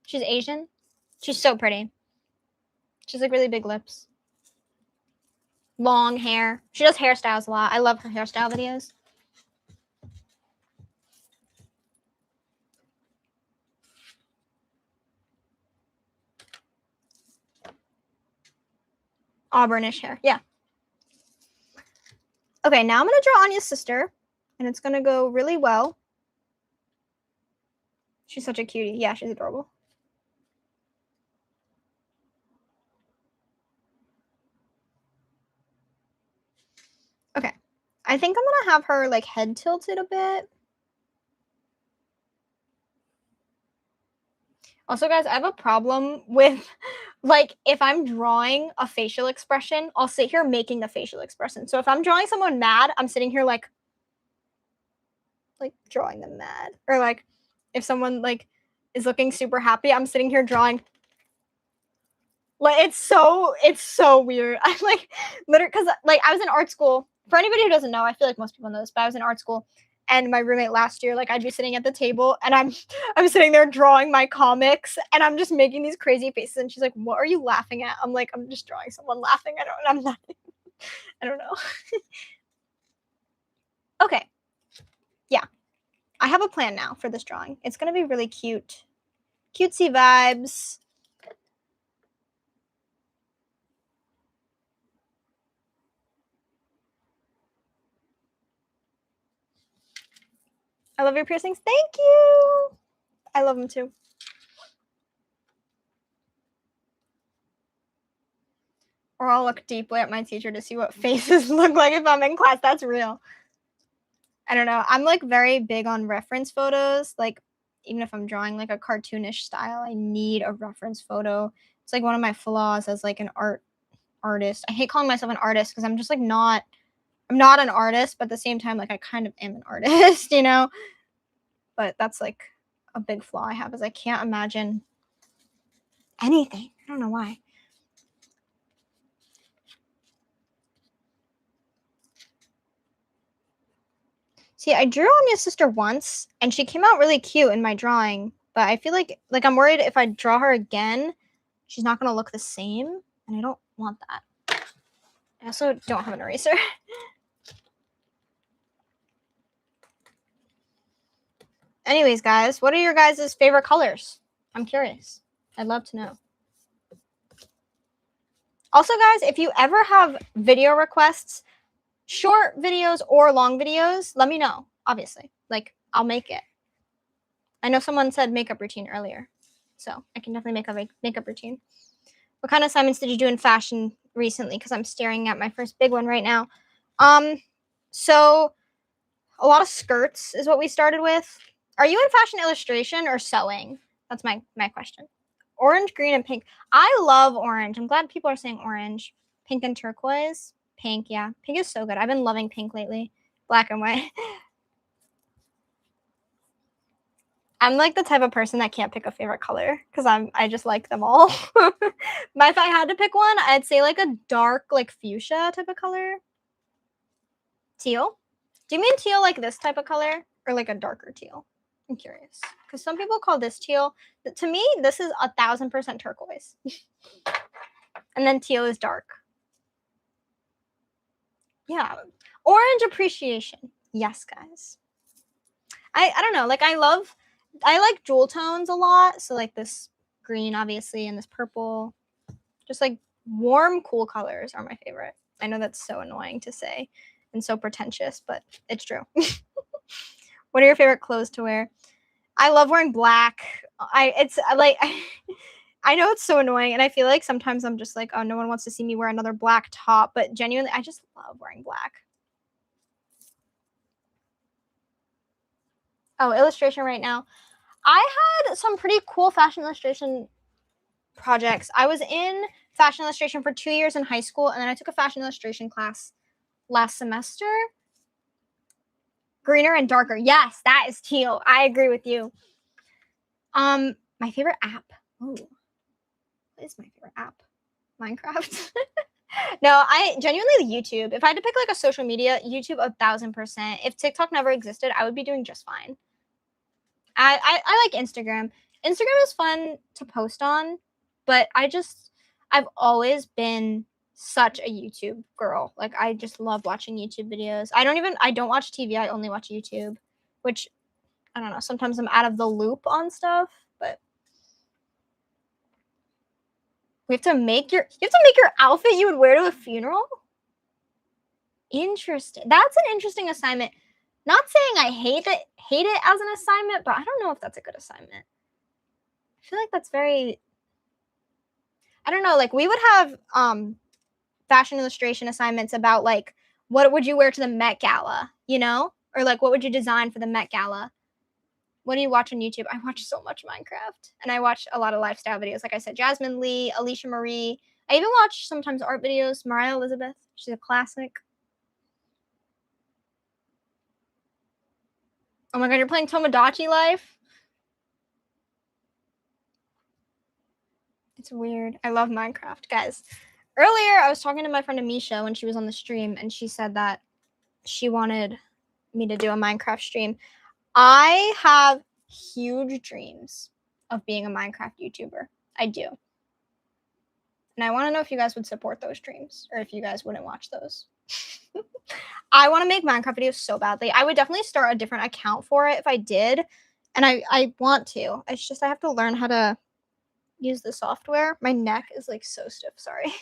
She's Asian. She's so pretty. She's like really big lips. Long hair. She does hairstyles a lot. I love her hairstyle videos. Auburnish hair. Yeah. Okay, now I'm going to draw Anya's sister, and it's going to go really well. She's such a cutie. Yeah, she's adorable. Okay. I think I'm going to have her like head tilted a bit. Also, guys, I have a problem with, like, if I'm drawing a facial expression, I'll sit here making the facial expression. So if I'm drawing someone mad, I'm sitting here, like drawing them mad. Or, like, if someone, like, is looking super happy, I'm sitting here drawing. Like, it's so weird. I'm, like, literally, because, like, I was in art school. For anybody who doesn't know, I feel like most people know this, but I was in art school. And my roommate last year, like, I'd be sitting at the table and I'm sitting there drawing my comics and I'm just making these crazy faces. And she's like, what are you laughing at? I'm like, I'm just drawing someone laughing. I'm not, I don't know. Okay. Yeah. I have a plan now for this drawing. It's going to be really cute. Cutesy vibes. I love your piercings. Thank you. I love them too. Or I'll look deeply at my teacher to see what faces look like if I'm in class. That's real. I don't know. I'm like very big on reference photos. Like even if I'm drawing like a cartoonish style, I need a reference photo. It's like one of my flaws as like an artist. I hate calling myself an artist because I'm just like I'm not an artist, but at the same time, like I kind of am an artist, you know? But that's like a big flaw I have is I can't imagine anything. I don't know why. See, I drew Anya's sister once, and she came out really cute in my drawing, but I feel like I'm worried if I draw her again, she's not going to look the same, and I don't want that. I also don't have an eraser. Anyways, guys, what are your guys' favorite colors? I'm curious. I'd love to know. Also, guys, if you ever have video requests, short videos or long videos, let me know, obviously. Like, I'll make it. I know someone said makeup routine earlier, so I can definitely make a makeup routine. What kind of assignments did you do in fashion recently? Because I'm staring at my first big one right now. So a lot of skirts is what we started with. Are you in fashion illustration or sewing? That's my question. Orange, green, and pink. I love orange. I'm glad people are saying orange. Pink and turquoise. Pink, yeah. Pink is so good. I've been loving pink lately. Black and white. I'm like the type of person that can't pick a favorite color because I just like them all. But if I had to pick one, I'd say like a dark, like fuchsia type of color. Teal? Do you mean teal like this type of color or like a darker teal? I'm curious because some people call this teal. To me, this is 1000% turquoise. And then teal is dark. Yeah. Orange appreciation. Yes, guys. I don't know. Like I like jewel tones a lot. So like this green, obviously, and this purple. Just like warm, cool colors are my favorite. I know that's so annoying to say and so pretentious, but it's true. What are your favorite clothes to wear? I love wearing black. I know it's so annoying, and I feel like sometimes I'm just like, oh, no one wants to see me wear another black top, but genuinely, I just love wearing black. Oh, illustration right now. I had some pretty cool fashion illustration projects. I was in fashion illustration for 2 years in high school, and then I took a fashion illustration class last semester. Greener and darker. Yes, that is teal. I agree with you. My favorite app. Ooh. What is my favorite app? Minecraft. No, I genuinely YouTube. If I had to pick like a social media, YouTube 1000%. If TikTok never existed, I would be doing just fine. I like Instagram. Instagram is fun to post on, but I've always been such a YouTube girl. Like I just love watching YouTube videos. I don't watch TV. I only watch YouTube, which I don't know. Sometimes I'm out of the loop on stuff, but you have to make your outfit you would wear to a funeral? Interesting. That's an interesting assignment. Not saying I hate it as an assignment, but I don't know if that's a good assignment. I feel like that's very, I don't know, like we would have fashion illustration assignments about like what would you wear to the Met Gala, you know? Or like what would you design for the Met Gala? What do you watch on YouTube? I watch so much Minecraft, and I watch a lot of lifestyle videos. Like I said, Jasmine Lee, Alicia Marie. I even watch sometimes art videos. Mariah Elizabeth, she's a classic. Oh my god, you're playing Tomodachi Life? It's weird. I love Minecraft, guys. Earlier, I was talking to my friend Amisha when she was on the stream, and she said that she wanted me to do a Minecraft stream. I have huge dreams of being a Minecraft YouTuber. I do. And I want to know if you guys would support those dreams or if you guys wouldn't watch those. I want to make Minecraft videos so badly. I would definitely start a different account for it if I did. And I want to. It's just I have to learn how to use the software. My neck is like so stiff. Sorry.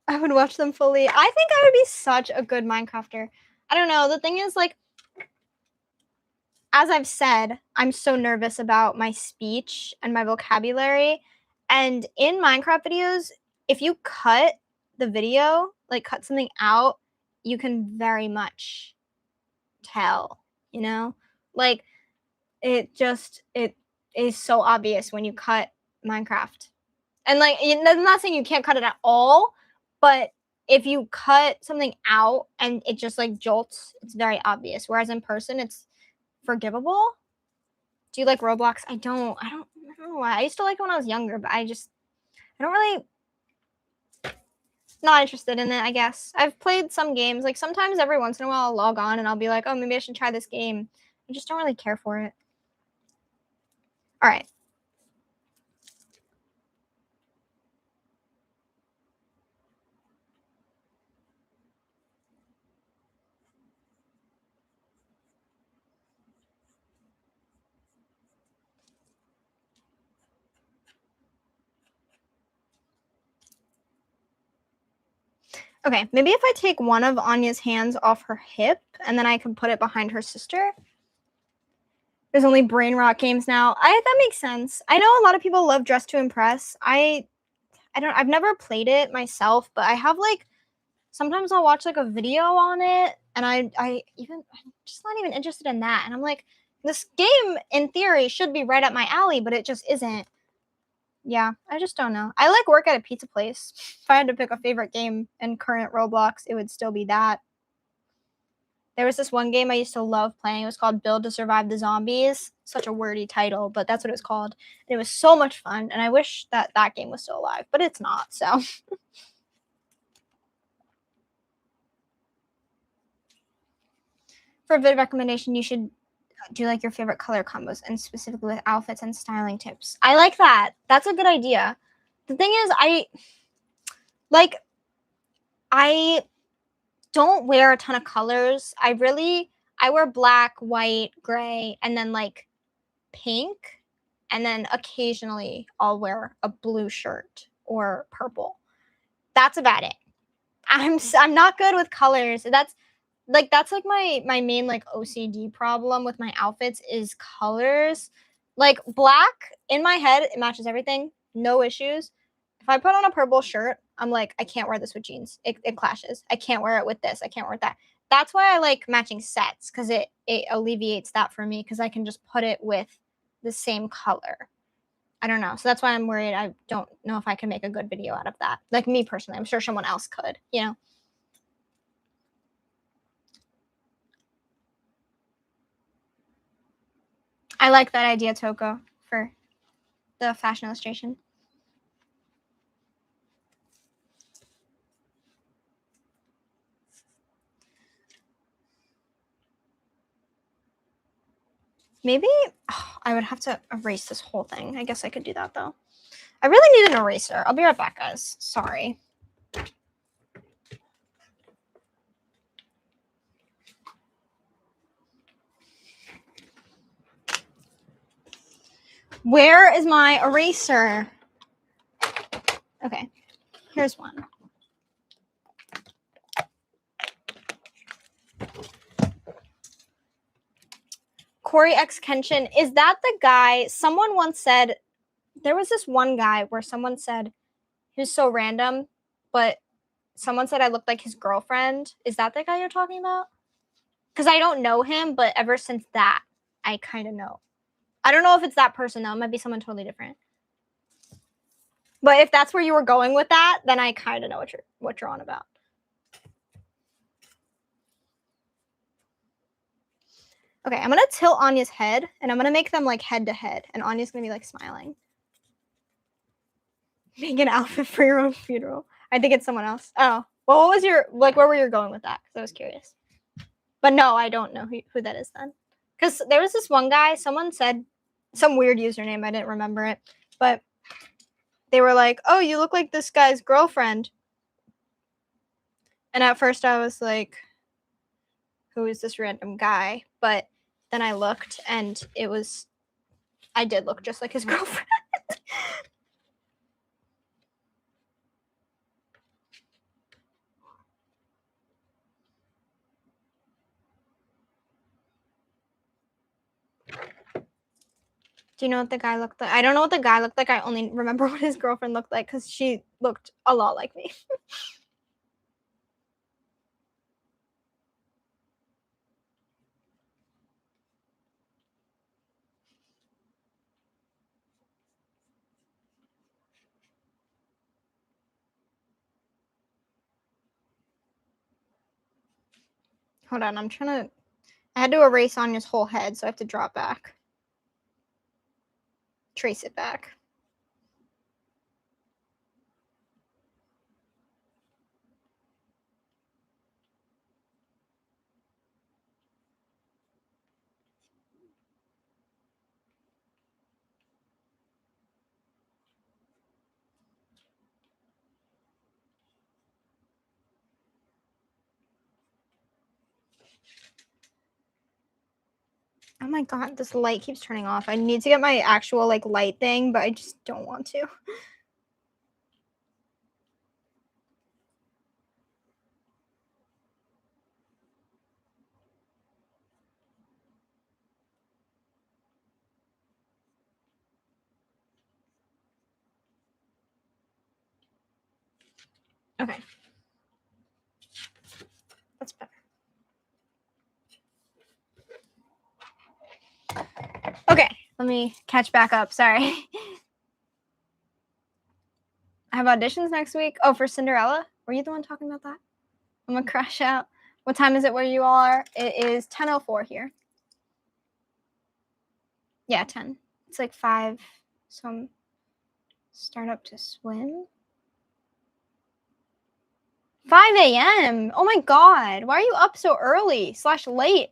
I would watch them fully. I think I would be such a good Minecrafter. I don't know. The thing is, like, as I've said, I'm so nervous about my speech and my vocabulary. And in Minecraft videos, if you cut the video, like cut something out, you can very much tell, you know? Like, it is so obvious when you cut Minecraft. And, like, I'm not saying you can't cut it at all, but if you cut something out and it just, like, jolts, it's very obvious. Whereas in person, it's forgivable. Do you like Roblox? I don't know why. I used to like it when I was younger, but I don't really. Not interested in it, I guess. I've played some games. Like, sometimes every once in a while I'll log on and I'll be like, oh, maybe I should try this game. I just don't really care for it. All right. Okay, maybe if I take one of Anya's hands off her hip and then I can put it behind her sister. There's only brain rot games now. That makes sense. I know a lot of people love Dress to Impress. I've never played it myself, but I have like sometimes I'll watch like a video on it and I'm just not even interested in that. And I'm like, this game in theory should be right up my alley, but it just isn't. Yeah, I just don't know. I like work at a pizza place. If I had to pick a favorite game in current Roblox, it would still be that. There was this one game I used to love playing. It was called Build to Survive the Zombies. Such a wordy title, but that's what it was called. And it was so much fun, and I wish that that game was still alive, but it's not, so. For a vid recommendation, you should do like your favorite color combos and specifically with outfits and styling tips. I like that. That's a good idea. The thing is, I don't wear a ton of colors. I wear black, white, gray, and then like pink. And then occasionally I'll wear a blue shirt or purple. That's about it. I'm not good with colors. That's like my main like OCD problem with my outfits is colors. Like black in my head, it matches everything, no issues. If I put on a purple shirt, I'm like, I can't wear this with jeans. It clashes. I can't wear it with this. I can't wear that. That's why I like matching sets because it alleviates that for me because I can just put it with the same color. I don't know. So that's why I'm worried. I don't know if I can make a good video out of that. Like me personally, I'm sure someone else could, you know? I like that idea, Toko, for the fashion illustration. Maybe I would have to erase this whole thing. I guess I could do that, though. I really need an eraser. I'll be right back, guys. Sorry. Where is my eraser? Okay, here's one. Corey X Kenshin, is that the guy? Someone once said, there was this one guy where someone said, he was so random, but someone said I looked like his girlfriend. Is that the guy you're talking about? Because I don't know him, but ever since that, I kind of know. I don't know if it's that person, though. It might be someone totally different. But if that's where you were going with that, then I kind of know what you're on about. Okay, I'm going to tilt Anya's head, and I'm going to make them, like, head-to-head, and Anya's going to be, like, smiling. Make an outfit for your own funeral. I think it's someone else. Oh, well, what was your, like, where were you going with that? Because I was curious. But no, I don't know who that is then. Because there was this one guy, someone said some weird username, I didn't remember it, but they were like, oh, you look like this guy's girlfriend. And at first I was like, who is this random guy? But then I looked and I did look just like his girlfriend. Do you know what the guy looked like? I don't know what the guy looked like. I only remember what his girlfriend looked like because she looked a lot like me. Hold on, I had to erase Anya's whole head, so I have to draw it back. Trace it back. my god, this light keeps turning off. I need to get my actual like light thing, but I just don't want to. Okay. That's better. Okay, let me catch back up. Sorry. I have auditions next week. Oh, for Cinderella? Were you the one talking about that? I'm gonna crash out. What time is it where you are? It is 10:04 here. Yeah, 10. It's like 5. So I'm start up to swim. 5 a.m. Oh my god. Why are you up so early / late?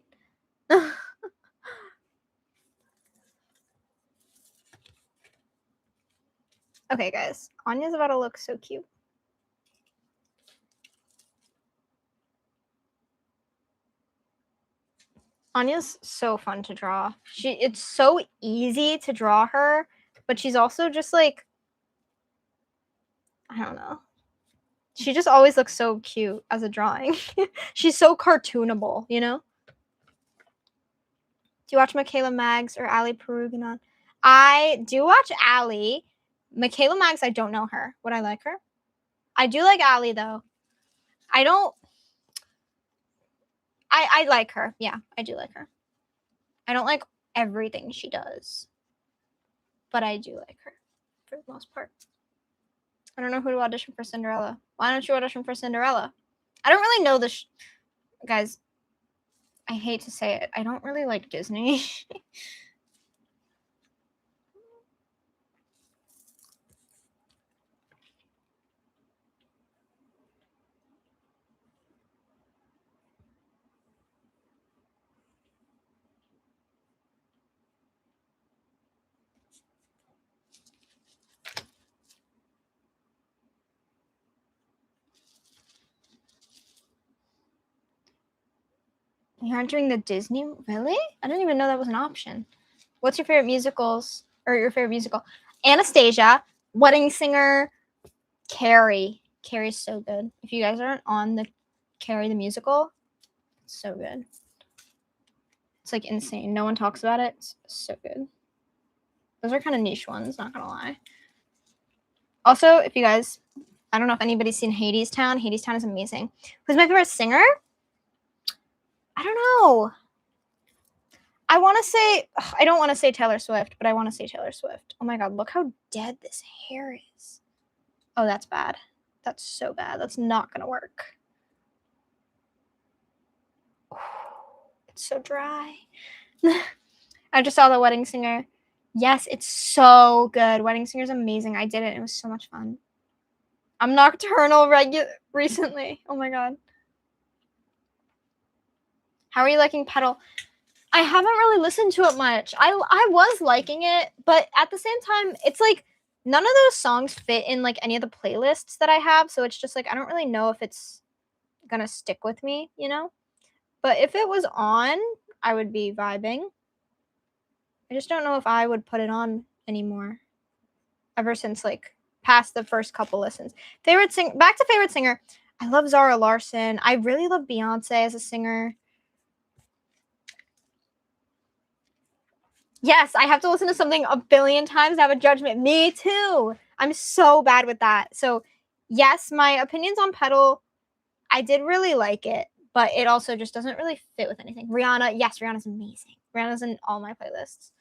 Okay, guys. Anya's about to look so cute. Anya's so fun to draw. It's so easy to draw her, but she's also just like, I don't know. She just always looks so cute as a drawing. She's so cartoonable, you know? Do you watch Michaela Maggs or Ali Peruginon? I do watch Ali. Michaela Maggs, I don't know her. Would I like her? I do like Ali, though. I don't... I like her. Yeah, I do like her. I don't like everything she does. But I do like her, for the most part. I don't know who to audition for Cinderella. Why don't you audition for Cinderella? I don't really know this... Guys, I hate to say it. I don't really like Disney. You're entering the Disney? Really? I didn't even know that was an option. What's your favorite musicals or your favorite musical? Anastasia, Wedding Singer, Carrie. Carrie's so good. If you guys aren't on the Carrie the musical, it's so good. It's like insane. No one talks about it. It's so good. Those are kind of niche ones, not gonna lie. Also, if you guys, I don't know if anybody's seen Hadestown. Hadestown is amazing. Who's my favorite singer? I don't know. I want to say, I don't want to say Taylor Swift, but I want to say Taylor Swift. Oh my god, look how dead this hair is. Oh, that's bad. That's so bad. That's not going to work. It's so dry. I just saw The Wedding Singer. Yes, it's so good. Wedding Singer's amazing. I did it. It was so much fun. I'm nocturnal recently. Oh my god. How are you liking Petal? I haven't really listened to it much. I was liking it, but at the same time, it's like none of those songs fit in like any of the playlists that I have, so it's just like I don't really know if it's gonna stick with me, you know? But if it was on, I would be vibing. I just don't know if I would put it on anymore. Ever since like past the first couple listens. Back to favorite singer. I love Zara Larsson. I really love Beyonce as a singer. Yes, I have to listen to something a billion times to have a judgment. Me too. I'm so bad with that. So, yes, my opinions on Petal, I did really like it, but it also just doesn't really fit with anything. Rihanna, yes, Rihanna's amazing. Rihanna's in all my playlists.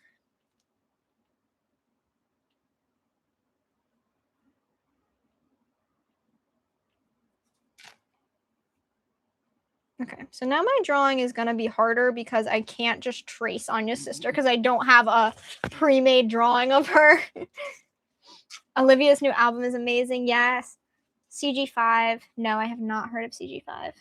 Okay, so now my drawing is going to be harder because I can't just trace Anya's sister because I don't have a pre-made drawing of her. Olivia's new album is amazing, yes. CG5, no, I have not heard of CG5.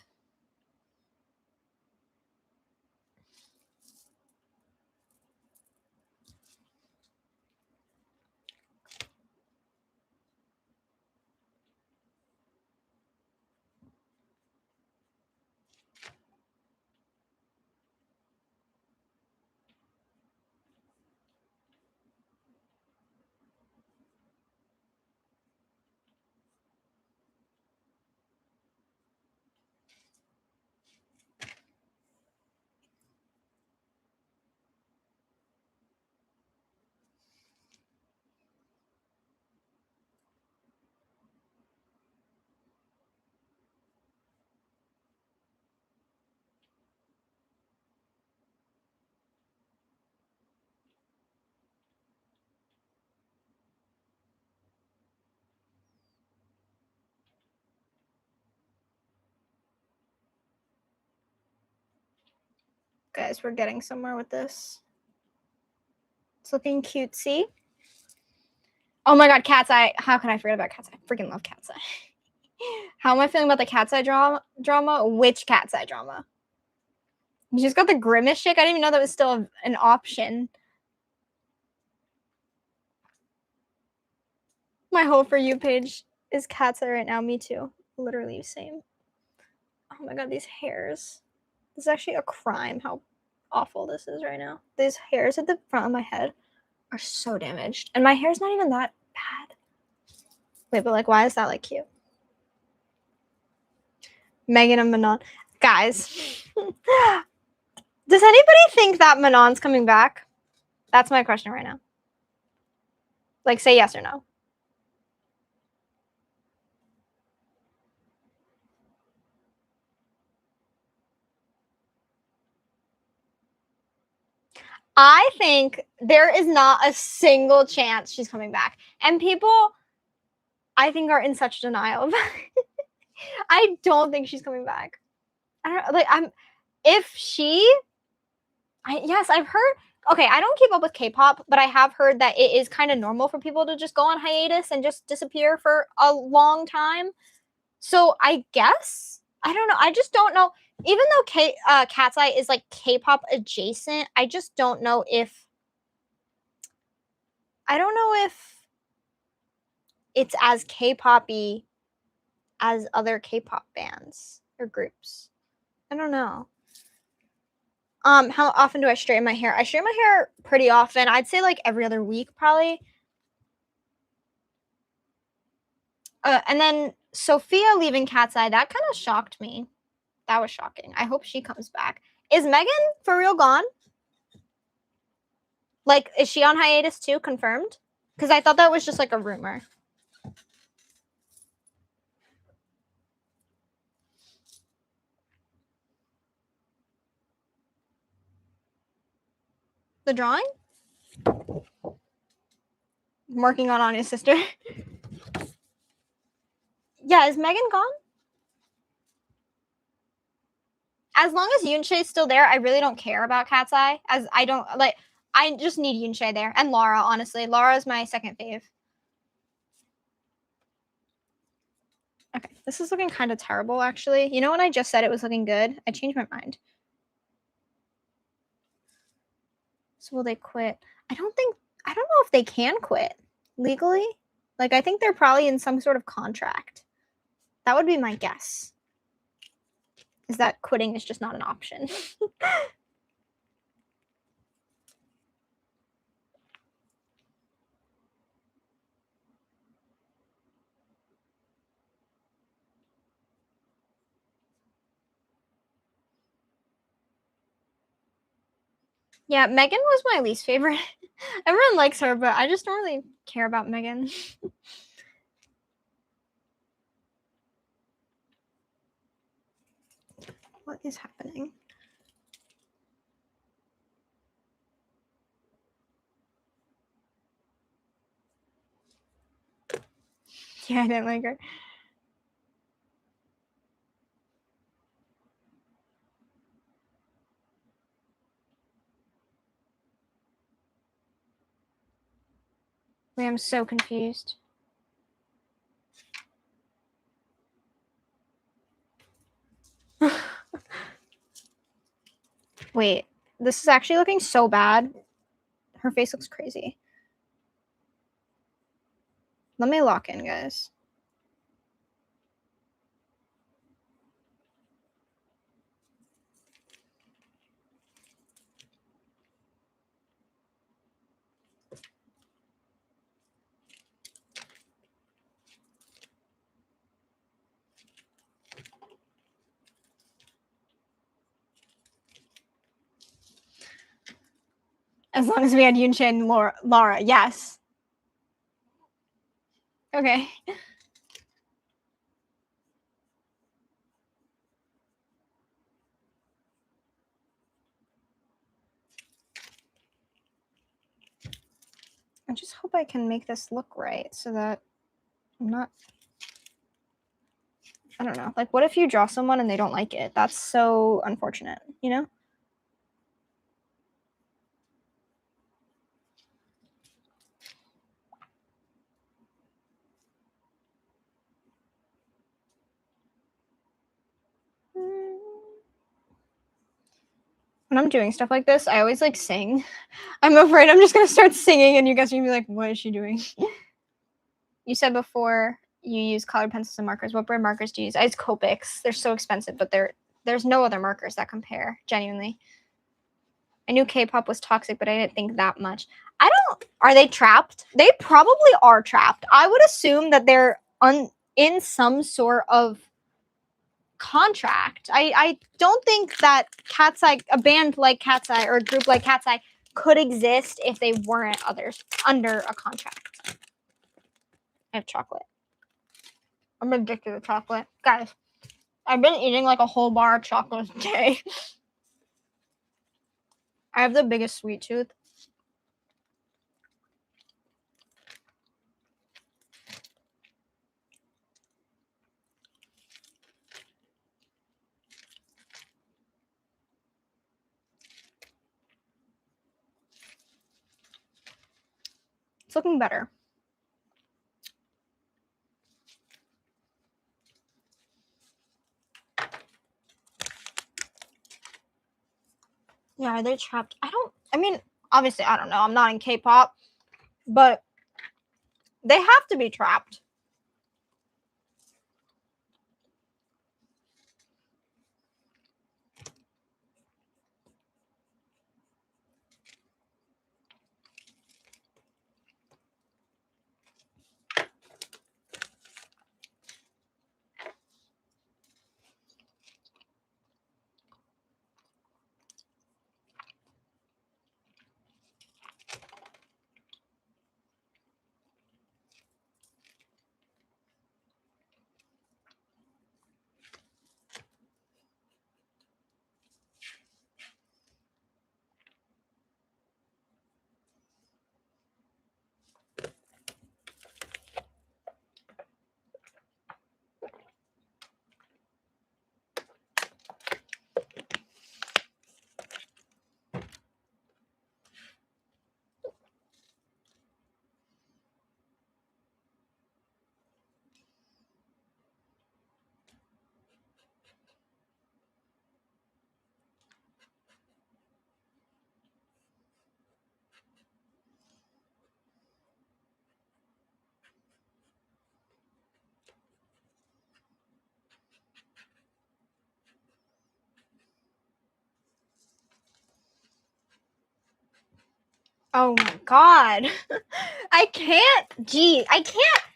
Guys, we're getting somewhere with this. It's looking cutesy. Oh my god, Cat's Eye. How can I forget about Cat's Eye? I freaking love Cat's Eye. How am I feeling about the Cat's Eye drama? Which Cat's Eye drama? You just got the grimace chick? I didn't even know that was still an option. My whole For You page is Cat's Eye right now. Me too. Literally same. Oh my god, these hairs. This is actually a crime how awful this is right now. These hairs at the front of my head are so damaged. And my hair's not even that bad. Wait, but like, why is that like cute? Megan and Manon. Guys. Does anybody think that Manon's coming back? That's my question right now. Like, say yes or no. I think there is not a single chance she's coming back. And people, I think, are in such denial. I don't think she's coming back. I don't like. Yes, I've heard. Okay, I don't keep up with K-pop, but I have heard that it is kind of normal for people to just go on hiatus and just disappear for a long time. So I guess I don't know. I just don't know. Even though Cat's Eye is like K-pop adjacent, I just don't know if. I don't know if it's as K-poppy as other K-pop bands or groups. I don't know. How often do I straighten my hair? I straighten my hair pretty often. I'd say like every other week, probably. And then Sophia leaving Cat's Eye, that kind of shocked me. That was shocking. I hope she comes back. Is Megan for real gone? Like, is she on hiatus too? Confirmed? Because I thought that was just like a rumor. The drawing? I'm working on Anya's sister. Yeah, is Megan gone? As long as Yoonshae's still there, I really don't care about Cat's Eye. As I don't like, I just need Yoonshae there and Lara. Honestly, Lara is my second fave. Okay, this is looking kind of terrible, actually. You know when I just said it was looking good? I changed my mind. So will they quit? I don't know if they can quit legally. Like, I think they're probably in some sort of contract. That would be my guess. Is that quitting is just not an option. Yeah, Megan was my least favorite. Everyone likes her, but I just don't really care about Megan. What is happening? Yeah, I didn't like her. Wait, I'm so confused. Wait, this is actually looking so bad. Her face looks crazy. Let me lock in, guys. As long as we had Yoonshae and Lara, yes. Okay. I just hope I can make this look right so that I'm not... I don't know. Like, what if you draw someone and they don't like it? That's so unfortunate, you know? when I'm doing stuff like this, I always like sing. I'm afraid I'm just gonna start singing and you guys are gonna be like, what is she doing? You said before you use colored pencils and markers. What brand markers do you use? I use Copics. They're so expensive, but there's no other markers that compare, genuinely. I knew K-pop was toxic, but I didn't think that much. Are they trapped? They probably are trapped. I would assume that they're in some sort of contract. I don't think that Cat's Eye, a band like Cat's Eye or a group like Cat's Eye could exist if they weren't under a contract. I have chocolate. I'm addicted to chocolate. Guys, I've been eating like a whole bar of chocolate a day. I have the biggest sweet tooth. It's looking better. Yeah, are they trapped? I mean, obviously, I don't know. I'm not in K-pop, but they have to be trapped. Oh my god. I can't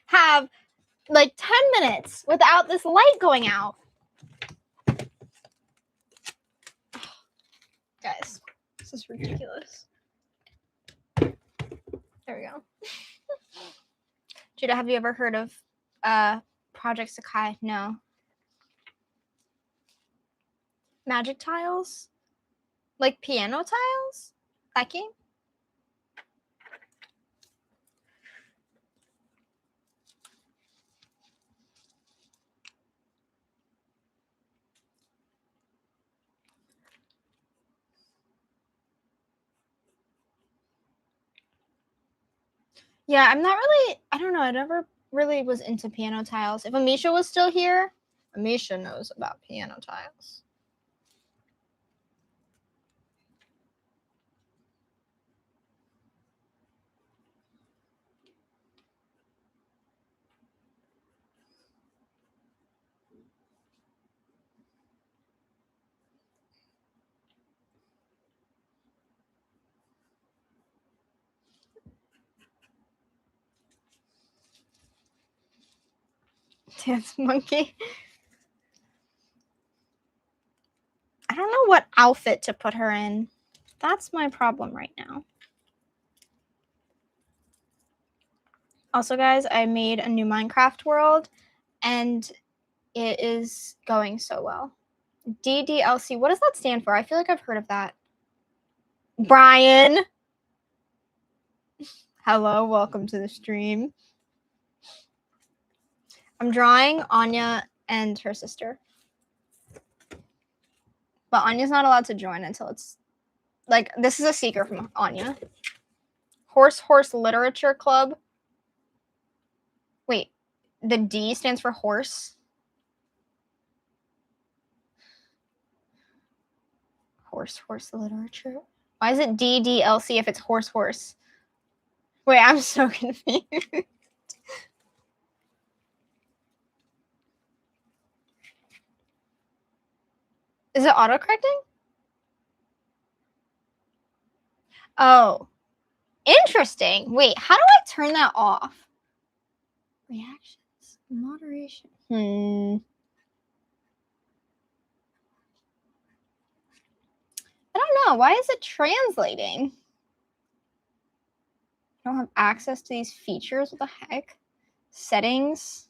have like 10 minutes without this light going out. Guys, this is ridiculous. There we go. Judah, have you ever heard of Project Sakai? No. Magic tiles? Like piano tiles? That game? Yeah, I'm not really, I don't know, I never really was into piano tiles. If Amisha was still here, Amisha knows about piano tiles. Dance monkey. I don't know what outfit to put her in. That's my problem right now. Also, guys, I made a new Minecraft world, and it is going so well. DDLC, what does that stand for? I feel like I've heard of that. Brian. Hello, welcome to the stream. I'm drawing Anya and her sister. But Anya's not allowed to join until it's, like, this is a secret from Anya. Horse Literature Club. Wait, the D stands for horse? horse literature. Why is it DDLC if it's horse? Wait, I'm so confused. Is it autocorrecting? Oh, interesting. Wait, how do I turn that off? Reactions, moderation. I don't know. Why is it translating? I don't have access to these features. What the heck? Settings.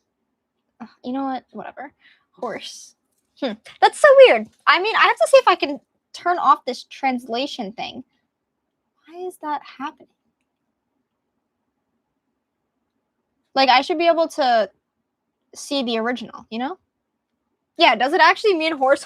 Ugh, you know what? Whatever. Horse. That's so weird. I mean, I have to see if I can turn off this translation thing. Why is that happening? Like, I should be able to see the original, you know? Yeah, does it actually mean horse?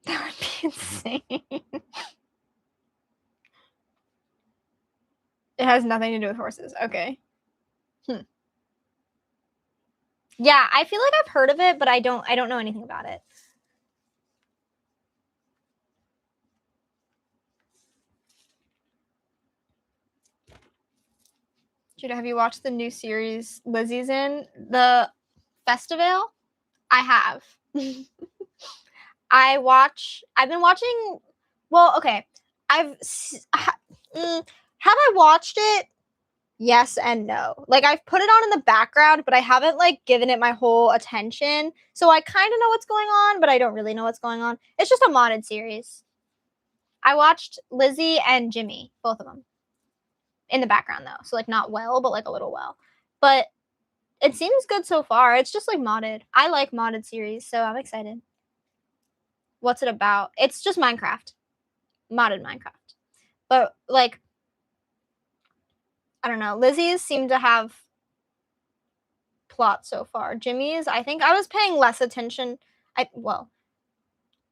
That would be insane. It has nothing to do with horses. Okay. Yeah, I feel like I've heard of it, but I don't know anything about it. Judah, have you watched the new series Lizzie's in? The Festival? I have. I've been watching, well, okay. Have I watched it? Yes and no. Like, I've put it on in the background, but I haven't, like, given it my whole attention. So I kind of know what's going on, but I don't really know what's going on. It's just a modded series. I watched Lizzie and Jimmy, both of them. In the background, though. So, like, not well, but, like, a little well. But it seems good so far. It's just, like, modded. I like modded series, so I'm excited. What's it about? It's just Minecraft. Modded Minecraft. But, like, I don't know. Lizzie's seem to have plot so far. Jimmy's, I think I was paying less attention. I think I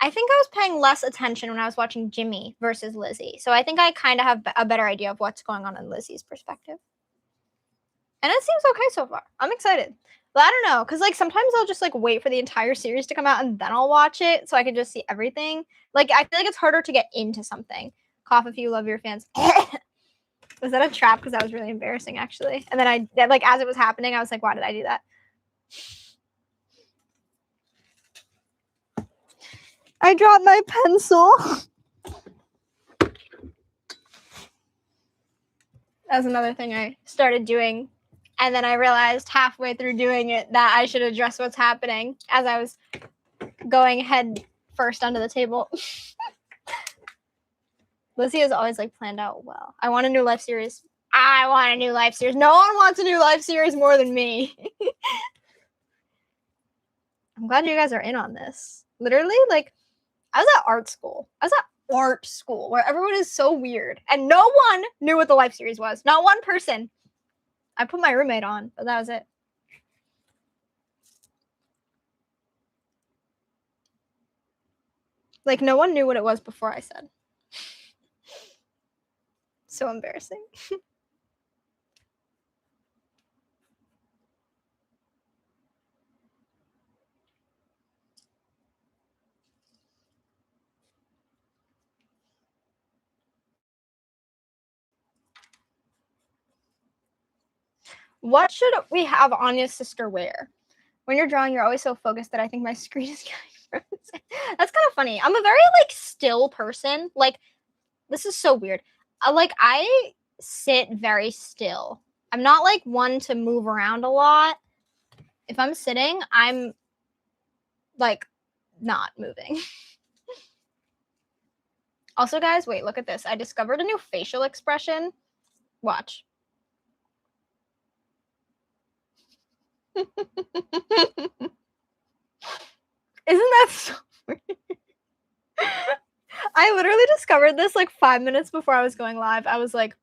was paying less attention when I was watching Jimmy versus Lizzie. So I think I kind of have a better idea of what's going on in Lizzie's perspective. And it seems okay so far. I'm excited. But I don't know, because, like, sometimes I'll just, like, wait for the entire series to come out and then I'll watch it so I can just see everything. Like, I feel like it's harder to get into something. Cough if you love your fans. Was that a trap? Because that was really embarrassing, actually. And then like, as it was happening, I was like, why did I do that? I dropped my pencil. That's another thing I started doing. And then I realized halfway through doing it that I should address what's happening as I was going head first onto the table. Lizzie has always, like, planned out well. I want a new life series. I want a new life series. No one wants a new life series more than me. I'm glad you guys are in on this. Literally, like, I was at art school. Where everyone is so weird. And no one knew what the life series was. Not one person. I put my roommate on, but that was it. Like, no one knew what it was before I said. So embarrassing. What should we have Anya's sister wear? When you're drawing, you're always so focused that I think my screen is getting frozen. That's kind of funny. I'm a very, like, still person. Like, this is so weird. Like, I sit very still. I'm not, like, one to move around a lot. If I'm sitting, I'm, like, not moving. Also, guys, wait, look at this. I discovered a new facial expression. Watch. Isn't that so weird? I literally discovered this, like, 5 minutes before I was going live. I was like,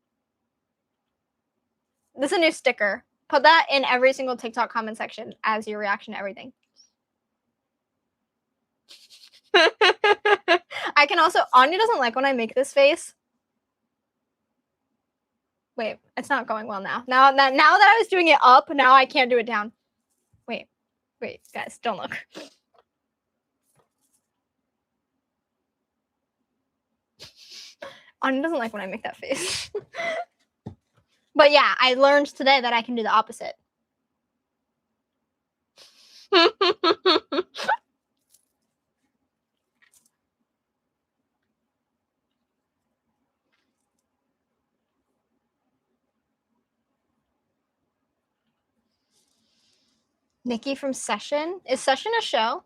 this is a new sticker. Put that in every single TikTok comment section as your reaction to everything. I can also, Anya doesn't like when I make this face. Wait, it's not going well now. Now that I was doing it up, now I can't do it down. Wait, guys, don't look. Anya doesn't like when I make that face. But yeah, I learned today that I can do the opposite. Nikki from Session? Is Session a show?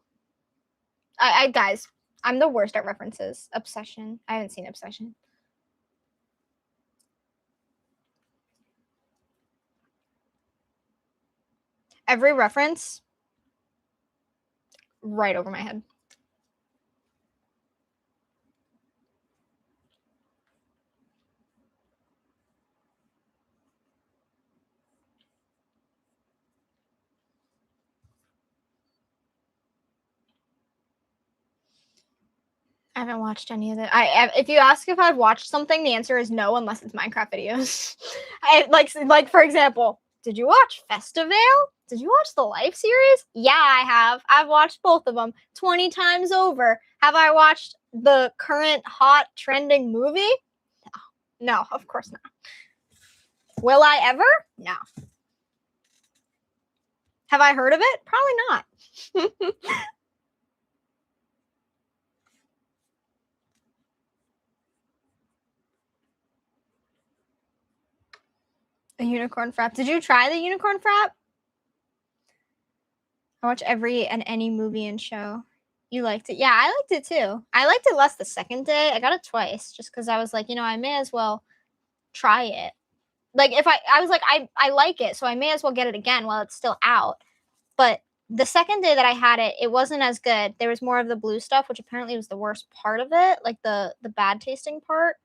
I guys, I'm the worst at references. Obsession. I haven't seen Obsession. Every reference right over my head. I haven't watched any of it. If you ask if I've watched something, the answer is no, unless it's Minecraft videos. like for example, did you watch Festival? Did you watch the Life series? Yeah, I have. I've watched both of them 20 times over. Have I watched the current hot trending movie? No, of course not. Will I ever? No. Have I heard of it? Probably not. A unicorn frap. Did you try the unicorn frap? I watch every and any movie and show. You liked it? Yeah, I liked it too. I liked it less the second day. I got it twice just because I was like, I may as well try it. Like if I was like, I like it, so I may as well get it again while it's still out. But the second day that I had it, it wasn't as good. There was more of the blue stuff, which apparently was the worst part of it, like the bad tasting part.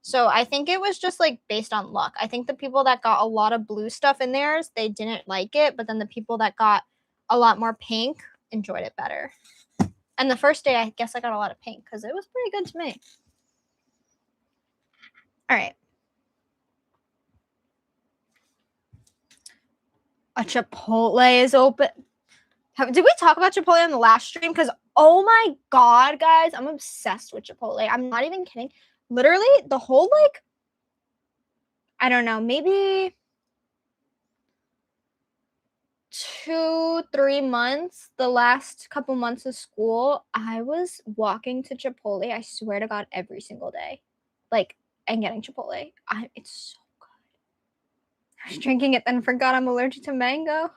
So I think it was just like based on luck. I think the people that got a lot of blue stuff in theirs, they didn't like it, but then the people that got a lot more pink enjoyed it better. And the first day, I guess I got a lot of pink because it was pretty good to me. All right. A Chipotle is open. Did we talk about Chipotle on the last stream? Because, oh my God, guys, I'm obsessed with Chipotle. I'm not even kidding. Literally, the whole, like, I don't know, maybe 2-3 months, the last couple months of school, I was walking to Chipotle, I swear to God, every single day. Like, and getting Chipotle. It's so good. I was drinking it, then forgot I'm allergic to mango.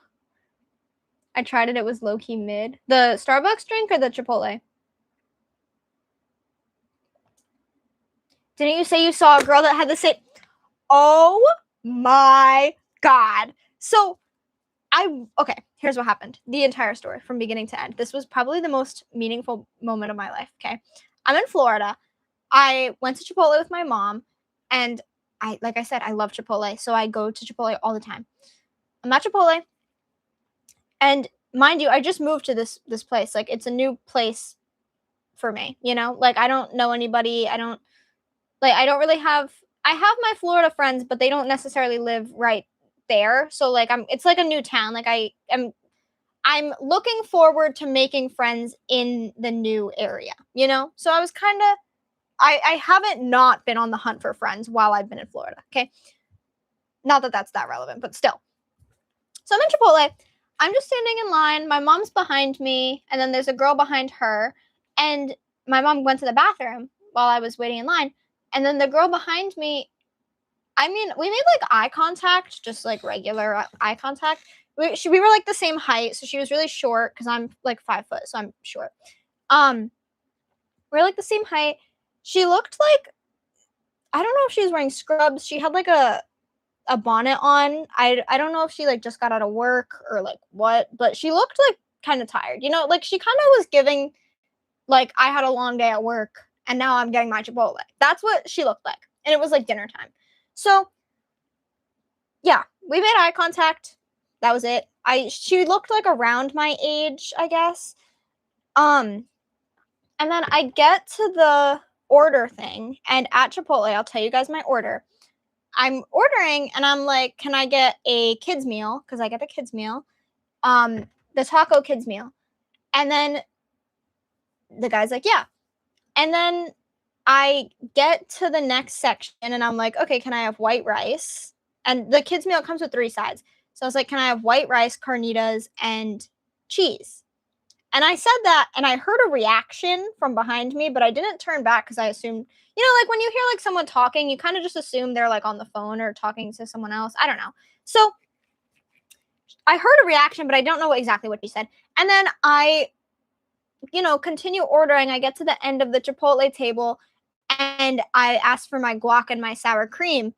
I tried it. It was low-key mid. The Starbucks drink or the Chipotle? Didn't you say you saw a girl that had the same... Oh my God. So, okay, here's what happened. The entire story from beginning to end. This was probably the most meaningful moment of my life, okay? I'm in Florida. I went to Chipotle with my mom, and like I said, I love Chipotle, so I go to Chipotle all the time. I'm at Chipotle, and mind you, I just moved to this place. Like, it's a new place for me, Like, I don't know anybody. I don't really have... I have my Florida friends, but they don't necessarily live right there. So, like, it's like a new town. Like, I'm looking forward to making friends in the new area, So I was kind of... I haven't not been on the hunt for friends while I've been in Florida, okay? Not that that's that relevant, but still. So I'm in Chipotle. I'm just standing in line. My mom's behind me, and then there's a girl behind her. And my mom went to the bathroom while I was waiting in line. And then the girl behind me, I mean, we made like eye contact, just like regular eye contact. We were like the same height, so she was really short because I'm like 5 foot, so I'm short. We're like the same height. She looked like, I don't know if she was wearing scrubs. She had like a bonnet on. I don't know if she like just got out of work or like what, but she looked like kind of tired. Like she kind of was giving like I had a long day at work and now I'm getting my Chipotle. That's what she looked like. And it was like dinner time. So yeah, we made eye contact. That was it. She looked like around my age, I guess. And And then I get to the order thing, and at Chipotle, I'll tell you guys my order. I'm ordering, and I'm like, can I get a kids meal? Because I get the kids meal, the taco kids meal. And then the guy's like, yeah. And then I get to the next section, and I'm like, okay, can I have white rice? And the kids meal comes with 3 sides. So I was like, can I have white rice, carnitas, and cheese? And I said that, and I heard a reaction from behind me, but I didn't turn back because I assumed, like when you hear like someone talking, you kind of just assume they're like on the phone or talking to someone else. I don't know. So I heard a reaction, but I don't know exactly what she said. And then I, continue ordering. I get to the end of the Chipotle table, and I ask for my guac and my sour cream.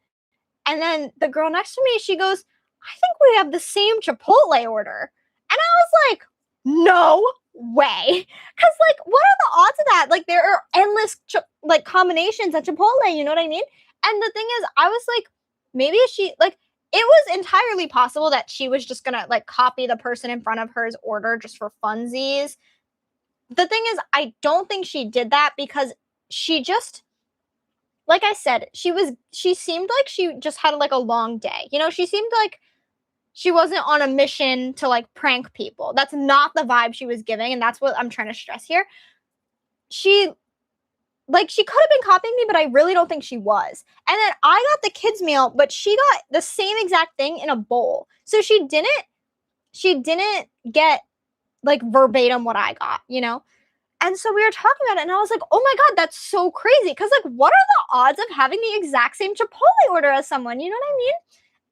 And then the girl next to me, she goes, I think we have the same Chipotle order. And I was like, no way. Because, like, what are the odds of that? Like, there are endless, combinations at Chipotle. You know what I mean? And the thing is, I was like, maybe she, like, it was entirely possible that she was just going to, like, copy the person in front of her's order just for funsies. The thing is, I don't think she did that because she just, like I said, she seemed like she just had like a long day. She seemed like she wasn't on a mission to like prank people. That's not the vibe she was giving, and that's what I'm trying to stress here. She could have been copying me, but I really don't think she was. And then I got the kids meal, but she got the same exact thing in a bowl. So she didn't get like verbatim what I got, And so we were talking about it, and I was like, oh my God, that's so crazy. Because, like, what are the odds of having the exact same Chipotle order as someone? You know what I mean?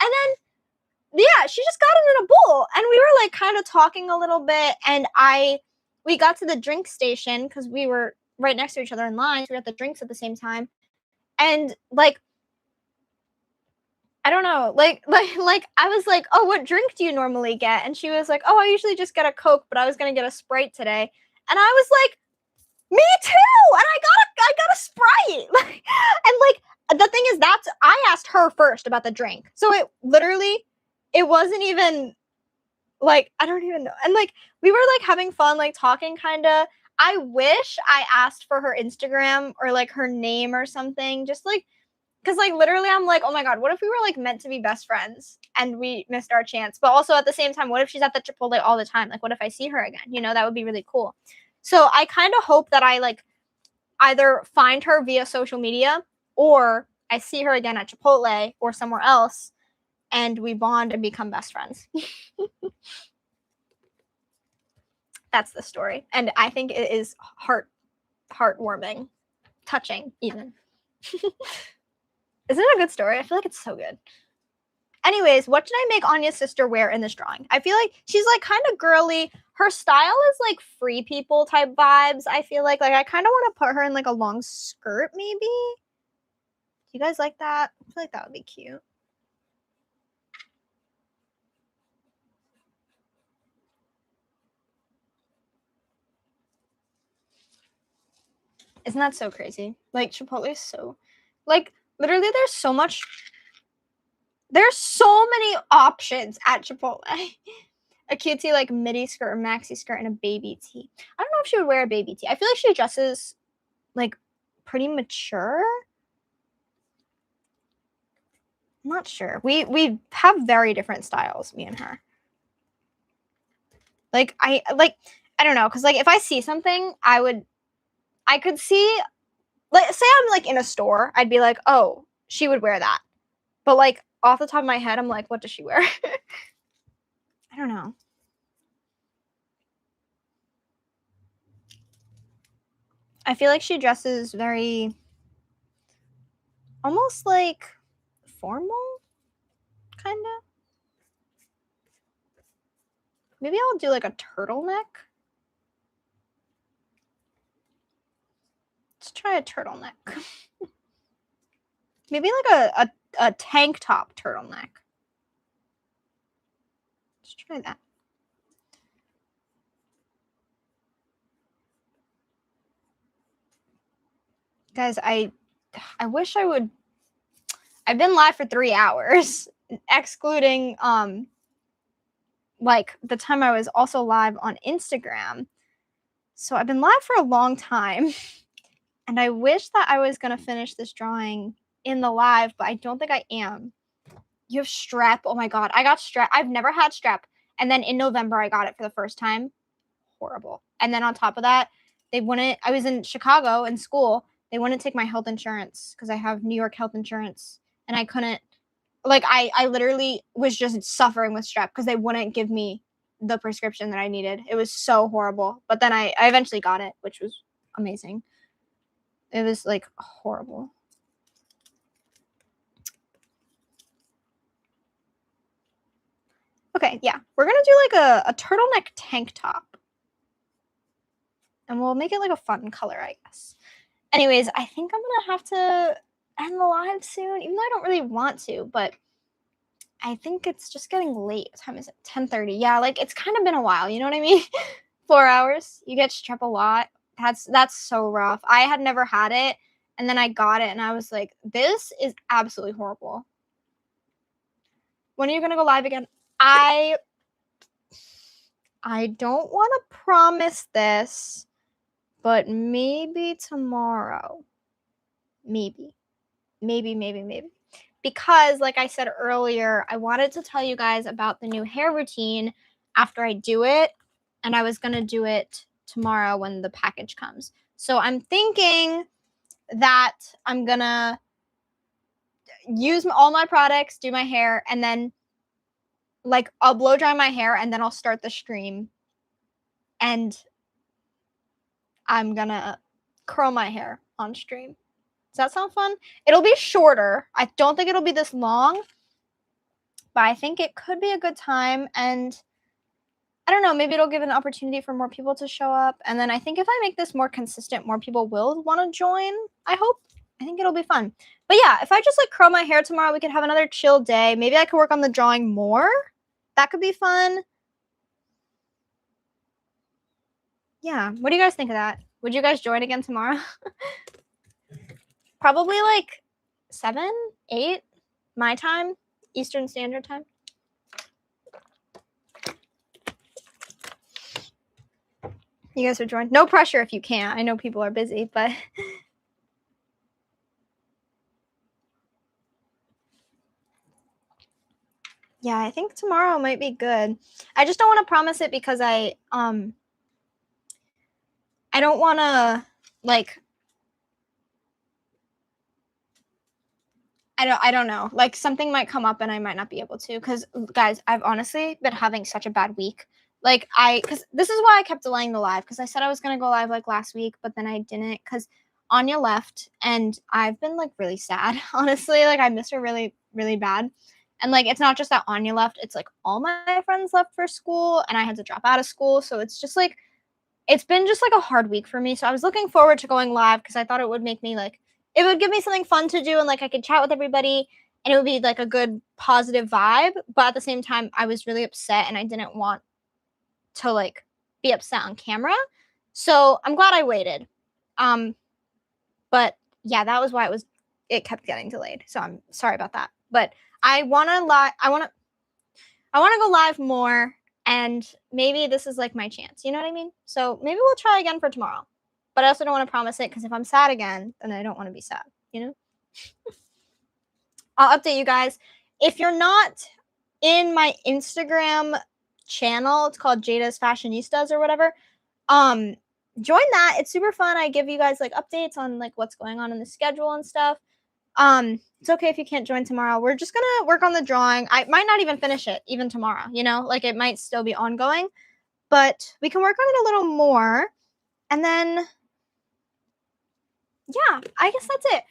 And then, yeah, she just got it in a bowl. And we were, like, kind of talking a little bit. And we got to the drink station because we were right next to each other in line. So we got the drinks at the same time. And, like, I don't know, like I was like, oh, what drink do you normally get? And she was like, oh, I usually just get a Coke, but I was going to get a Sprite today. And I was like, me too. And I got a Sprite. And like, the thing is, I asked her first about the drink. So it wasn't even like, I don't even know. And like, we were like having fun, like talking kind of. I wish I asked for her Instagram or like her name or something, just like, because like literally I'm like, oh my God, what if we were like meant to be best friends and we missed our chance? But also at the same time, what if she's at the Chipotle all the time? Like, what if I see her again? That would be really cool. So I kind of hope that I like either find her via social media or I see her again at Chipotle or somewhere else and we bond and become best friends. That's the story. And I think it is heartwarming, touching even. Isn't it a good story? I feel like it's so good. Anyways, what did I make Anya's sister wear in this drawing? I feel like she's like kind of girly. Her style is like free people type vibes. I feel like I kind of want to put her in like a long skirt maybe. Do you guys like that? I feel like that would be cute. Isn't that so crazy? Like Chipotle is so, like literally there's so many options at Chipotle. A cutesy like midi skirt or maxi skirt and a baby tee. I don't know if she would wear a baby tee. I feel like she dresses like pretty mature. I'm not sure. We have very different styles, me and her. Like I don't know, because like if I see something, I could see, like say I'm like in a store, I'd be like, oh, she would wear that. But like off the top of my head, I'm like, what does she wear? I don't know. I feel like she dresses very almost like formal, kind of. Maybe I'll do like a turtleneck. Let's try a turtleneck. Maybe like a tank top turtleneck. Let's try that. Guys, I wish I would. I've been live for 3 hours, excluding like the time I was also live on Instagram. So I've been live for a long time, and I wish that I was going to finish this drawing in the live, but I don't think I am. You have strep. Oh my God. I got strep. I've never had strep. And then in November, I got it for the first time. Horrible. And then on top of that, I was in Chicago in school. They wouldn't take my health insurance because I have New York health insurance. And I couldn't, like, I literally was just suffering with strep because they wouldn't give me the prescription that I needed. It was so horrible. But then I eventually got it, which was amazing. It was like horrible. Okay, yeah. We're going to do like a turtleneck tank top. And we'll make it like a fun color, I guess. Anyways, I think I'm going to have to end the live soon, even though I don't really want to, but I think it's just getting late. What time is it? 10:30. Yeah, like it's kind of been a while, you know what I mean? 4 hours. You get strep a lot. That's so rough. I had never had it, and then I got it, and I was like, this is absolutely horrible. When are you going to go live again? I don't want to promise this, but maybe tomorrow. Maybe. Because, like I said earlier, I wanted to tell you guys about the new hair routine after I do it, and I was going to do it tomorrow when the package comes. So I'm thinking that I'm going to use all my products, do my hair, and then like I'll blow dry my hair, and then I'll start the stream, and I'm going to curl my hair on stream. Does that sound fun? It'll be shorter. I don't think it'll be this long, but I think it could be a good time. And I don't know, maybe it'll give an opportunity for more people to show up. And then I think if I make this more consistent, more people will want to join. I hope. I think it'll be fun. But yeah, if I just like curl my hair tomorrow, we could have another chill day. Maybe I could work on the drawing more. That could be fun. Yeah. What do you guys think of that? Would you guys join again tomorrow? Probably like 7, 8 my time, Eastern Standard Time. You guys are joined. No pressure if you can't. I know people are busy, but yeah, I think tomorrow might be good. I just don't want to promise it because I don't want to like I don't know. Like something might come up and I might not be able to cuz guys, I've honestly been having such a bad week. Like cuz this is why I kept delaying the live cuz I said I was going to go live like last week, but then I didn't cuz Anya left and I've been like really sad. Honestly, like I miss her really really bad. And like it's not just that Anya left, it's like all my friends left for school and I had to drop out of school, so it's just like it's been just like a hard week for me. So I was looking forward to going live cuz I thought it would make me like it would give me something fun to do and like I could chat with everybody and it would be like a good positive vibe, but at the same time I was really upset and I didn't want to like be upset on camera. So I'm glad I waited. But yeah, that was why it kept getting delayed. So I'm sorry about that. But I want to go live more and maybe this is like my chance. You know what I mean? So maybe we'll try again for tomorrow. But I also don't want to promise it because if I'm sad again, then I don't want to be sad, you know? I'll update you guys. If you're not in my Instagram channel, it's called Jada's Fashionistas or whatever. Join that. It's super fun. I give you guys like updates on like what's going on in the schedule and stuff. It's okay if you can't join tomorrow. We're just gonna work on the drawing. I might not even finish it even tomorrow, you know, like it might still be ongoing, but we can work on it a little more. And then yeah, I guess that's it.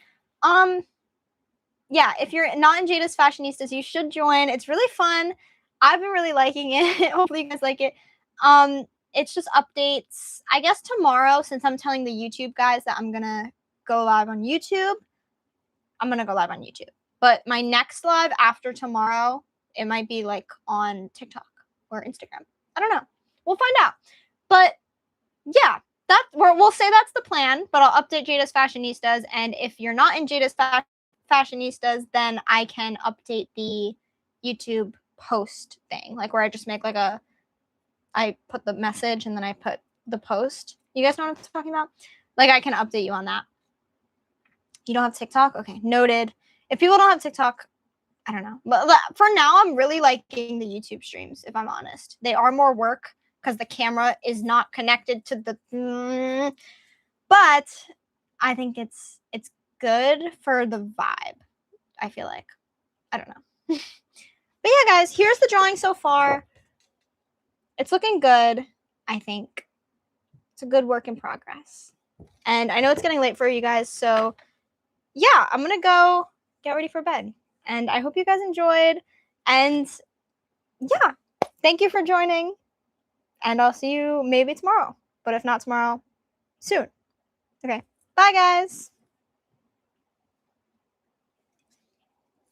Yeah, if you're not in Jada's Fashionistas, you should join. It's really fun. I've been really liking it. Hopefully you guys like it. It's just updates. I guess tomorrow, since I'm telling the YouTube guys that I'm gonna go live on YouTube, I'm gonna go live on YouTube. But my next live after tomorrow, it might be like on TikTok or Instagram. I don't know. We'll find out. But yeah. We'll say that's the plan, but I'll update Jada's Fashionistas. And if you're not in Jada's Fashionistas, then I can update the YouTube post thing, like where I just make like I put the message and then I put the post. You guys know what I'm talking about? Like, I can update you on that. You don't have TikTok? Okay, noted. If people don't have TikTok, I don't know. But for now, I'm really liking the YouTube streams, if I'm honest. They are more work because the camera is not connected to the... But I think it's good for the vibe, I feel like. I don't know. But yeah, guys, here's the drawing so far. It's looking good, I think. It's a good work in progress. And I know it's getting late for you guys, so yeah, I'm going to go get ready for bed. And I hope you guys enjoyed. And yeah, thank you for joining. And I'll see you maybe tomorrow. But if not tomorrow, soon. Okay, bye, guys.